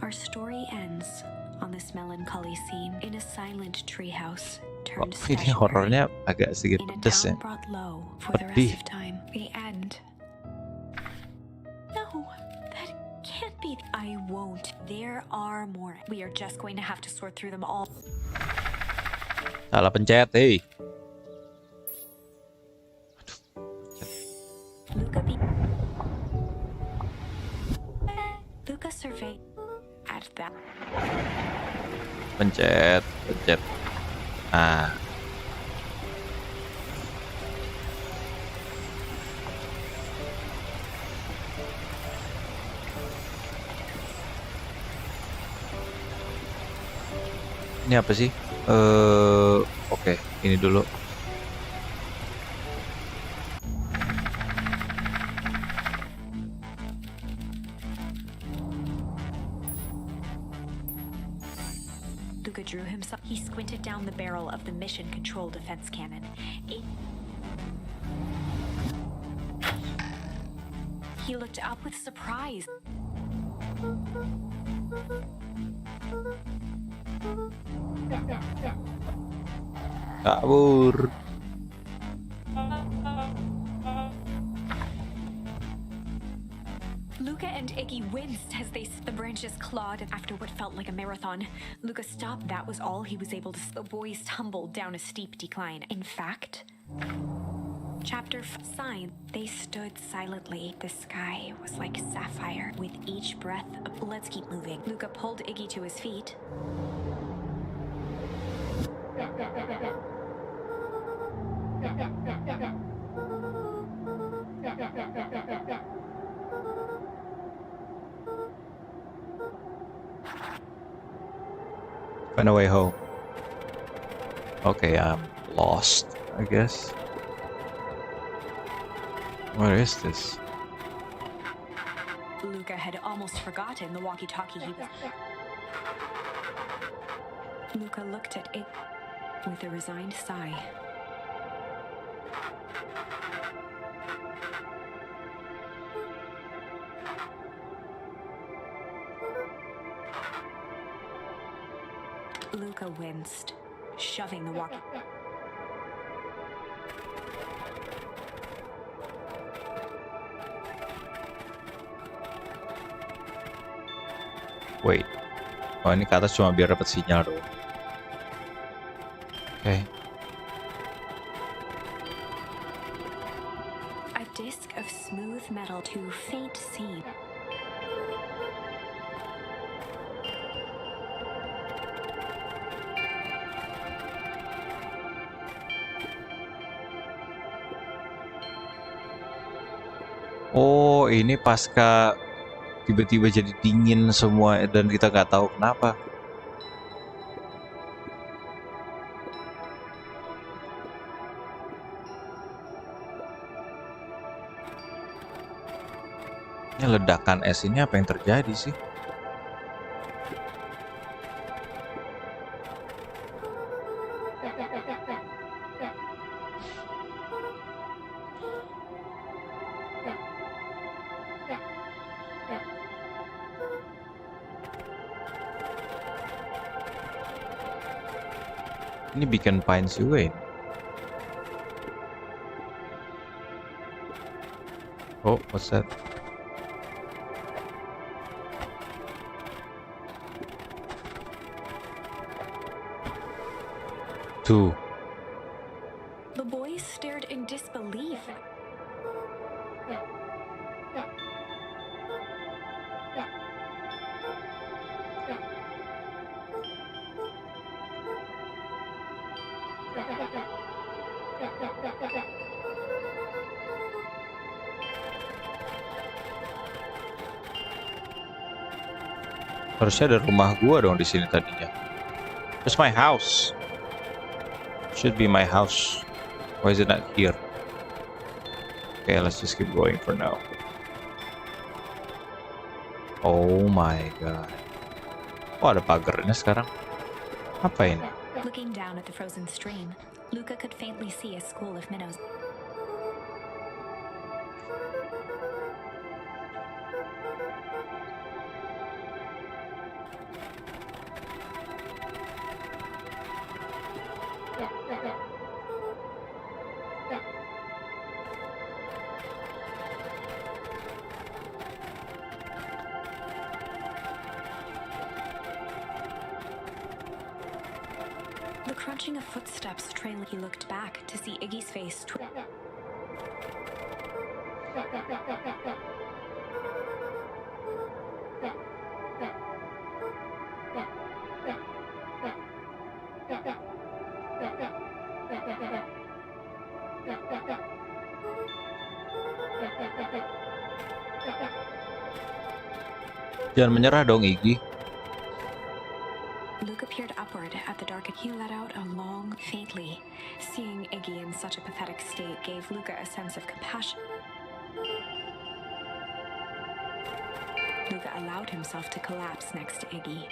our story ends on this melancholy scene in a silent treehouse turned Ini horornya agak sedikit in a pedes ya. town brought low for the rest of time. The end. No, that can't be. I won't. There are more. We are just going to have to sort through them all. Salah pencet, hey. Luca surveyed at that. Pencet. Ah. Ini apa sih? Oke, ini dulu. Luca drew himself. He squinted down the barrel of the mission control defense cannon. He looked up with surprise. Kabur. Luca and Iggy winced as the branches clawed after what felt like a marathon. Luca stopped. That was all he was able to. The boys tumbled down a steep decline. In fact, sign. They stood silently. The sky was like sapphire. With each breath, let's keep moving. Luca pulled Iggy to his feet. Find a way home. Okay, I'm lost, I guess. Where is this? Luca had almost forgotten the walkie-talkie he was. Luca looked at it with a resigned sigh. Luca winced, shoving the walkie. Wait. Oh, ini ke atas cuma biar dapat sinyal doang. Okay. A disc of smooth metal to faint seam. Oh, ini pasca tiba-tiba jadi dingin semua dan kita nggak tahu kenapa. Ini ledakan es ini apa yang terjadi sih? Ini Beacon Pines juga ini. Oh, what's that? Two. The boys stared in disbelief. Harusnya ada rumah gua dong di sini tadinya. Where's my house? Should be my house. Why is it not here? Okay, let's just keep going for now. Oh my god. Oh, ada pagarnya sekarang. Apa ini? Looking down at the frozen stream, Luca could faintly see a school of minnows. The crunching of footsteps trailing. He looked back to see Iggy's face. Jangan menyerah dong, Iggy. Luca peered upward at the dark and he let out a long, faintly. Seeing Iggy in such a pathetic state gave Luca a sense of compassion. Luca allowed himself to collapse next to Iggy.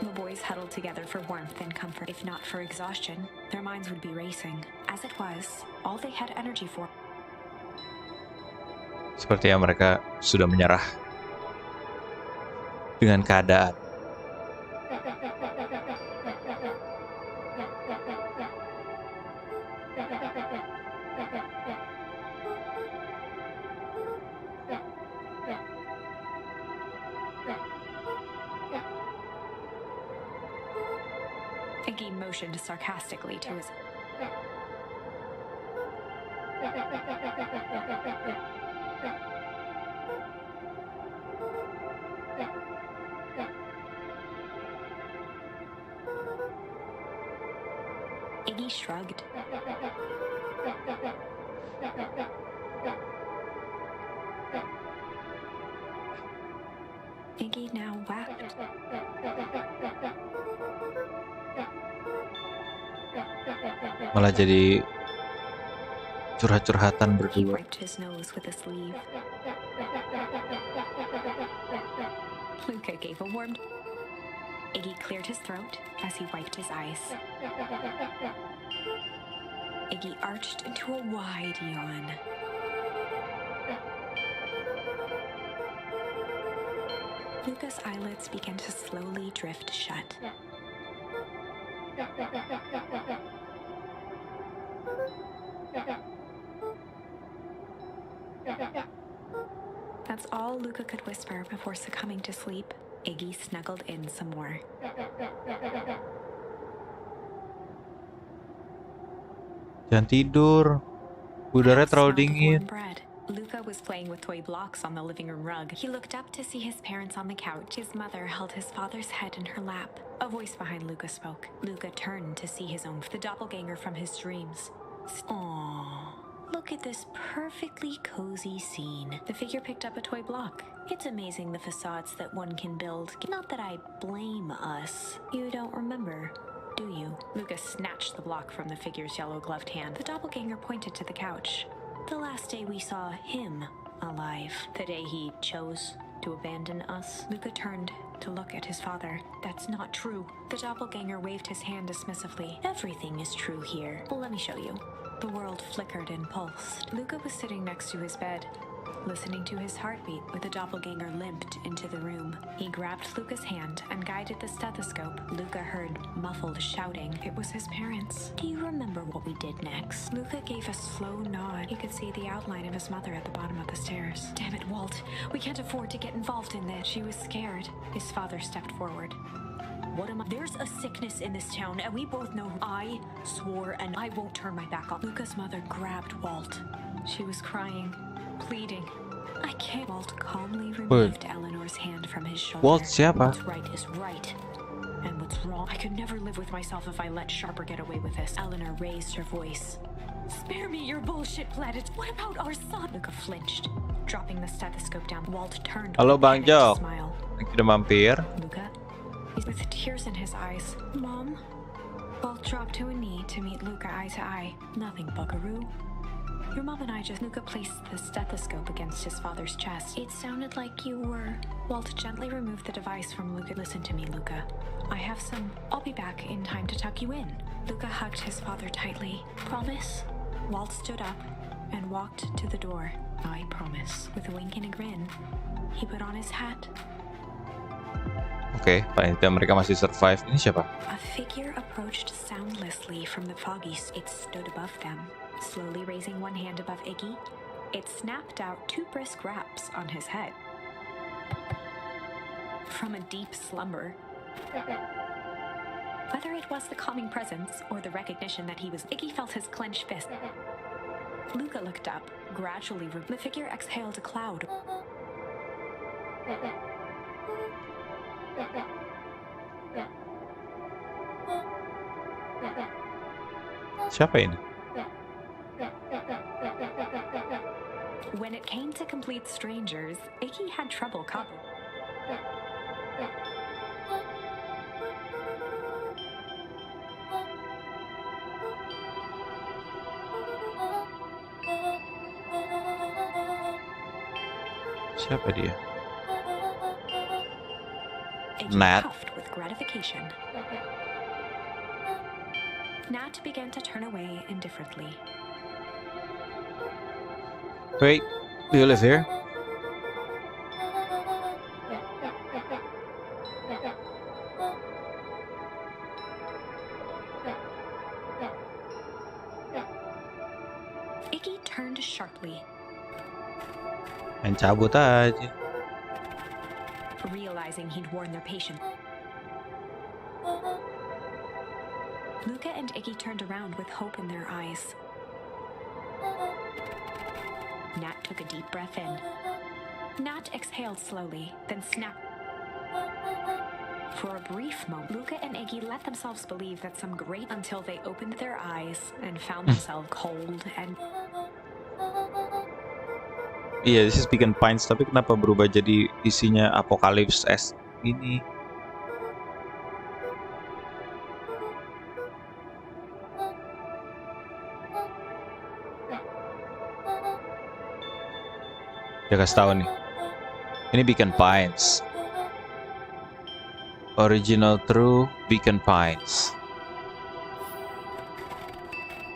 The boys huddled together for warmth and comfort. If not for exhaustion, their minds would be racing. As it was, all they had energy for. Sepertinya mereka sudah menyerah dengan keadaan. Iggy motioned sarcastically to his. Iggy shrugged. Iggy now wept. Malah jadi curhat-curhatan He berdua. wiped his nose with a sleeve. Luca gave a warm. Iggy cleared his throat as he wiped his eyes. Iggy arched into a wide yawn. Luca's eyelids began to slowly drift shut. That's all Luca could whisper before succumbing to sleep. Iggy snuggled in some more. Jangan tidur. Udaranya terlalu dingin. Luca was playing with toy blocks on the living room rug. He looked up to see his parents on the couch. His mother held his father's head in her lap. A voice behind Luca spoke. Luca turned to see his own, the doppelganger from his dreams. Aww. Look at this perfectly cozy scene. The figure picked up a toy block. It's amazing the facades that one can build. Not that I blame us. You don't remember, do you? Luca snatched the block from the figure's yellow-gloved hand. The doppelganger pointed to the couch. The last day we saw him alive. The day he chose to abandon us. Luca turned to look at his father. That's not true. The doppelganger waved his hand dismissively. Everything is true here. Well, let me show you. The world flickered and pulsed. Luca was sitting next to his bed, listening to his heartbeat with the doppelganger limped into the room. He grabbed Luca's hand and guided the stethoscope. Luca heard muffled shouting. It was his parents. Do you remember what we did next? Luca gave a slow nod. He could see the outline of his mother at the bottom of the stairs. Damn it, Walt. We can't afford to get involved in this. She was scared. His father stepped forward. What am I? There's a sickness in this town, and we both know who. I swore, and I won't turn my back on. Luca's mother grabbed Walt. She was crying, pleading. I can't. Walt calmly removed Eleanor's hand from his shoulder. Walt siapa? What's right is right, and what's wrong. I could never live with myself if I let Sharper get away with this. Eleanor raised her voice. Spare me your bullshit, Planet. What about our son? Luca flinched, dropping the stethoscope down. Walt turned. Halo, with a Bang panicked Jok. smile. Sudah mampir. Luca, with tears in his eyes. Mom? Walt dropped to a knee to meet Luca eye to eye. Nothing, buckaroo. Your mom and I just... Luca placed the stethoscope against his father's chest. It sounded like you were... Walt gently removed the device from Luca. Listen to me, Luca. I have some... I'll be back in time to tuck you in. Luca hugged his father tightly. Promise? Walt stood up and walked to the door. I promise. With a wink and a grin, he put on his hat. Oke, paling tidak mereka masih survive. Ini siapa? A figure approached soundlessly from the foggy. It stood above them, slowly raising one hand above Iggy. It snapped out 2 brisk raps on his head. From a deep slumber. Whether it was the calming presence or the recognition that he was, Iggy felt his clenched fist. Luca looked up, gradually. The figure exhaled a cloud. Siapa ini? When it came to complete strangers, Iggy had trouble coping. Siapa dia? Iggy Nat. puffed with gratification. Nat began to turn away indifferently. Wait, do you live here? Iggy turned sharply, Main cabut aja. realizing he'd warned their patient. Luca and Iggy turned around with hope in their eyes. Nat took a deep breath in. Nat exhaled slowly, then snapped. For a brief moment, Luca and Iggy let themselves believe that some great until they opened their eyes and found themselves cold and Iya, this is Beacon Pines, tapi kenapa berubah jadi isinya Apocalypse S ini? Ya kasih tahu nih. Ini Beacon Pines. Original True Beacon Pines.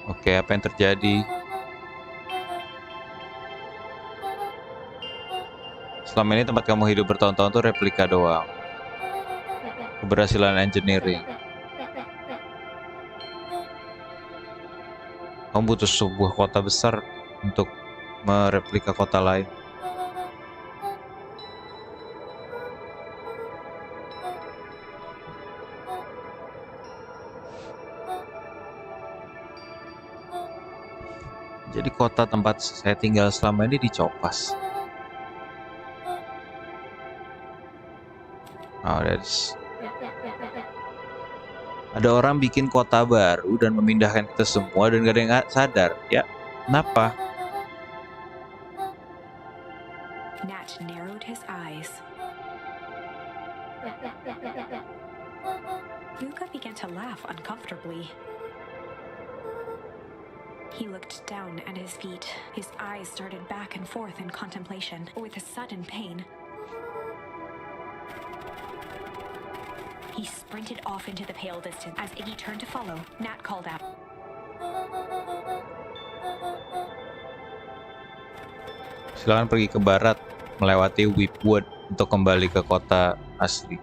Oke, apa yang terjadi? Selama ini tempat kamu hidup bertahun-tahun tuh replika doang. Keberhasilan engineering. Kamu butuh sebuah kota besar untuk mereplika kota lain. Jadi kota tempat saya tinggal selama ini dicopas. Oh, ada orang bikin kota baru dan memindahkan kita semua dan gak ada yang sadar. Ya, kenapa? Nat narrowed his eyes. Luca began to laugh uncomfortably. He looked down at his feet. His eyes darted back and forth in contemplation with a sudden pain. He sprinted off into the pale distance. As Iggy turned to follow, Nat called out. Silakan pergi ke barat, melewati Whipwood untuk kembali ke kota asli.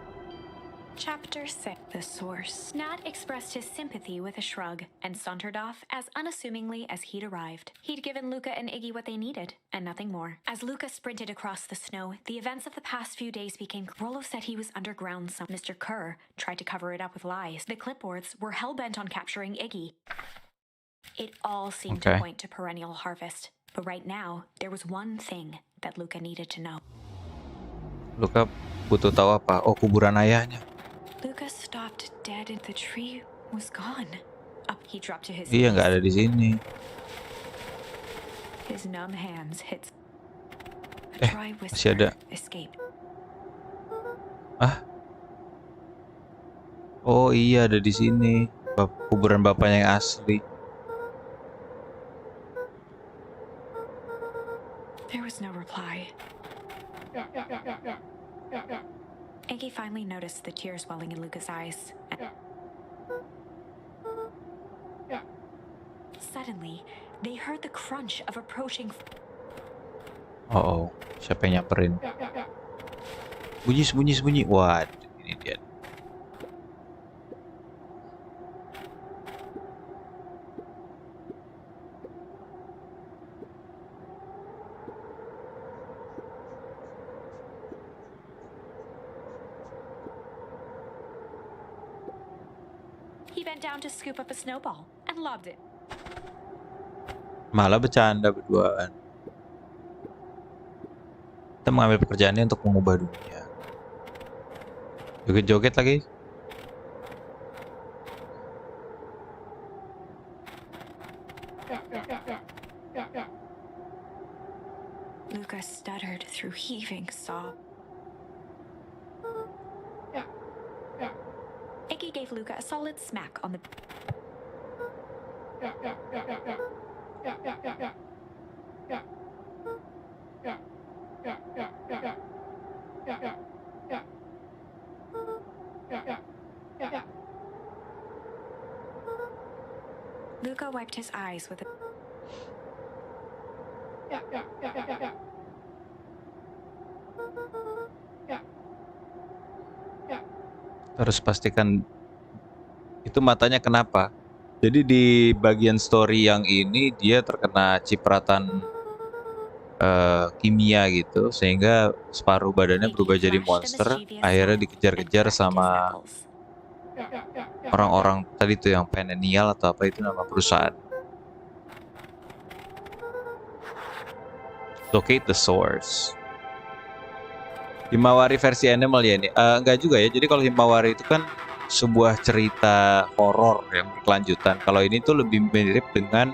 Chapter 6. The Source. Nat expressed his sympathy with a shrug and sauntered off as unassumingly as he'd arrived. He'd given Luca and Iggy what they needed, and nothing more. As Luca sprinted across the snow, the events of the past few days became... Rollo said he was underground. Mr. Kerr tried to cover it up with lies. The clipboards were hell-bent on capturing Iggy. It all seemed to point to perennial harvest. But right now, there was one thing that Luca needed to know. Luca butuh tahu apa? Oh, kuburan ayahnya. Luca stopped dead and the tree was gone. Up he dropped to his knees. Iya, nggak ada di sini. His numb hands hit. Masih ada. Escaped. Ah? Oh iya, ada di sini. Kuburan bapaknya yang asli. There was no reply. Iggy finally noticed the tears welling in Luca's eyes. Suddenly, they heard the crunch of approaching... Oh, siapa yang nyamperin? Bunyi. Wah, ini dia. He bent down to scoop up a snowball and lobbed it. Malah bercanda berduaan. Kita mengambil pekerjaannya untuk mengubah dunia. Joget-joget lagi. Luca stuttered through heaving sobs. Iggy gave Luca a solid smack on the... Luca wiped his eyes with a... Harus pastikan itu matanya kenapa. Jadi di bagian story yang ini dia terkena cipratan kimia gitu, sehingga separuh badannya berubah jadi monster. Akhirnya dikejar-kejar sama orang-orang tadi tuh yang Penenial atau apa itu nama perusahaan. Locate the source. Himawari versi animal ya ini. Enggak juga ya. Jadi kalau Himawari itu kan sebuah cerita horor yang berkelanjutan. Kalau ini tuh lebih mirip dengan,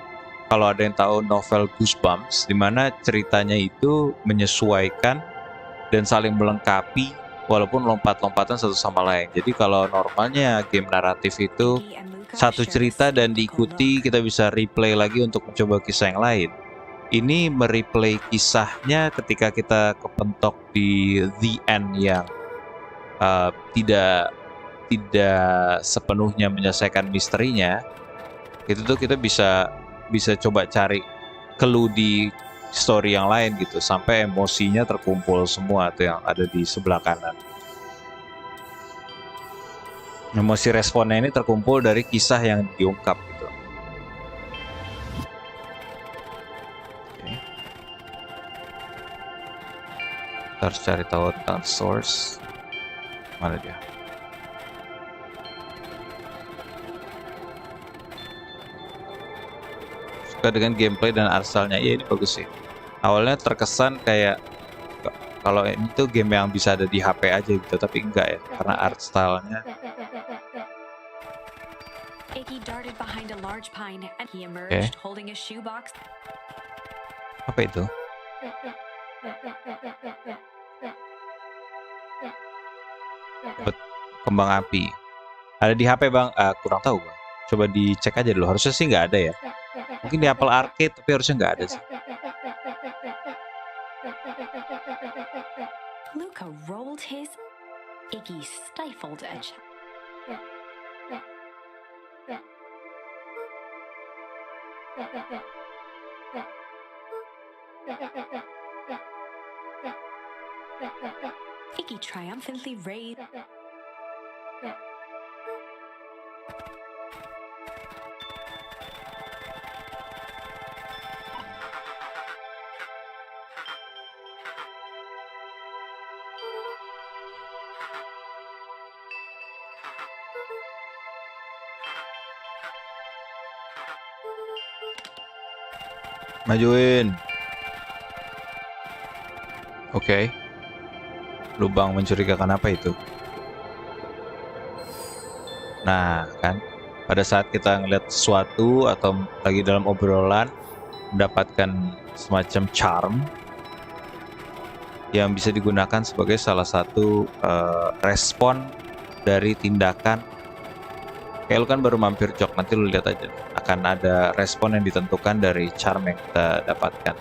kalau ada yang tahu novel Goosebumps, di mana ceritanya itu menyesuaikan dan saling melengkapi walaupun lompat-lompatan satu sama lain. Jadi kalau normalnya game naratif itu satu cerita dan diikuti, kita bisa replay lagi untuk mencoba kisah yang lain. Ini mereplay kisahnya ketika kita kepentok di the end yang tidak sepenuhnya menyelesaikan misterinya. Itu tuh kita bisa coba cari clue di story yang lain gitu, sampai emosinya terkumpul semua tuh yang ada di sebelah kanan. Emosi responnya ini terkumpul dari kisah yang diungkap gitu. Kita harus cari tahu tentang source. Mana dia? Suka dengan gameplay dan art style-nya. Iya, ini bagus sih. Awalnya terkesan kayak kalau ini tuh game yang bisa ada di HP aja gitu, tapi enggak ya, karena art style-nya. Iggy darted behind a large pine and he emerged holding a shoebox. Apa itu? Kembang api. Ada di HP bang? Kurang tahu bang. Coba dicek aja dulu. Harusnya sih nggak ada ya. Mungkin di Apple Arcade, tapi harusnya nggak ada sih. Luca rolled his... Iggy stifled a Iggy triumphantly raised... Majuin. Oke. Lubang mencurigakan apa itu? Nah, kan pada saat kita ngeliat sesuatu atau lagi dalam obrolan, mendapatkan semacam charm yang bisa digunakan sebagai salah satu respon dari tindakan. Kayak lu kan baru mampir Jok, nanti lu lihat aja akan ada respon yang ditentukan dari charm yang kita dapatkan.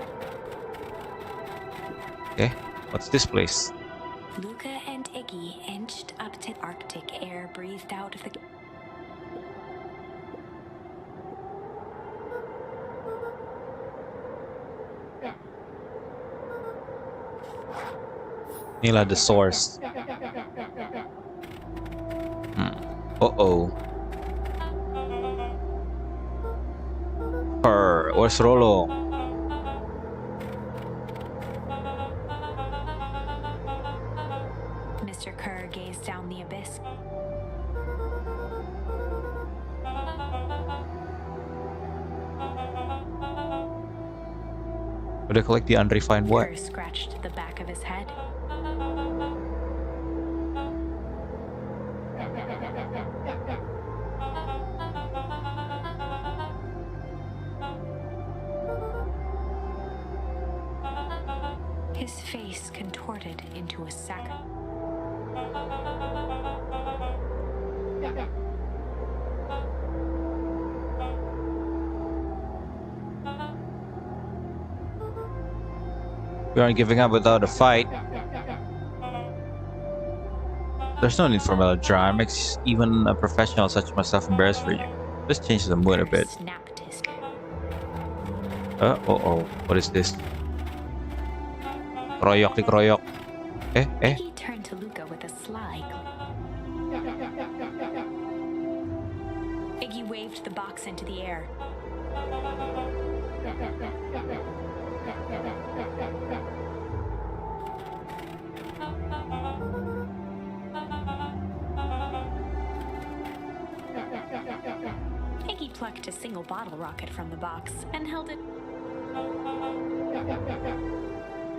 Oke, what's this place? Luca and Iggy inched up to Arctic air breathed out of the... Inilah the source. Oh. Where's Rolo? Mr. Kerr gazed down the abyss. Udah collect the unrefined what? Kerr scratched the back of his head. His face contorted into a sack. We aren't giving up without a fight. There's no need for melodrama. It makes even a professional such as myself embarrassed for you. Let's change the mood a bit. Snapped his. What is this? Kroyok dikeroyok. Iggy turned to Luca with a sly. Iggy waved the box into the air. Iggy plucked a single bottle rocket from the box and held it.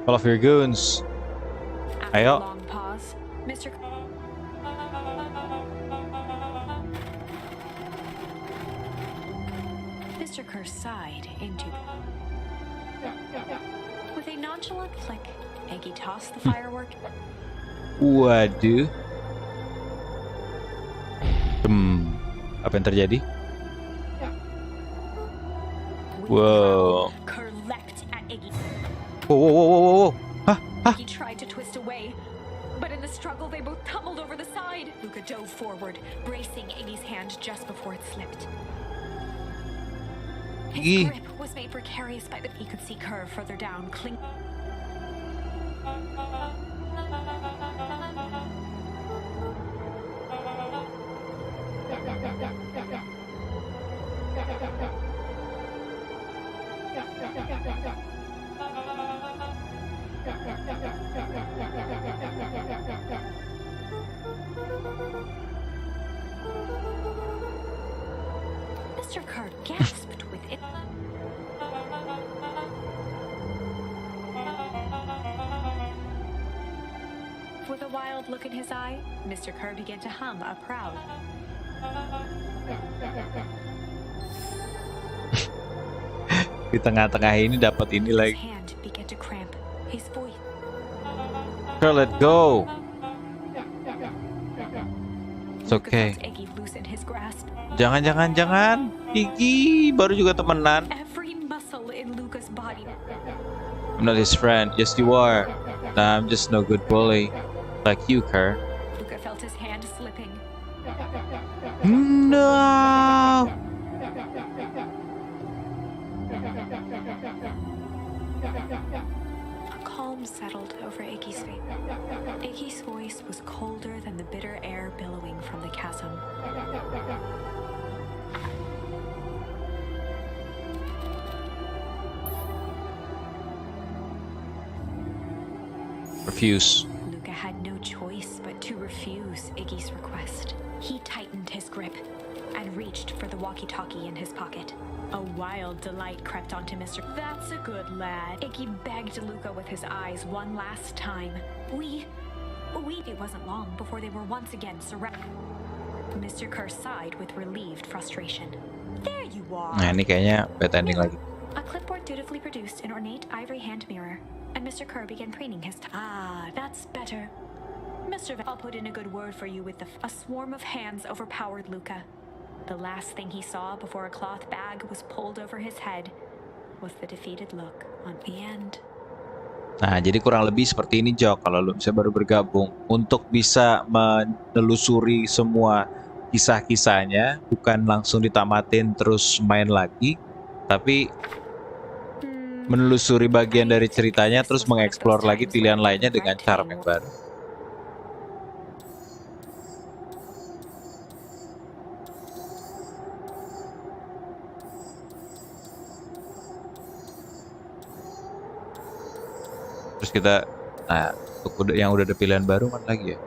All of your goons. After a Ayo. long pause, Mr. Kerr sighed into. With a nonchalant flick, Iggy tossed the firework. Waduh. Apa yang terjadi? Wow. Kerr leapt at Iggy. Whoa. He tried to twist away, but in the struggle they both tumbled over the side. Luca dove forward, bracing Iggy's hand just before it slipped. His grip was made precarious by the. He could see Kerr further down, cling. Mr. Kerr gasped with it. With a wild look in his eye, Mr. Kerr began to hum a proud. Di tengah-tengah ini dapat ini His lagi. hand began to cramp. His voice. Kerr, let go. It's okay. Iggy loosened his grasp. Jangan. Iggy baru juga temenan. Every muscle in Luca's body. I'm not his friend. Yes, you are. Nah, I'm just no good bully. Like you, Kerr. Luca felt his hand slipping. No. A calm settled over Iggy's face. Iggy's voice was colder than the bitter air billowing from the chasm. Refuse. Luca had no choice but to refuse Iggy's request. He tightened his grip and reached for the walkie-talkie in his pocket. A wild delight crept onto Mr. That's a good lad. Iggy begged Luca with his eyes one last time. It wasn't long before they were once again surrounded. Mr. Kerr sighed with relieved frustration. There you are. Nah, ini kayaknya bad ending lagi. A clipboard dutifully produced an ornate ivory hand mirror, and Mr. Kerr began preening his that's better. Mr. I'll put in a good word for you with a swarm of hands overpowered Luca. The last thing he saw before a cloth bag was pulled over his head was the defeated look on the end. Nah, jadi kurang lebih seperti ini, Jo, kalau lu bisa baru bergabung. Untuk bisa menelusuri semua kisah-kisahnya, bukan langsung ditamatin terus main lagi, tapi menelusuri bagian dari ceritanya, terus mengeksplor lagi pilihan lainnya dengan cara yang baru. Terus kita, nah, untuk yang udah ada pilihan baru mana lagi ya?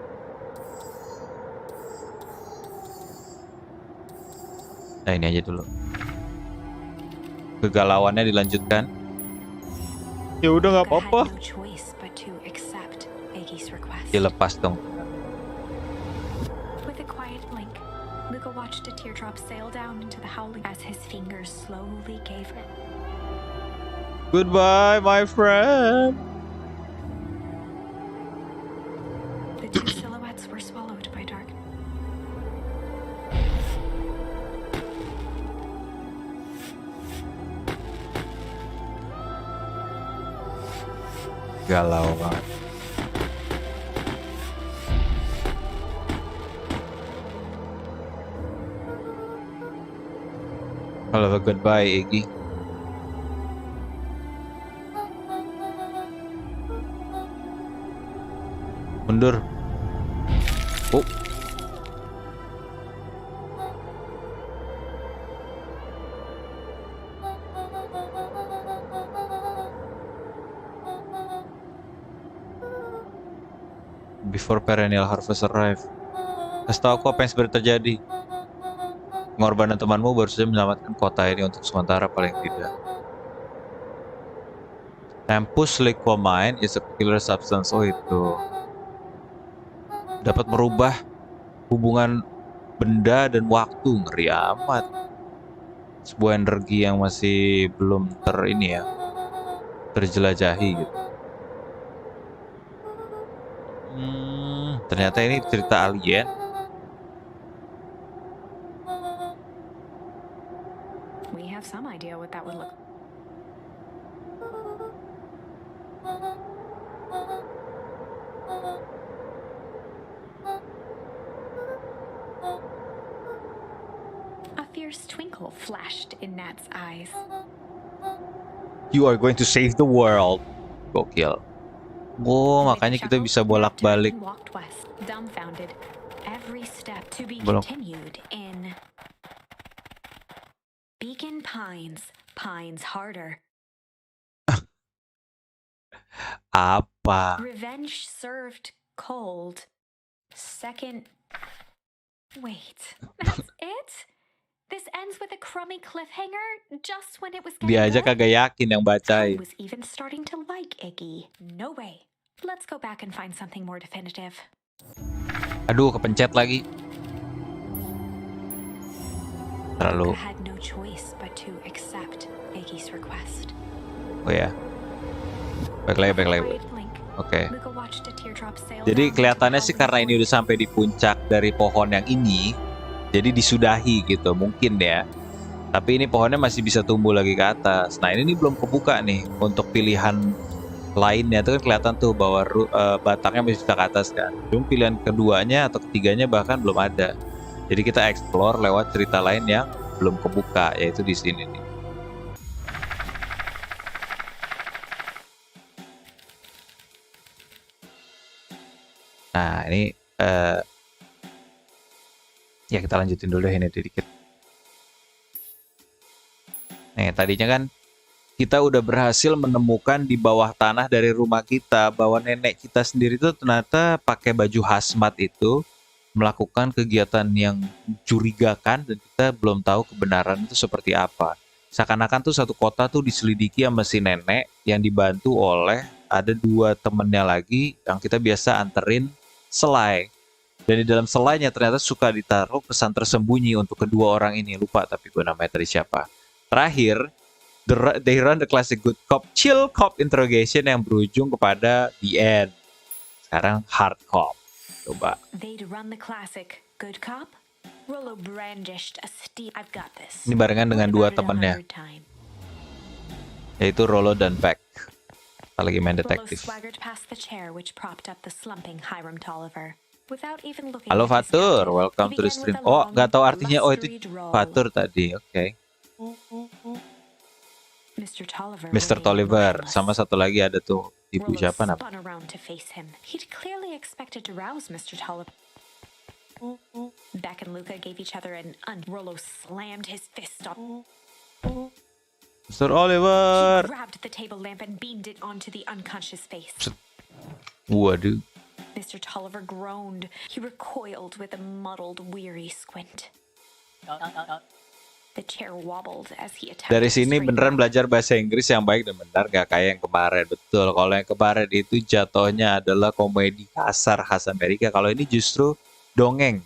Nah, ini aja dulu. Kegalauannya dilanjutkan. Ya udah nggak apa-apa. Dilepas dong. With a quiet blink, Luca watched a teardrop sail down into the howling as his fingers slowly gave. Goodbye, my friend. galau banget. Halo, goodbye, Iggy. Mundur. Oh. Before perennial harvest arrive. Kasih tau aku apa yang sebenarnya terjadi. Pengorbanan temanmu baru saja menyelamatkan kota ini untuk sementara paling tidak. Tempus liquamine is a killer substance. Oh itu. Dapat merubah hubungan benda dan waktu. Ngeri amat. Sebuah energi yang masih belum terjelajahi gitu. Ternyata ini cerita alien. We have some idea what that would look. A fierce twinkle flashed in Nat's eyes. You are going to save the world. Gokil. Oh, makanya kita bisa bolak-balik. Walked west, dumbfounded. Every step to be Bolak. continued in Beacon Pines. Pines harder. Apa? Revenge served cold. Second. Wait, that's it? This ends with a crummy cliffhanger just when it was getting Dia aja good? kagak yakin yang I bacain. was even starting to like Iggy. No way. Let's go back and find something more definitive. Aduh, kepencet lagi. Terlalu. I had no choice but to accept Iggy's request. Oh ya. Baik lagi. Quiet blink. Oke. Luca watched a teardrop sail Jadi down kelihatannya into sih the karena ini udah sampai di puncak dari pohon yang ini, jadi disudahi gitu mungkin ya. Tapi ini pohonnya masih bisa tumbuh lagi ke atas. Nah ini belum kebuka nih untuk pilihan lainnya. Itu kan kelihatan tuh bahwa batangnya masih bisa ke atas kan. Cuma pilihan keduanya atau ketiganya bahkan belum ada. Jadi kita explore lewat cerita lain yang belum kebuka, yaitu di sini nih. Nah ini ya kita lanjutin dulu ini dikit. Nih tadinya kan kita udah berhasil menemukan di bawah tanah dari rumah kita bahwa nenek kita sendiri itu ternyata pakai baju hazmat itu melakukan kegiatan yang mencurigakan dan kita belum tahu kebenaran itu seperti apa. Seakan-akan tuh satu kota tuh diselidiki sama si nenek yang dibantu oleh ada 2 temennya lagi yang kita biasa anterin selai. Dan di dalam selainya ternyata suka ditaruh pesan tersembunyi untuk kedua orang ini. Lupa tapi gue namanya tadi siapa. Terakhir, they run the classic good cop, chill cop interrogation yang berujung kepada the end. Sekarang hard cop. Coba. They'd run the classic good cop. Rollo brandished a steel. I've got this. Ini barengan dengan 2 What about it temannya, 100 times? yaitu Rollo dan Beck. Kita lagi main Rollo detektif. swaggered past the chair which propped up the slumping Hiram Tolliver. Without even looking Halo at his Fatur, captive, welcome he to the began stream. with a Oh, long, nggak tahu artinya. Oh itu blustery drawl. Fatur tadi. Oke. Mr. Tolliver Mr. remained Tolliver. motionless. Sama satu lagi ada tuh ibu Rollo siapa namanya? spun around to face him. He'd clearly expected to rouse Mr. Tolliver. Beck and Luca gave each other an Rollo slammed his fist on. Mr. He Oliver. grabbed the table lamp and beamed it onto the unconscious face. Waduh. Mr. Tolliver groaned. He recoiled with a muddled, weary squint. The chair wobbled as he attempted Dari to sini straighten beneran up. belajar bahasa Inggris yang baik dan benar, gak kayak yang kemarin. Betul, kalau yang kemarin itu jatuhnya adalah komedi kasar khas Amerika. Kalau ini justru dongeng,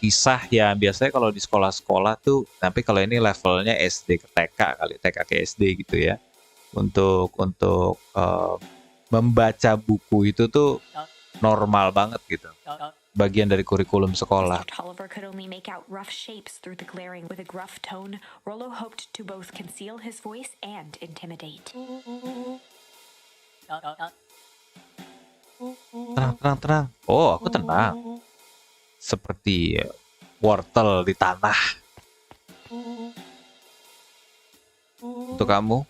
kisah yang biasanya kalau di sekolah-sekolah tuh. Tapi kalau ini levelnya SD ke TK kali, TK ke SD gitu ya. Untuk membaca buku itu tuh normal banget gitu. Bagian dari kurikulum sekolah. Mr. Tolliver could only make out rough shapes through the glaring. With a gruff tone, Rollo hoped to both conceal his voice and intimidate. Tenang, tenang, tenang. Oh, aku tenang. Seperti wortel di tanah. Untuk kamu,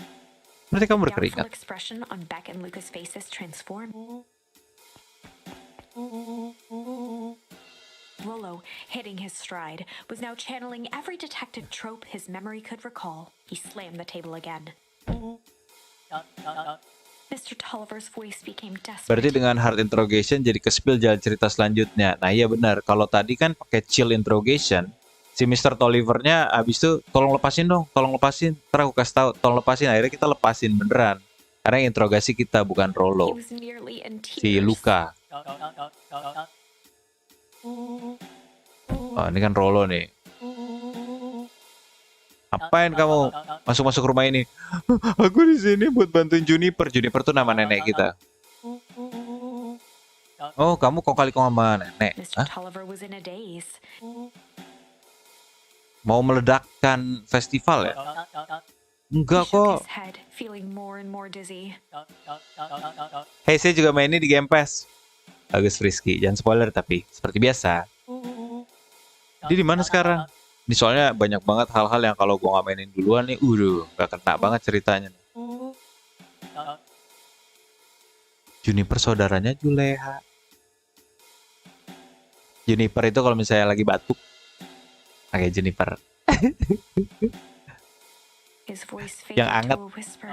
berarti kamu The berkeringat. doubtful expression on Beck and Lucas' faces transformed. Rollo, hitting his stride, was now channeling every detective trope his memory could recall. He slammed the table again. Mr. Tolliver's voice became desperate. Berarti dengan hard interrogation jadi ke-spill jalan cerita selanjutnya. Nah iya benar, kalau tadi kan pakai chill interrogation, si Mr. Tollivernya abis itu tolong lepasin dong, tolong lepasin. Ntar aku kasih tahu, tolong lepasin. Akhirnya kita lepasin beneran. Karena yang interogasi kita bukan He Rollo, was nearly in si tears. Luka. Oh ini kan Rollo nih. Apain kamu masuk-masuk rumah ini? Aku di sini buat bantuin Juniper. Juniper tuh nama nenek kita. Oh, kamu kok kali sama nenek? Mr. Hah? Tolliver was in a daze. Mau meledakkan festival ya? He Enggak shook kok. his head, feeling more and more dizzy. Hey, saya juga main ini di Game Pass. Bagus Frisky, jangan spoiler tapi seperti biasa. Dia di mana sekarang? Ini soalnya banyak banget hal-hal yang kalau gua nggak mainin duluan nih, gak kena banget ceritanya. Juniper saudaranya Juleha. Juniper itu kalau misalnya lagi batuk, pakai Juniper. His voice Yang faded anget. to a whisper.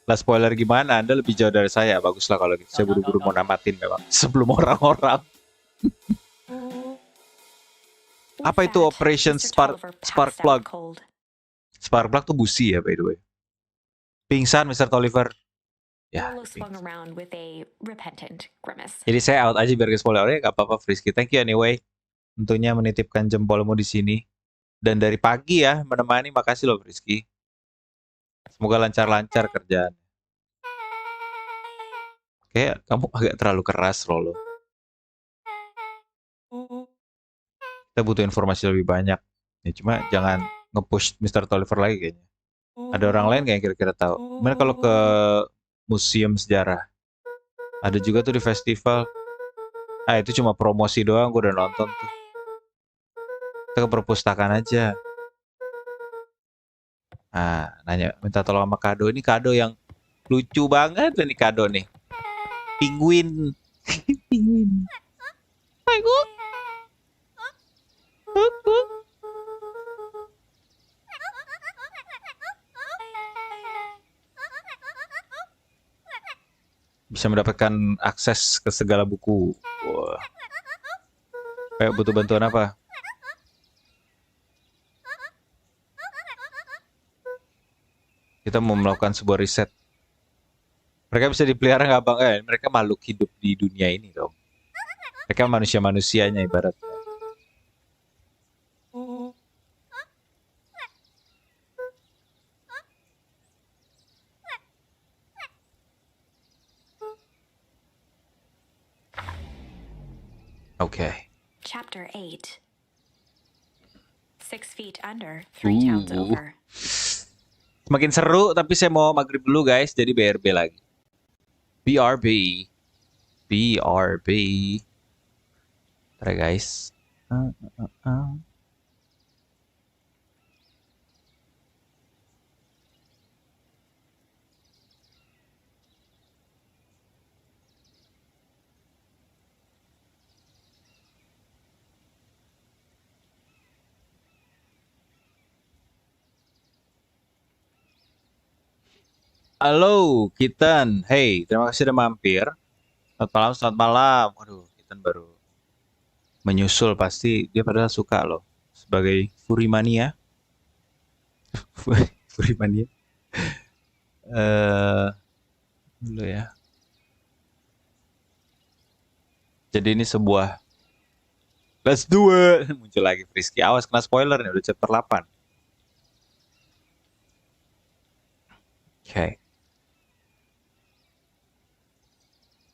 Lah spoiler gimana? Anda lebih jauh dari saya. Baguslah kalau gitu. Saya buru-buru mau namatin memang. Sebelum orang-orang. With Apa itu that, Operation Mr. Spark Tolliver Spark passed Plug? out cold. Spark Plug tuh busi ya by the way. Pingsan Mr. Tolliver. Ya. Rollo swung pingsan. around with a repentant grimace. Jadi saya out aja biar ke spoiler. Ya gak apa-apa Frisky. Thank you anyway. Tentunya menitipkan jempolmu di sini. Dan dari pagi ya menemani. Makasih loh Frisky. Semoga lancar-lancar kerjaan. Kayak kamu agak terlalu keras Rollo. Kita butuh informasi lebih banyak. Ya, cuma jangan nge-push Mr. Tolliver lagi kayaknya. Ada orang lain kayak kira-kira tahu. Kemudian kalau ke museum sejarah. Ada juga tuh di festival. Ah itu cuma promosi doang, gue udah nonton tuh. Kita ke perpustakaan aja. Ah, nanya minta tolong sama kado. Ini kado yang lucu banget ini kado nih. Penguin. Penguin. Bisa mendapatkan akses ke segala buku. Wah. Kayak butuh bantuan apa? Kita mau melakukan sebuah riset. Mereka bisa dipelihara nggak bang? Mereka makhluk hidup di dunia ini dong. Mereka manusia-manusianya ibaratnya. Oke. Chapter 8. 6 feet under, 3 towns over. Semakin seru, tapi saya mau maghrib dulu guys, jadi BRB lagi. BRB. BRB. Ntar ya guys. Halo, Kitan. Hey, terima kasih udah mampir. Selamat malam, selamat malam. Waduh, Kitan baru menyusul pasti dia padahal suka loh. Sebagai Furimania. Furimania. Dulu ya. Jadi ini sebuah Let's do it. Muncul lagi Frisky. Awas kena spoiler nih, udah chapter 8. Oke.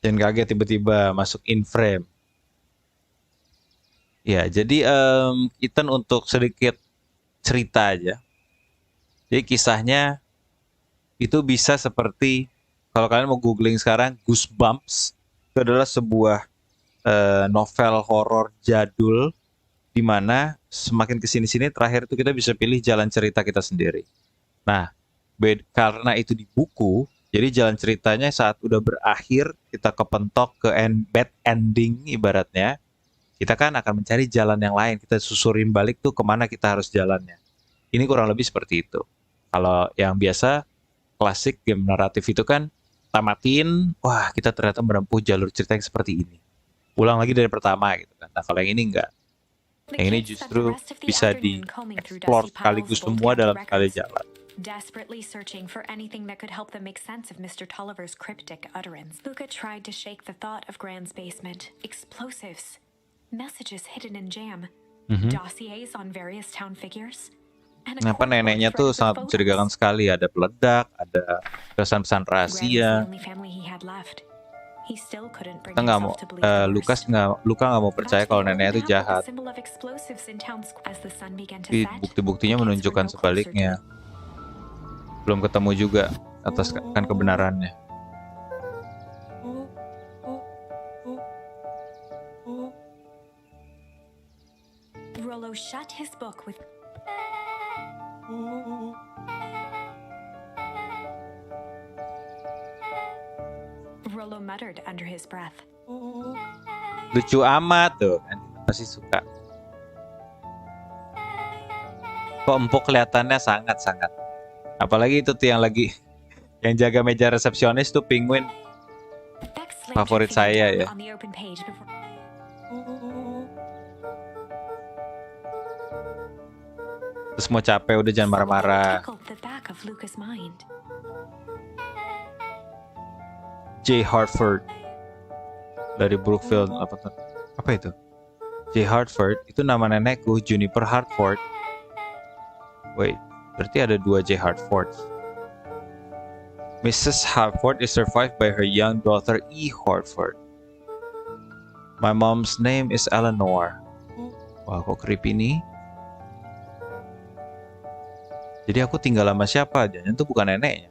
Jangan kaget tiba-tiba masuk in frame. Ya, jadi kita untuk sedikit cerita aja. Jadi kisahnya itu bisa seperti kalau kalian mau googling sekarang Goosebumps Itu adalah sebuah novel horor jadul di mana semakin kesini-sini terakhir itu kita bisa pilih jalan cerita kita sendiri. Nah, karena itu di buku, jadi jalan ceritanya saat udah berakhir kita kepentok ke bad ending ibaratnya, kita kan akan mencari jalan yang lain, kita susurin balik tuh kemana kita harus jalannya. Ini kurang lebih seperti itu. Kalau yang biasa klasik game naratif itu kan tamatin, wah kita ternyata menempuh jalur cerita yang seperti ini. Ulang lagi dari pertama gitu kan. Nah kalau yang ini enggak. Yang ini justru bisa dieksplor sekaligus semua dalam sekali jalan. Desperately searching for anything that could help them make sense of Mr. Tolliver's cryptic utterance, Luca tried to shake the thought of Gran's basement. Explosives, messages hidden in jam, dossiers on various town figures. Kenapa neneknya tuh sangat mencurigakan sekali. Ada peledak, ada pesan-pesan rahasia. Kita nggak mau, Luka nggak mau percaya kalau neneknya itu jahat. Tapi bukti-buktinya menunjukkan sebaliknya. Belum ketemu juga atas kan kebenarannya. Rollo shut his book with Rollo muttered under his breath. Lucu amat tuh, kan pasti suka. Kok empuk kelihatannya sangat-sangat. Apalagi itu tuh yang lagi yang jaga meja resepsionis tuh penguin. Favorit saya ya. Terus mau capek udah jangan marah-marah. J. Hartford dari Brookfield apa itu? J. Hartford itu nama nenekku, Juniper Hartford. Wait, berarti ada 2 J. Hartford. Mrs. Hartford is survived by her young daughter E. Hartford. My mom's name is Eleanor. Wah, kok creepy nih. Jadi aku tinggal sama siapa? Jangan itu bukan neneknya.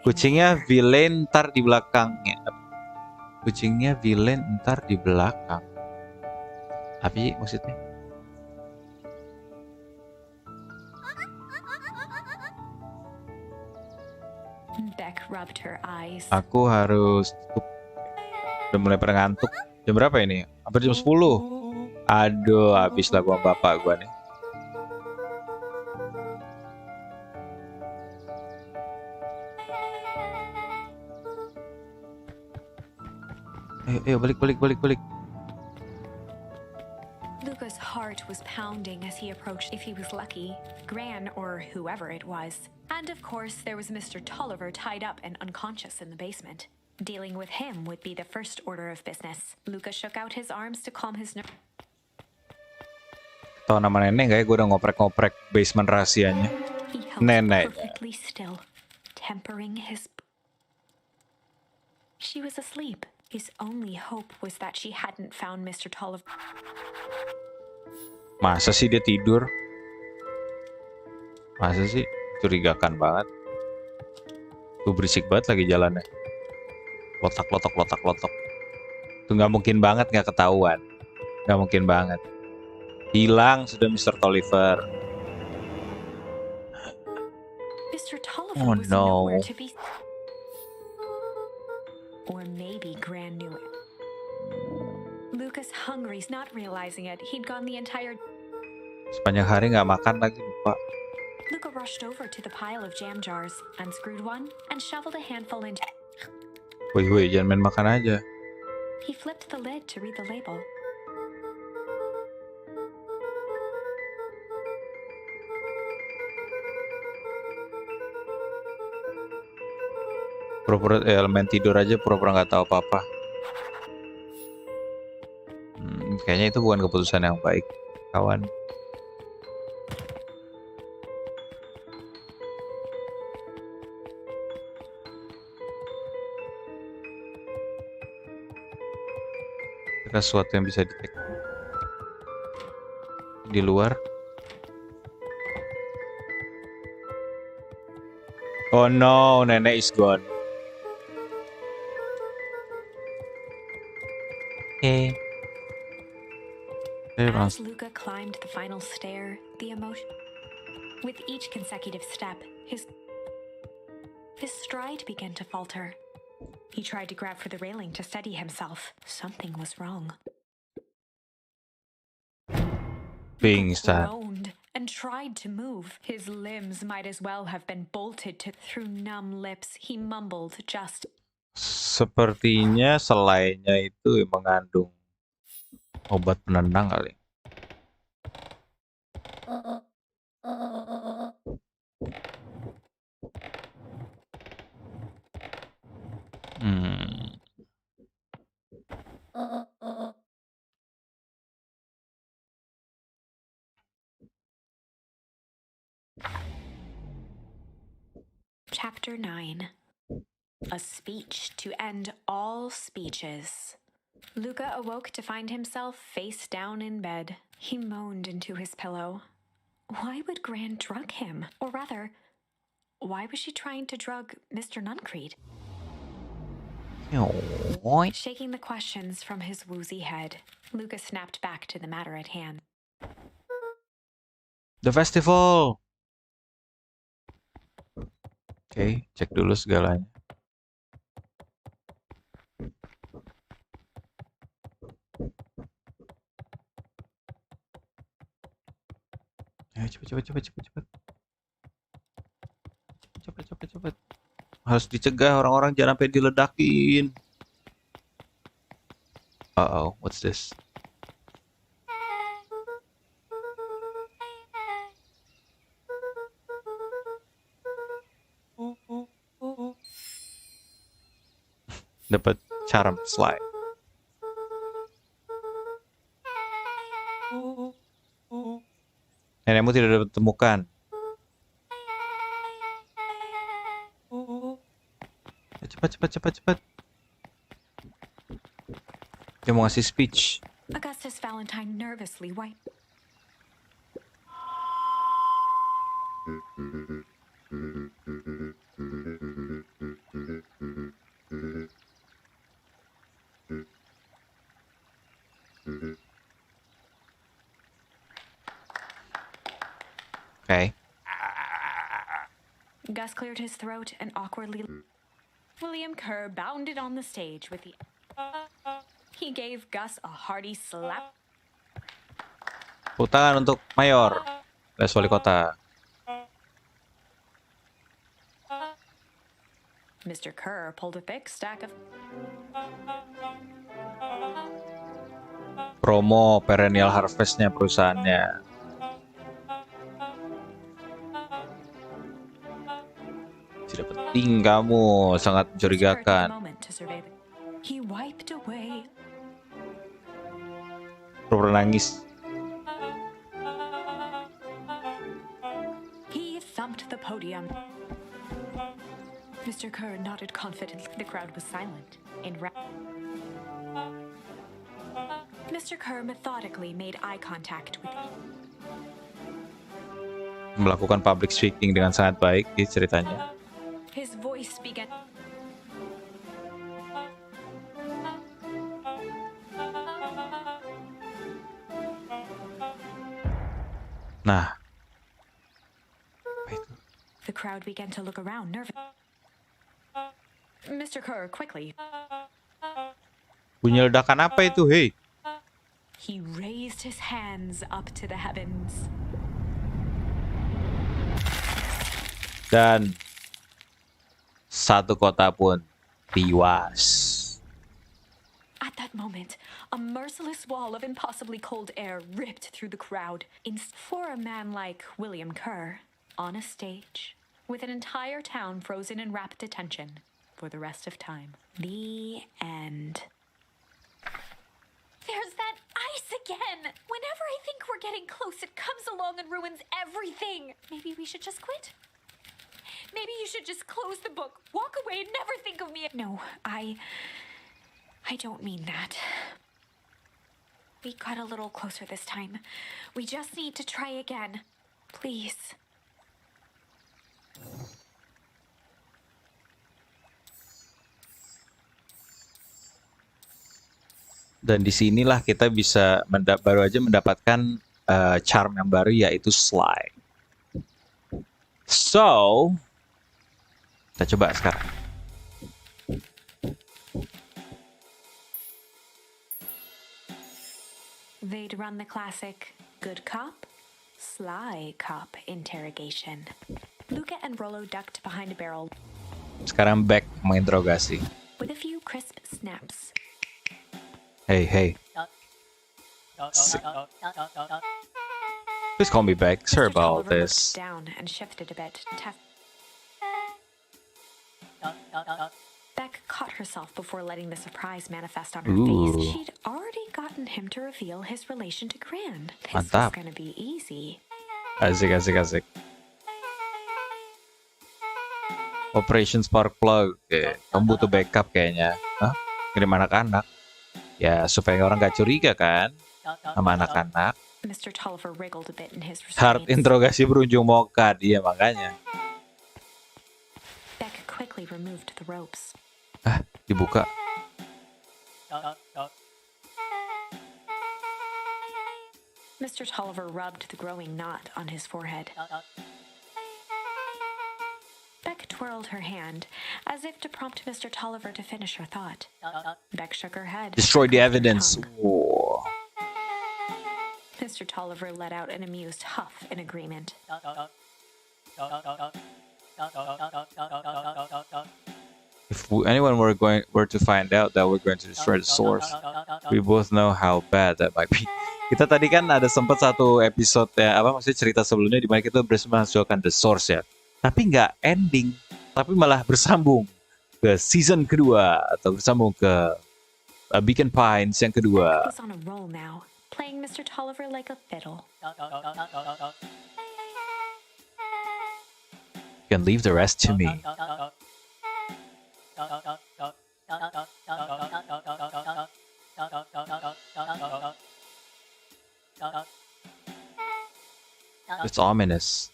Kucingnya villain ntar di belakangnya. Kucingnya villain ntar di belakang. Apa sih maksudnya? Aku harus tutup. Udah mulai pada ngantuk. Jam berapa ini? Hampir jam 10. Aduh, habis lah gua bapak gua nih. Ayo balik. Luca's heart was pounding as he approached if he was lucky, Gran or whoever it was. And of course there was Mr. Tolliver tied up and unconscious in the basement. Dealing with him would be the first order of business. Luca shook out his arms to calm his nerves. Tahu nama nenek gak ya? Gue udah ngoprek-ngoprek basement rahasianya. Nenek. Perfectly still, tempering his. She was asleep. His only hope was that she hadn't found Mr. Tolliver. Masa sih dia tidur? Masa sih? Curigakan banget. Tuh berisik banget lagi jalannya. Lotak. Tuh nggak mungkin banget nggak ketahuan. Nggak mungkin banget. Hilang sudah Mr. Tolliver. Mr. Tolliver Oh was no. nowhere to be. Or maybe Gran knew it. Lucas hungry's not realizing it. He'd gone the entire. Sepanjang hari nggak makan lagi lupa. Luca rushed over to the pile of jam jars, unscrewed one, and shoveled a handful into. Woi, jangan main makan aja. He flipped the lid to read the label. Pura-pura elemen tidur aja pura-pura nggak tahu apa-apa. Kayaknya itu bukan keputusan yang baik, kawan. Ada sesuatu yang bisa dicek di luar. Oh no, nenek is gone. Oke. As Luca climbed the final stair, the emotion... With each consecutive step, his stride began to falter. He tried to grab for the railing to steady himself. Something was wrong. Being Luca groaned and tried to move. His limbs might as well have been bolted through numb lips. He mumbled just... Sepertinya selainya itu mengandung obat penenang kali. Chapter 9. A speech to end all speeches. Luca awoke to find himself face down in bed. He moaned into his pillow. Why would Gran drug him? Or rather, why was she trying to drug Mr. Nuncreed? Shaking the questions from his woozy head, Luca snapped back to the matter at hand. The festival. Oke, cek dulu segalanya. Ya, cepet. Cepet. Harus dicegah orang-orang jangan sampai diledakin. Uh-oh, what's this? Dapat charm slide. Nenekmu tidak dapat ditemukan. Cepat. Dia mau ngasih speech. Augustus Valentine nervously wiped. Okay. Gus cleared his throat and awkwardly... William Kerr bounded on the stage with the... He gave Gus a hearty slap. Tepuk tangan untuk Mayor, Les Wali Kota. Mr. Kerr pulled a thick stack of... Promo perennial harvest-nya perusahaannya. Tidak penting kamu, sangat mencurigakan. He wiped away. Pura-pura nangis. He thumped the podium. Mr. Kerr nodded confidently. The crowd was silent. Mr. Kerr methodically made eye contact with... Melakukan public speaking dengan sangat baik di ceritanya. His voice began... Nah. The crowd began to look around, nervous. Mr. Kerr, quickly. Bunyi ledakan apa itu, hei? He raised his hands up to the heavens. Dan satu kota pun tewas. At that moment, a merciless wall of impossibly cold air ripped through the crowd. For a man like William Kerr, on a stage, with an entire town frozen in rapt attention for the rest of time. The end. There's that ice again! Whenever I think we're getting close, it comes along and ruins everything! Maybe we should just quit? Maybe you should just close the book, walk away, and never think of me. No, I don't mean that. We got a little closer this time. We just need to try again. Please. Dan disinilah kita bisa baru aja mendapatkan charm yang baru, yaitu slide. So, kita coba sekarang. They'd run the classic good cop, sly cop interrogation. Luca and Rollo ducked behind a barrel Sekarang back menginterogasi. with a few crisp snaps. Hey. Please call me back. Sorry Mr. about Tolliver this. looked down and shifted a bit. Beck caught herself before letting the surprise manifest on her Ooh. face. She'd already gotten him to reveal his relation to Gran. This was Mantap. gonna be easy. Asik. Operation Spark Plug. Oke, kamu butuh backup kayaknya. Hah? Ngirim anak-anak? Ya, supaya orang gak curiga kan sama anak-anak. Mr. Tolliver wriggled a bit in his Hard restraints. interogasi berujung moka dia makanya. Beck quickly removed the ropes. Dibuka. Mr. Tolliver rubbed the growing knot on his forehead. Beck twirled her hand, as if to prompt Mr. Tolliver to finish her thought. Beck shook her head. Destroy the and clicked her evidence. tongue. Whoa. Mr. Tolliver let out an amused huff in agreement. If anyone were to find out that we're going to destroy the source, we both know how bad that might be. Kita tadi kan ada sempat satu episode ya, maksudnya cerita sebelumnya di mana kita menghasilkan the source ya. Tapi nggak ending, tapi malah bersambung ke season kedua atau bersambung ke Beacon Pines yang kedua. Beck was on a roll now, playing Mr. Tolliver like a fiddle. You can leave the rest to me. It's ominous.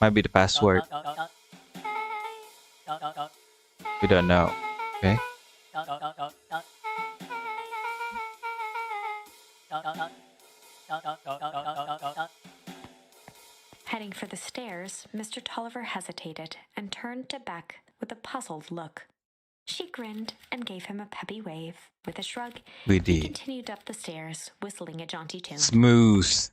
Might be the password. We don't know. Okay. Heading for the stairs, Mr. Tolliver hesitated and turned to Beck with a puzzled look. She grinned and gave him a peppy wave. With a shrug, We he did. continued up the stairs, whistling a jaunty tune. Smooth.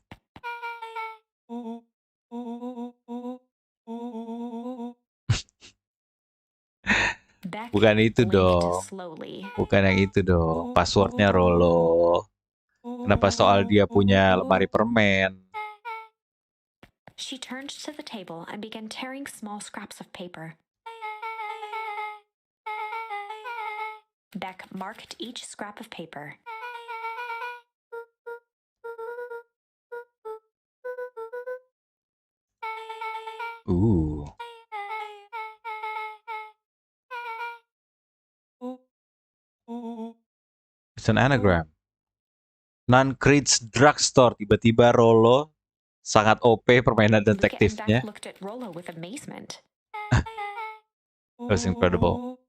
Beck Bukan itu blinked dong. slowly. Bukan yang itu dong. Passwordnya Rollo. Kenapa soal dia punya lemari permen? She turned to the table and began tearing small scraps of paper. Beck marked each scrap of paper. Ooh. It's an anagram. Non-Creeds Drugstore. Tiba-tiba Rollo sangat OP permainan Luca and detektifnya. Beck looked at Rollo with amazement. That's incredible.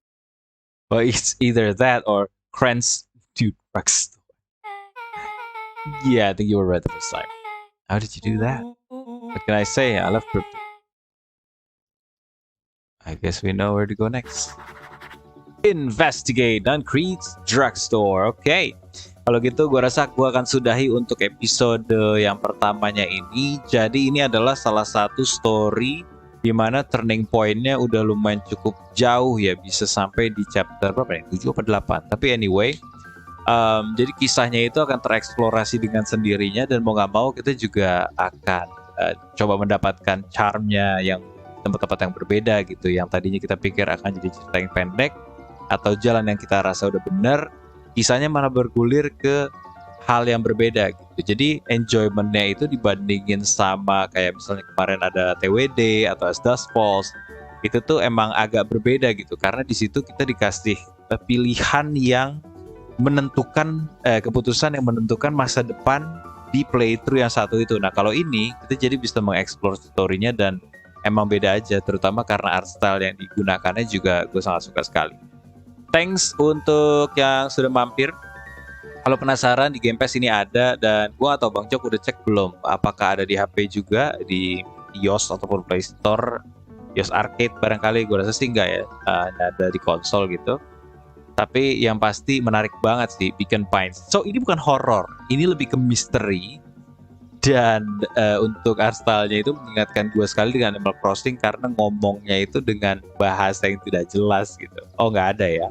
Well, it's either that or Kranz Drugstore. Yeah, I think you were right the first time. How did you do that? What can I say? I love crypto. I guess we know where to go next. Investigate Non-Creeds Drugstore. Oke. Kalau gitu gue rasa gue akan sudahi untuk episode yang pertamanya ini. Jadi ini adalah salah satu story di mana turning point-nya udah lumayan cukup jauh ya, bisa sampai di chapter berapa nih? 7 atau 8. Tapi anyway, jadi kisahnya itu akan tereksplorasi dengan sendirinya, dan mau nggak mau kita juga akan coba mendapatkan charm-nya yang tempat-tempat yang berbeda gitu. Yang tadinya kita pikir akan jadi cerita yang pendek atau jalan yang kita rasa udah bener, kisahnya malah bergulir ke hal yang berbeda gitu. Jadi enjoyment-nya itu dibandingin sama kayak misalnya kemarin ada TWD atau As Dusk Falls, itu tuh emang agak berbeda gitu, karena di situ kita dikasih pilihan yang menentukan keputusan yang menentukan masa depan di playthrough yang satu itu. Nah kalau ini kita jadi bisa mengeksplor story-nya dan emang beda aja, terutama karena art style yang digunakannya juga gue sangat suka sekali. Thanks untuk yang sudah mampir Kalau penasaran, di Game Pass ini ada, dan gua atau Bang Jok udah cek belum apakah ada di HP juga, di iOS ataupun Play Store, iOS Arcade barangkali. Gue rasa sih enggak ya, ada di konsol gitu. Tapi yang pasti menarik banget sih Beacon Pines. So ini bukan horor, ini lebih ke misteri. Dan untuk art style-nya itu mengingatkan gue sekali dengan Animal Crossing karena ngomongnya itu dengan bahasa yang tidak jelas gitu. Oh nggak ada ya.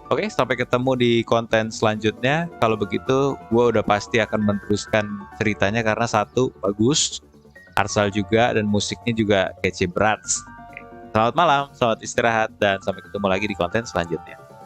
Oke, sampai ketemu di konten selanjutnya. Kalau begitu, gue udah pasti akan meneruskan ceritanya karena satu, bagus, art style juga, dan musiknya juga kece berat. Selamat malam, selamat istirahat, dan sampai ketemu lagi di konten selanjutnya.